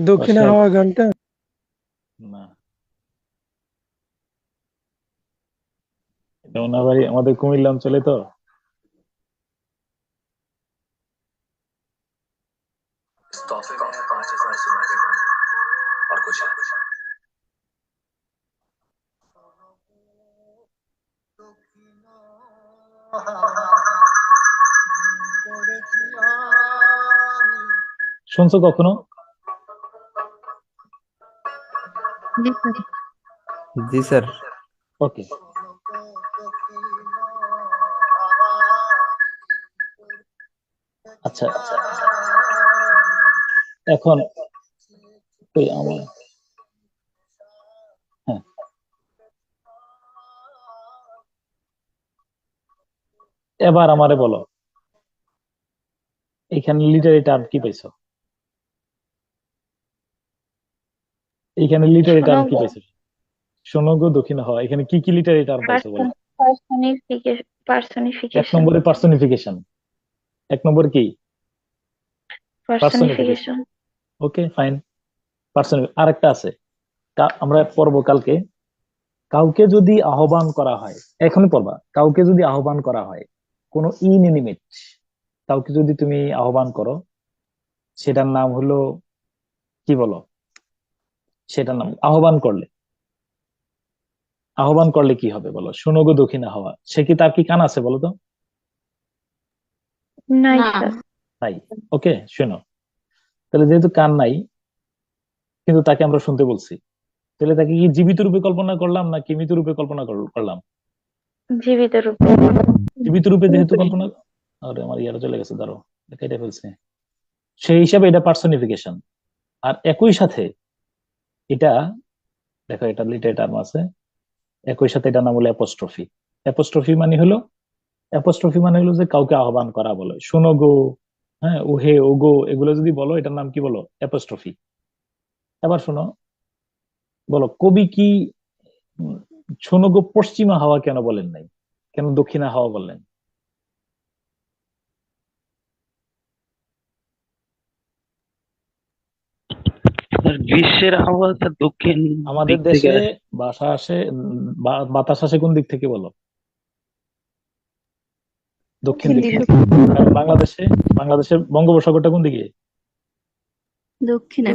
দক্ষিণে হাওয়া গানটা। না, এটা ওনাবাড়ি আমাদের কুমিল্লা অঞ্চলে তো। শুনছো কখনো? জি স্যার। ওকে, আচ্ছা এখন ওই আমার হ্যাঁ, এবার আমারে বলো এখানে লিটারি টার্ম কি পাইছো? এখানে লিটারি টার্ম কি পাইছো? শোনো গো দক্ষিণ হাওয়া, এখানে কি কি লিটারি টার্ম পাইছো বলো? এক নম্বরে পার্সনিফিকেশন। এক নম্বর কি? পার্সনিফিকেশন। ওকে, ফাইন। আরেকটা আছে, আমরা পড়বো কালকে। কাউকে যদি আহ্বান করা হয়, এখনই পড়বা, কাউকে যদি আহ্বান করা হয়, কোনো ইনএনিমেট কাউকে যদি তুমি আহ্বান করো, সেটার নাম হলো কি বলো? সেটার নাম আহ্বান করলে কি হবে বলো? শোনো গো দক্ষিণা হাওয়া, সে কি, তার কি কান আছে বলো তো? না নাই। ওকে, শোনো, তাহলে যেহেতু কান নাই, কিন্তু তাকে আমরা শুনতে বলছি, তাহলে তাকে কি জীবিত রূপে কল্পনা করলাম না কি মৃত রূপে কল্পনা করলাম? জীবিত রূপে। জীবিত রূপে যেহেতু কল্পনা, আরে আমার ইয়ারা চলে গেছে, দাঁড়ো, কেটে ফেলছে। সেই হিসাবে এটা পার্সনিফিকেশন। আর একই সাথে এটা, দেখো এটা লিটারি টার্ম আছে, একই সাথে এটা নাম হলো অ্যাপোস্ট্রফি। অ্যাপোস্ট্রফি মানে হলো যে কাউকে আহ্বান করা বলে, শোনো গো, হ্যাঁ, ও হে, ও গো, এগুলো যদি বলো, এটার নাম কি বলো? অ্যাপোস্ট্রফি। এবার শোনো, বলো কবি কি শোনো গো পশ্চিমা হাওয়া কেন বলেন নাই, কেন দক্ষিণা হাওয়া বললেন? গ্রীষ্মের আবহাওয়াটা দক্ষিণ আমাদের দিক থেকে দেশে বাতাস আসে কোন দিক থেকে বলো? দক্ষিণ দিক থেকে। আর বাংলাদেশের বঙ্গোপসাগরটা কোন দিকে? দক্ষিণে।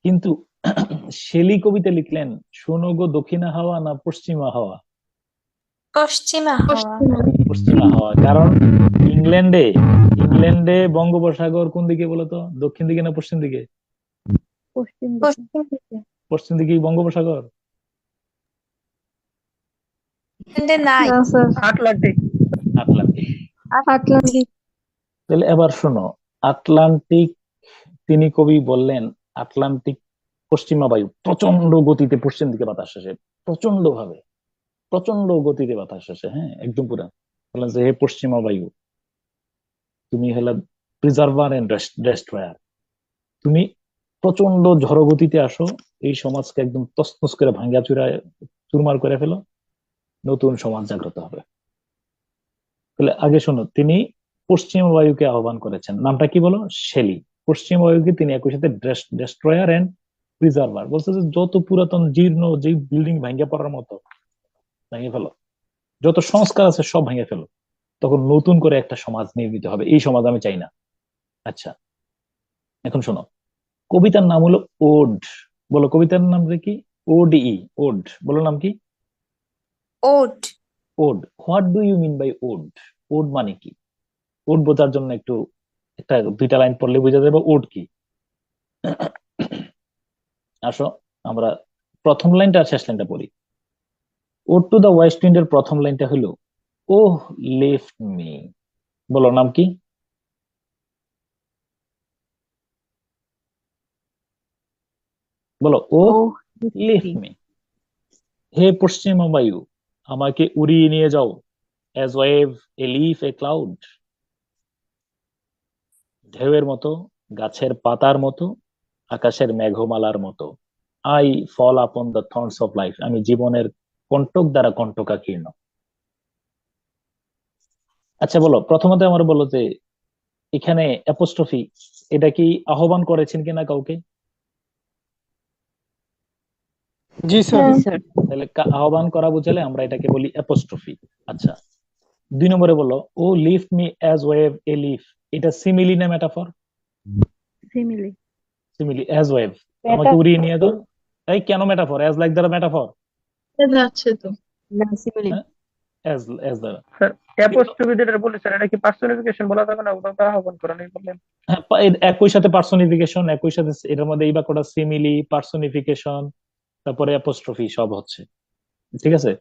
কিন্তু শেলি কবিতা লিখলেন শোনো গো দক্ষিণা হাওয়া না পশ্চিমা হাওয়া? পশ্চিমা হাওয়া। কারণ ইংল্যান্ডে বঙ্গোপসাগর কোন দিকে বলতো? দক্ষিণ দিকে না পশ্চিম দিকে? পশ্চিম দিকে বঙ্গোপসাগর। আটলান্টিক। তাহলে এবার শোনো, আটলান্টিক, তিনি কবি বললেন আটলান্টিক পশ্চিমা বায়ু প্রচন্ড গতিতে পশ্চিম দিকে বাতাস আসে, প্রচন্ড গতিতে বাতাস আসে। হ্যাঁ, একদম পুরা বললেন যে হে পশ্চিমা বায়ু, তুমি হলে প্রিজার্ভার এন্ড ডেস্ট্রয়ার, তুমি প্রচন্ড ঝড় গতিতে আসো, এই সমাজকে একদম তছনছ করে ভাঙ্গা চুরমার করে ফেলো, নতুন সমাজ জাগ্রত হবে। তাহলে আগে শোনো, তিনি পশ্চিম বায়ুকে আহ্বান করেছেন, নামটা কি বলো? শেলি। পশ্চিম বায়ুকে তিনি একই সাথে ডেস্ট্রয়ার এন্ড প্রিজার্ভার বলছে, যে যত পুরাতন জীর্ণ যে বিল্ডিং ভেঙে পড়ার মতো ভেঙে ফেলো, যত সংস্কার আছে সব ভেঙে ফেলো, তখন নতুন করে একটা সমাজ নির্মিত হবে, এই সমাজ আমি চাই না। আচ্ছা, এখন শোনো, কবিতার নাম হলো ওড। বলো কবিতার নাম কি? ওডি। ওড বলো, নাম কি? Ode. What do you mean by ode? Ode মানে কি? ওড বোঝার জন্য একটু দুইটা লাইন পড়লে বোঝা যাবে ওড কি। আসো আমরা প্রথম লাইনটা আর শেষ লাইনটা পড়ি। ওড টু দা ওয়েস্ট উইন্ডের প্রথম লাইনটা হলো, ওহ লিফট মি, বলো নাম কি? বলো ও Oh, লিফট মি, হে পশ্চিমা বায়ু আমাকে উড়িয়ে নিয়ে যাও। As wave a leaf a cloud, ঢেউয়ের মতো, গাছের পাতার মতো, আকাশের মেঘমালার মতো। I fall upon the thorns of life, আমি জীবনের কণ্টক দ্বারা কণ্টকাকীর্ণ। আচ্ছা বলো, প্রথমত আমার বলো যে এখানে অ্যাপোস্ট্রফি, এটা কি আহ্বান করেছেন কিনা কাউকে? জি স্যার। তাহলে আহ্বান করা বুঝালে আমরা এটাকে বলি অ্যাপোস্ট্রফি। আচ্ছা, 2 নম্বরে বলো ও lift me as wave a leaf, এটা সিমিলি না metaphor? Simile. Simile, as wave আমাকে উড়িয়ে নিয়ে দাও। এই কেন মেটাফর? অ্যাজ লাইক দ্বারা মেটাফর, যাচ্ছে তো না সিমিলি। অ্যাজ অ্যাজ দ্বারা। স্যার অ্যাপোস্ট্রফি যেটা বলেছেন এটা কি পার্সোনিফিকেশন বলা যাবে না, ওটা তো আহ্বান করা নেই বললেন। হ্যাঁ, একই সাথে পার্সোনিফিকেশন, একই সাথে এটার মধ্যে এই বাক্যটা সিমিলি, পার্সোনিফিকেশন, তারপরে অ্যাপোস্ট্রফি সব হচ্ছে। ঠিক আছে,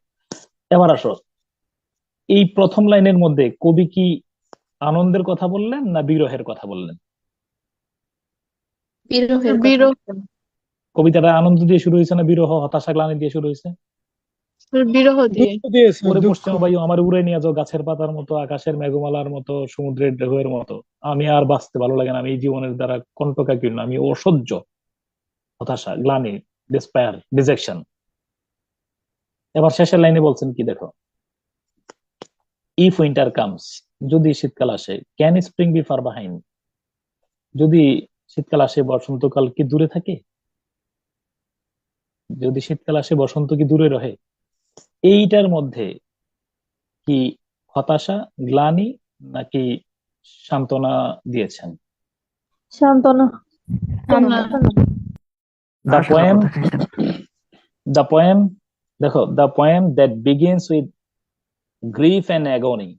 এবার আসো, এই প্রথম লাইনের মধ্যে কবি কি আনন্দের কথা বললেন না বিরহের কথা বললেন? বিরহের বিরহ কথা। কবিতাটা আনন্দ দিয়ে শুরু হয়েছে না বিরহ, হতাশা, গ্লানি দিয়ে শুরু হয়েছে? বিরহ দিয়ে। দুঃখ দিয়ে স্যার, ওরে দুঃখ। পশ্চিমা বায়ু আমার উড়ে নিয়ে যাও, গাছের পাতার মতো, আকাশের মেঘমালার মতো, সমুদ্রের ঢেউয়ের মতো। আমি আর বাঁচতে ভালো লাগে না, আমি এই জীবনের দ্বারা কণ্টকাকীর্ণ, আমি অসহ্য, হতাশা, গ্লানি, ডিসপায়ার, ডিজেকশন। এবার শেষের লাইনে বলছেন কি দেখো, ইফ উইন্টার কামস, যদি শীতকাল আসে, can spring be far behind, যদি শীতকাল আসে বসন্তকাল কি দূরে থাকে? যদি শীতকাল আসে বসন্ত কি দূরে রহে? এইটার মধ্যে কি হতাশা, গ্লানি, নাকি সান্ত্বনা দিয়েছেন? সান্ত্বনা। দ্য পোয়েম, দ্য পোয়েম, দেখো, the poem that begins with grief and agony,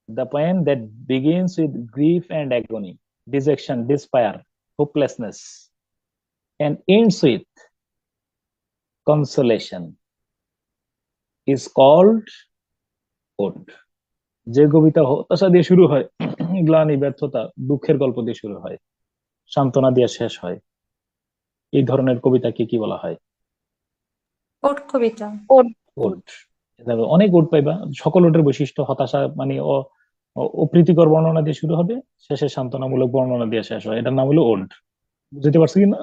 the poem that begins with grief and agony, dejection, despair, hopelessness, and ends with consolation is called ode. যে কবিতা হতাশা দিয়ে শুরু হয়, গ্লানি, ব্যর্থতা, দুঃখের গল্প দিয়ে শুরু হয়, সান্ত্বনা দিয়ে শেষ হয়, এই ধরনের কবিতাকে কি বলা হয়? ওট কবিতা। ওড। অনেক ওড পাইবা, সকল ওডের বৈশিষ্ট্য হতাশা মানে অপ্রীতিকর বর্ণনা দিয়ে শুরু হবে, শেষে সান্ত্বনামূলক বর্ণনা দিয়ে শেষ হয়, এটার নাম হলো ওড। বুঝতে পারছি কিনা?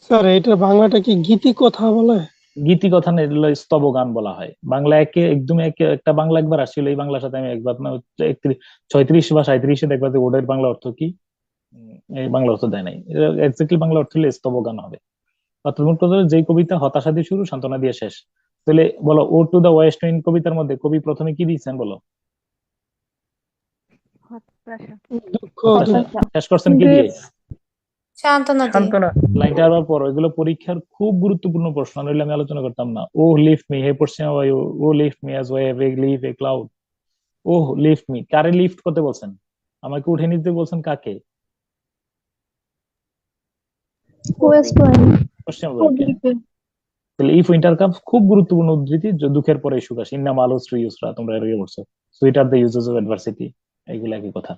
স্যার এটা বাংলাটা কি গীতি কথা বলে? গীতি কথা না, স্তব গান বলা হয়। বাংলা একদম একটা বাংলা একবার আসছিল, এই বাংলার সাথে আমি একবার না 36 বা 37 দেখবা যে ওদের বাংলা অর্থ কি, এই বাংলা অর্থ দেয় নাই। এক্স্যাক্টলি বাংলা অর্থ হলে স্তব গান হবে। অর্থাৎ মোট কথা হলো, যে কবিতা হতাশা দিয়ে শুরু, সান্ত্বনা দিয়ে শেষ। তাহলে বলো, ও টু দা ওয়েস্ট উইন্ড কবিতার মধ্যে কবি প্রথমে কি দিয়েছেন বলো? হতাশা। দুঃখ হতাশা। দুঃখ। শেষ করছেন কি দিয়ে? সান্ত্বনা দিয়ে। সান্ত্বনা। লাইনটা আবার পর, এগুলো পরীক্ষার খুব গুরুত্বপূর্ণ প্রশ্ন, নইলে আমি আলোচনা করতাম না। ও লিফট মি, হে পশ্চিমা বায়ু, O lift me as wave a leaf a cloud. O lift me, কারে লিফট করতে বলছেন? আমাকে উঠে নিতে বলছেন কাকে? পশ্চিমা বায়ুকে। তাহলে ইফ উইন্টার কামস খুব গুরুত্বপূর্ণ উদ্ধৃতি, যে দুঃখের পরে সুখ আসে। ইন্না মাল উসরি ইউসরা, তোমরা এর আগে পড়ছো। Sweet are the uses of adversity, এগুলো একই কথা।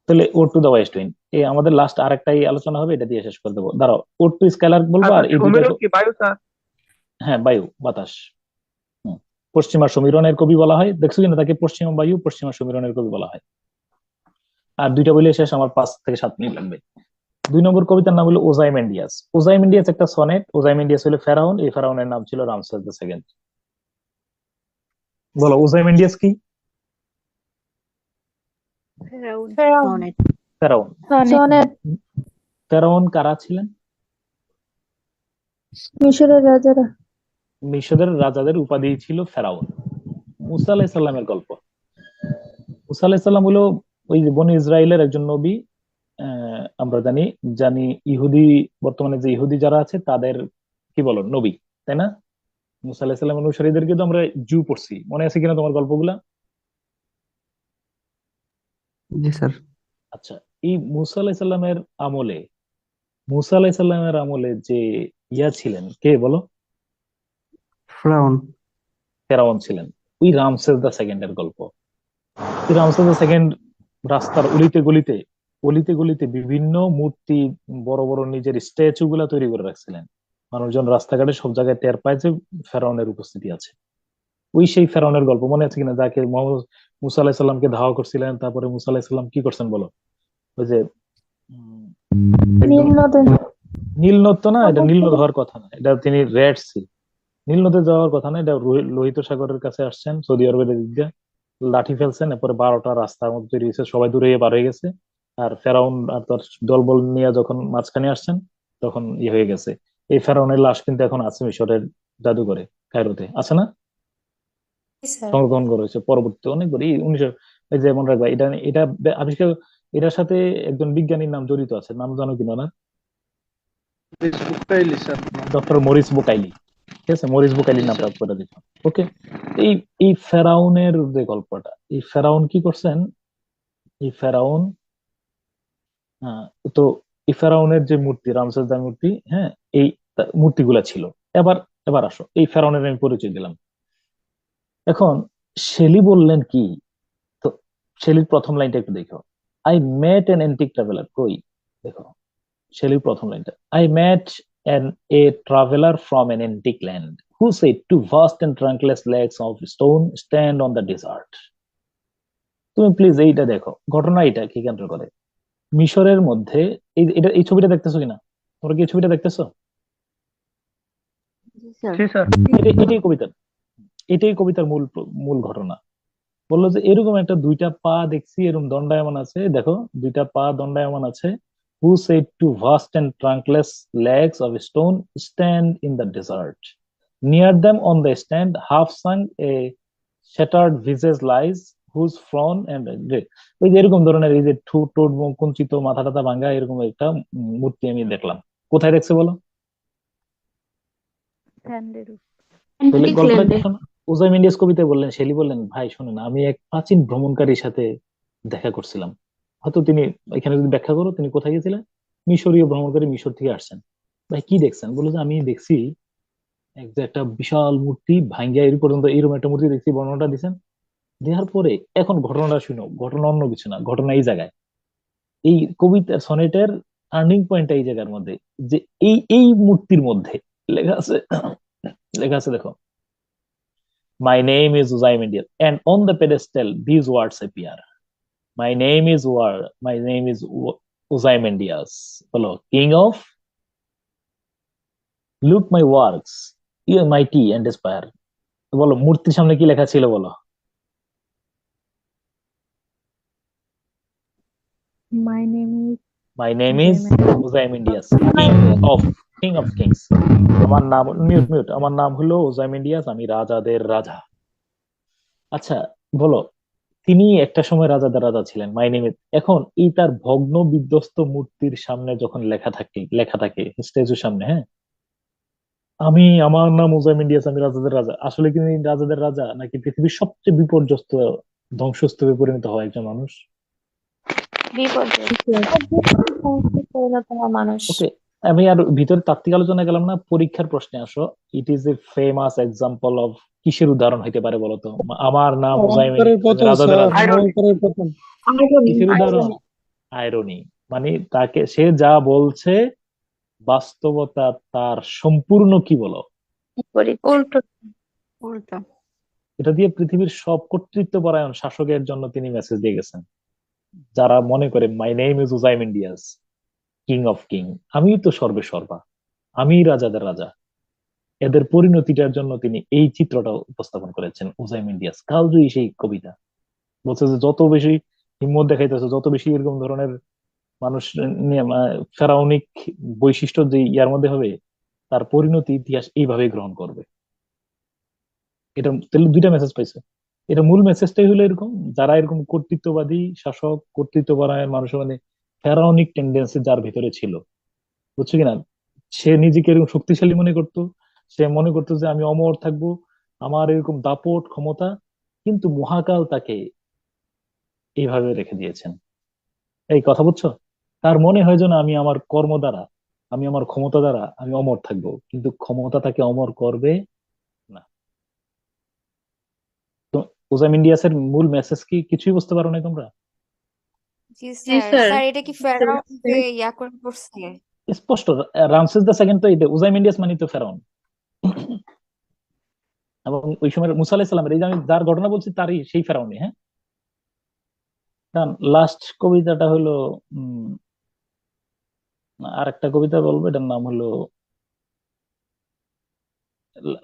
তাহলে ও টু দা ওয়েস্ট উইন্ড, এই আমাদের লাস্ট আরেকটাই আলোচনা হবে, এটা দিয়ে শেষ করে দেবো। দাঁড়াও, ও টু স্কেলার বলবো, আর এই দুইটা। সমীরণ কি বায়ু স্যার? হ্যাঁ, বায়ু, বাতাস। পশ্চিমা সমীরণের কবি বলা হয়, দেখছো কিনা তাকে? পশ্চিমা বায়ু, পশ্চিমা সমীরণের কবি বলা হয়। আর দুইটা বলে শেষ, আমার 5 থেকে 7 মিনিট লাগবে। 2 নম্বর কবিতার নাম হলো ওজাইমেন্ডিয়াস। ওজাইমেন্ডিয়াস একটা সনেট। ওজাইমেন্ডিয়াস হলো ফেরাউন, এই ফেরাউনের নাম ছিল রামসেস দ্য সেকেন্ড। বলো ওজাইমেন্ডিয়াস কি? ফেরাউন। ফেরাউন কারা ছিলেন? মিশরের রাজারা। মিশরের রাজাদের উপাধি ছিল ফেরাউন। মুসা আলাইহিস সালামের গল্প। মুসা আলাইহিস সালাম হলো ওই যে বনি ইসরায়েলের একজন নবী। আমরা জানি জানি ইহুদি, বর্তমানে যে ইহুদি যারা আছে তাদের কি বলো, নবী, তাই না? মুসা আলাইহিস সালামের অনুসারীদেরকে তো আমরা জু পড়ছি, মনে আছে কিনা তোমার গল্পগুলা? জি স্যার। আচ্ছা, এই মুসা আলাইহিস সালামের আমলে, মুসা আলাইহিস সালামের আমলে যে ছিলেন, কে বলো? ফ্রাউন। ফেরাউন ছিলেন। ওই রামসেস দ্য সেকেন্ডের গল্প। ওই রামসেস দ্য সেকেন্ড রাস্তার অলিতে গলিতে বিভিন্ন মূর্তি, বড় বড় নিজের স্ট্যাচু গুলা তৈরি করে রাখছিলেন। মানুষজন রাস্তাঘাটে সব জায়গায় টের পায় যে ফেরাউনের উপস্থিতি আছে। ওই সেই ফেরাউনের গল্প মনে আছে কিনা, যাকে মোহাম্মদ মুসা আলাহিসাল্লামকে ধাওয়া করছিলেন, তারপরে মুসা আলাহিসাল্লাম কি করছেন বলো? ওই যে উম, একদম নীল নদ তো না, এটা নীল নদ হওয়ার কথা না, এটা তিনি রেড সি, নীল নদে যাওয়ার কথা না, এটা লোহিত সাগরের কাছে আসছেন সৌদি আরবের দিক দিয়ে, লাঠি ফেলছেন, এরপরে 12টা রাস্তার মধ্যে তৈরি হয়েছে, সবাই দূরে বার হয়ে গেছে। আর ফেরাউন আর তার দলবল নিয়ে যখন মাঝখানে আসছেন তখন হয়ে গেছে। এই ফেরাউনের লাশ কিন্তু এখন আছে মিশরের জাদুঘরে, কায়রোতে আছে না, স্যার। সংরক্ষণ করেছে পরবর্তী অনেকবার। এই 1900, এই যে মনে রাখবা, এটা এটা আবিষ্কার, এটার সাথে একজন বিজ্ঞানীর নাম জড়িত আছে, নাম জানো কিনা না? Doctor Morris Bucaille. ঠিক আছে, মরিস বুকাইলির নামটা করে দিচ্ছি। ওকে। এই এই ফেরাউনের যে গল্পটা, এই ফেরাউন কি করছেন, এই ফেরাউন আহ, তো এই ফেরাউনের যে মূর্তি, রামসেসদার মূর্তি, হ্যাঁ, এই মূর্তিগুলা ছিল। এবার এবার আসো, এই ফেরাউনের আমি পরিচয় দিলাম। এখন শেলি বললেন কি, তো শেলির প্রথম লাইনটা একটু দেখো। I met an antique traveller, কই দেখো শেলির প্রথম লাইনটা, I met an a traveller from an antique land who said two vast and trunkless legs of stone stand on the desert. তুমি প্লিজ এইটা দেখো, ঘটনা এটা কি কেন্দ্র করে? মিশরের মধ্যে এই ছবিটা দেখতেছো কিনা, তোমরা কি এই ছবিটা দেখতেছো? এটাই কবিতার, এটাই কবিতার মূল মূল ঘটনা। বললো যে এরকম একটা দুইটা পা দেখছি, এরকম দণ্ডায়মান আছে, দেখো দুইটা পা দণ্ডায়মান আছে। Who said two vast and trunkless legs of stone stand in the desert, near them on the stand half sunk a shattered visage lies whose frown and ওই যে এরকম ধরনের, এই যে ঠোঁট টোট মুখ কুঞ্চিত, মাথা টাথা ভাঙা, এরকম একটা মূর্তি আমি দেখলাম। কোথায় দেখছে বলো? তাহলে অ্যান্টিক গল্পটা কি ল্যান্ডে। শোনো, ওজাইমেন্ডিয়াস কবিতায় বললেন, শেলি বললেন, ভাই শোনেন, আমি এক প্রাচীন ভ্রমণকারীর সাথে দেখা করছিলাম। হয়তো তিনি এখানে যদি ব্যাখ্যা করো, তিনি কোথায় গেছিলেন? মিশরীয় ভ্রমণকারী, মিশর থেকে আসছেন। ভাই কি দেখছেন? বলে যে আমি দেখছি এক যে একটা বিশাল মূর্তি ভাঙ্গিয়া এই পর্যন্ত এইরকম একটা মূর্তি দেখছি, বর্ণনাটা দিচ্ছেন। দেওয়ার পরে এখন ঘটনাটা শুনো, ঘটনা অন্য কিছু না, ঘটনা এই জায়গায়, এই কবিতা সনেটের টার্নিং পয়েন্ট এই জায়গার মধ্যে, যে এই মূর্তির মধ্যে লেখা আছে, লেখা আছে দেখো, my name is Ozymandias and on the pedestal this words appear, my name is Ozymandias, বলো, king of, look my works, you mighty and despair. বলো মূর্তির সামনে কি লেখা ছিল বলো? My name is my name is Jaimin. Ozymandias, king of kings. আমার নাম, মিউট মিউট, আমার নাম হলো উজাইমেন্ডিয়াস, আমি রাজাদের রাজা। আচ্ছা, বলো, তিনি একটা সময় রাজাদের রাজা ছিলেন, মাই নেম। এখন এই তার ভগ্ন বিধ্বস্ত মূর্তির সামনে যখন লেখা থাকে স্ট্যাচুর সামনে, হ্যাঁ, আমার নাম উজাইমেন্ডিয়াস, আমি রাজাদের রাজা, আসলে কি তিনি রাজাদের রাজা, নাকি পৃথিবীর সবচেয়ে বিপর্যস্ত ধ্বংসস্তূপে পরিণত হওয়া একজন মানুষ? মানুষ। ওকে, আমি আর ভিতরে তাত্ত্বিক আলোচনা গেলাম না, পরীক্ষার প্রশ্নে আসো। It is a famous example of, কিসের উদাহরণ হইতে পারে বলতো? আমার নাম অহংকারের উজাইমেন্ডিয়াস, আমি পতন রাজাদের স্যার, রাজা। অহংকারের পতন। কিসের উদাহরণ? আইরনি, মানে তাকে, সে যা বলছে বাস্তবতা তার সম্পূর্ণ কি বলো, উল্টো উল্টো। এটা দিয়ে পৃথিবীর সব কর্তৃত্বপরায়ণ শাসকের জন্য তিনি মেসেজ দিয়ে গেছেন, যারা মনে করে my name is Ozymandias, king of king, আমি তো সর্বে সর্বা, আমি রাজাদের রাজা। এদের পরিণতিটার জন্য তিনি এই চিত্রটা উপস্থাপন করেছেন, উজাইমেন্ডিয়াস কালজয়ী সেই কবিতা। বলছে যে যত বেশি হিম্মত দেখাইতেছে, যত বেশি এরকম ধরনের মানুষ নিয়ে ফেরাউনিক বৈশিষ্ট্য যে ইয়ার মধ্যে হবে, তার পরিণতি ইতিহাস এইভাবে গ্রহণ করবে। এটা তাহলে দুইটা মেসেজ পাইছে। এটা মূল মেসেজটাই হলো এরকম, যারা এরকম কর্তৃত্ববাদী শাসক, কর্তৃত্বপরায়ণ মানুষ, মানে ফেরাউনিক টেন্ডেন্সি যার ভিতরে ছিল, বুঝছো কিনা, সে নিজেকে এরকম শক্তিশালী মনে করতো, সে মনে করতো যে আমি অমর থাকবো, আমার এরকম দাপট ক্ষমতা, কিন্তু মহাকাল তাকে এইভাবে রেখে দিয়েছেন। এই কথা বুঝছো? তার মনে হয় যেন আমি আমার কর্ম দ্বারা, আমি আমার ক্ষমতা দ্বারা আমি অমর থাকবো, কিন্তু ক্ষমতা তাকে অমর করবে না। তো ওজাইমেন্ডিয়াসের মূল মেসেজ কি কিছুই বুঝতে পারো না তোমরা? জি জি স্যার স্যার স্যার এটা কি ফেরাউনকে ইয়া করে পড়ছে? স্পষ্ট রামসেস দ্য সেকেন্ড তো এটা, ওজাইমেন্ডিয়াস মানে তো ফেরাউন। এবং ওই সময় মুসা আলাইহিস সালামের, এই যে আমি যার ঘটনা বলছি তারই সেই ফেরাউনই। হ্যাঁ, কারণ লাস্ট কবিতাটা হলো আর একটা কবিতা বলবো, এটার নাম হলো,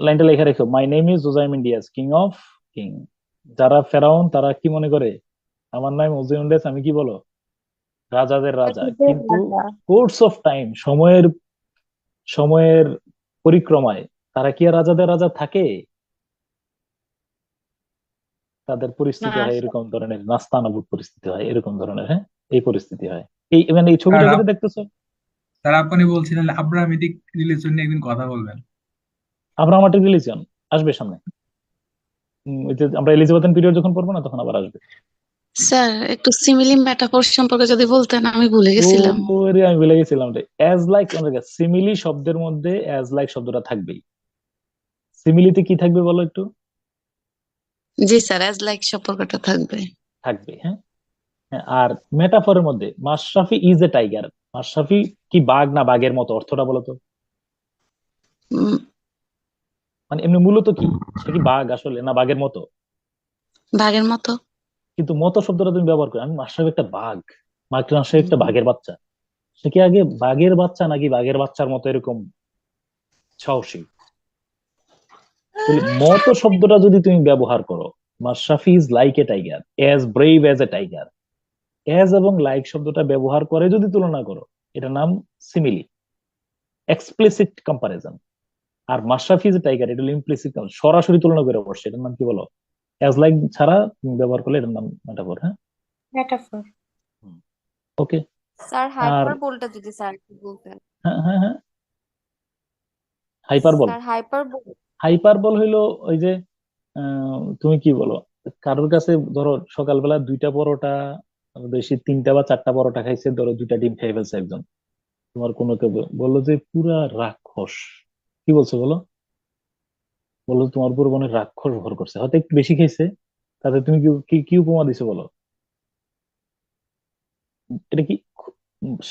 লাইনটা লেখা রেখো, my name is Ozymandias king of king. যারা ফেরাউন তারা কি মনে করে আমার নাম ওজাইমেন্ডিয়াস, আমি কি বলো, রাজাদের রাজা। কিন্তু কোর্স অফ টাইম, সময়ের সময়ের পরিক্রমায় তারা কি আর রাজাদের রাজা থাকে? তাদের পরিস্থিতি হয় এরকম ধরনের, নাস্তানাবুদ পরিস্থিতি হয় এরকম ধরনের। হ্যাঁ, এই পরিস্থিতি হয়। এই মানে এই ছবিটা যেটা দেখতেছো, স্যার আপনি বলছিলেন আব্রাহামিক রিলিজন নিয়ে একদিন কথা বলবেন। আব্রাহামিক রিলিজিয়ন আসবে সামনে। ওই যে আমরা এলিজাবেথিয়ান পিরিয়ড যখন পড়বো না তখন আবার আসবে। স্যার একটু সিমিলি মেটাফর সম্পর্কে যদি বলতেন, আমি ভুলে গেছিলাম। ওরে আমি ভুলে গেছিলাম রে। অ্যাজ লাইক, সিমিলি শব্দের মধ্যে অ্যাজ লাইক শব্দটা থাকবেই। সিমিলিতে কি থাকবে বলো একটু? জি স্যার, অ্যাজ লাইক সম্পর্কটা থাকবে। থাকবে, হ্যাঁ। হ্যাঁ, আর মেটাফরের মধ্যে Mashrafe is a tiger, Mashrafe কি বাঘ না বাঘের মতো, অর্থটা বলো তো? মানে এমনি মূলত কি, সে কি বাঘ আসলে না বাঘের মতো? বাঘের মতো। কিন্তু মতো শব্দটা তুমি ব্যবহার করো, আমি মাশরাফি একটা বাঘ, মাশরাফি একটা বাঘের বাচ্চা। সে কি আগে বাঘের বাচ্চা নাকি বাঘের বাচ্চার মতো এরকম সাহসী? মতো শব্দটা যদি তুমি ব্যবহার করো, Mashrafe is like a tiger, as brave as a tiger, as এবং লাইক শব্দটা ব্যবহার করে যদি তুলনা করো, এটার নাম সিমিলি, এক্সপ্লিসিট কম্পারিজন। আর মাশরাফি ইজ এ টাইগার, এটা হলো ইমপ্লিসিট, সরাসরি তুলনা করে বসছে, এটার নাম কি বলো? অ্যাজ লাইক ছাড়া তুমি ব্যবহার করলে এটার নাম মেটাফর। হ্যাঁ, মেটাফর। ওকে। স্যার আর হাইপারবোলটা যদি স্যার একটু বলতেন। হ্যাঁ হ্যাঁ হ্যাঁ, হাইপারবল। স্যার হাইপারবোল হাইপারবল হইলো ওই যে তুমি কি বলো, কারোর কাছে ধরো সকালবেলা 2টা পরোটা, বেশি 3টা বা 4টা পরোটা খাইছে, ধরো 2টা ডিম খেয়ে ফেলছে একজন, তোমার কোনো কেউ বললো যে পুরা রাক্ষস, কি বলছো বলো? বললো তোমার উপর মনে হয় রাক্ষস ভর করছে, হয়তো একটু বেশি খেয়েছে, তাতে তুমি কি কি কি উপমা দিছো বলো? এটা কি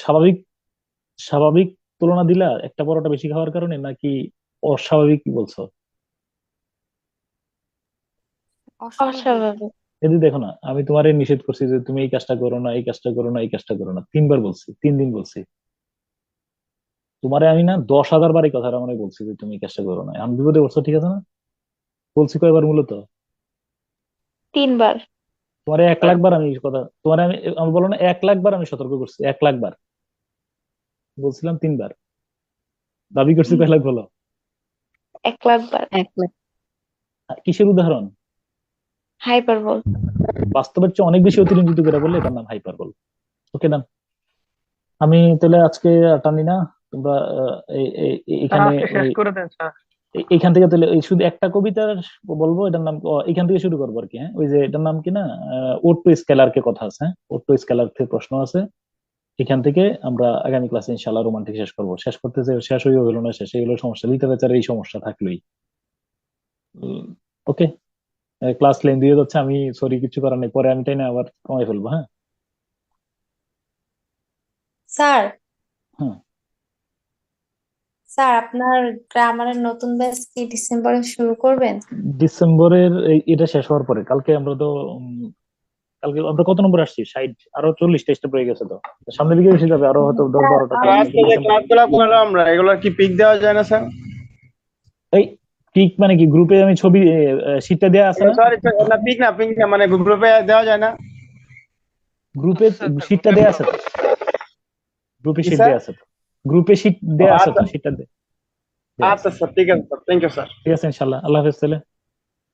স্বাভাবিক, স্বাভাবিক তুলনা দিলা একটা পরোটা বেশি খাওয়ার কারণে, নাকি অস্বাভাবিক কি বলছো? অস্বাভাবিক। যদি দেখো না, আমি তোমারে নিষেধ করছি যে তুমি এই কাজটা করো না, এই কাজটা করো না, এই কাজটা করো না, 3বার বলছি, 3 দিন বলছি। তোমারে আমি না 10,000 বার এই কথাটা মনে বলছি যে তুমি এই কাজটা করো না, আমি বিপদে পড়ছো, ঠিক আছে না? বলছি কয়বার মূলত? 3 বার। তোমারে 1,00,000 বার আমি এই কথা, তোমারে আমি আমি বলো না 1,00,000 বার আমি সতর্ক করছি, 1,00,000 বার বলছিলাম, 3বার দাবি করছি, কয় লাখ বলো? 1,00,000 বার। কিসের উদাহরণ? হাইপারবোল। বাস্তবের চেয়ে অনেক বেশি অতিরঞ্জিত করে বললে এটার নাম হাইপারবল। ওকে ডান। আমি তাহলে আজকে আর টানি না, তোমরা এখানে শেষ করে দেন স্যার। এইখান থেকে তাহলে এই শুধু একটা কবিতা বলবো, এটার নাম এখান থেকে শুরু করবো আর কি। হ্যাঁ, ওই যে এটার নাম কি না, ওড টু স্কেলার কে কথা আছে, হ্যাঁ, ওড টু স্কেলার থেকে প্রশ্ন আছে, এখান থেকে আমরা আগামী ক্লাসে ইনশাআল্লাহ রোমান্টিক শেষ করবো। শেষ করতে যে শেষ হয়ে হলো না, শেষ হলো সমস্যা, লিটারেচারের এই সমস্যা থাকলোই। ওকে, ক্লাস লেন দিয়ে যাচ্ছে, আমি সরি কিছু করার নেই, পরে আমি তাই না আবার কমাই ফেলবো। হ্যাঁ স্যার হুম, স্যার আপনার গ্রামারের নতুন ব্যাচ কি ডিসেম্বরে শুরু করবেন? ডিসেম্বরের এটা শেষ হওয়ার পরে, কালকে আমরা তো কালকে আমরা কত নম্বর আসছি, 60, আরো 40টা স্টেপ রয়ে গেছে, তো সামনের দিকে এসে যাবে, আরো হয়তো 10-12টা আজকে যে ক্লাসগুলো করলাম আমরা, এগুলো কি পিক দেওয়া যায় না স্যার? এই পিক মানে কি, গ্রুপে আমি ছবি শীটটা দেয়া আছে না? সরি না, পিক না, মানে গ্রুপে দেওয়া যায় না? গ্রুপে শীটটা দেয়া আছে তো, গ্রুপে শীট দেয়া আছে তো, গ্রুপে শীট দেয়া আছে তো, শীটটা দেয়া আচ্ছা স্যার, ঠিক আছে স্যার, থ্যাংক ইউ স্যার। ঠিক আছে, ইনশাআল্লাহ। আল্লাহ হাফেজ তাহলে।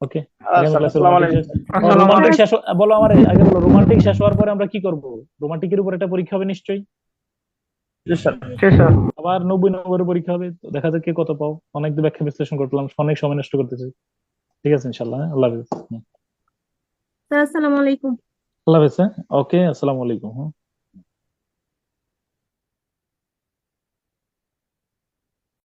ওকে, আগামী আচ্ছা, ক্লাসে আসসালামু রোমান্টিক আলাইকুম। রোমান্টিক শেষ বলো আমার আগে, বলো রোমান্টিক শেষ হওয়ার পরে আমরা কি করব? রোমান্টিকের উপর একটা পরীক্ষা হবে নিশ্চয়ই, জি স্যার। আবার 90 নম্বরের পরীক্ষা হবে, তো দেখা যাক কে কত পাও। অনেক ব্যাখ্যা বিশ্লেষণ করলাম, অনেক সময় নষ্ট করতেছি। ঠিক আছে ইনশাআল্লাহ, হ্যাঁ? আল্লাহ হাফেজ। স্যার আসসালামু আলাইকুম। আল্লাহ হাফেজ। ওকে, আসসালামু আলাইকুম।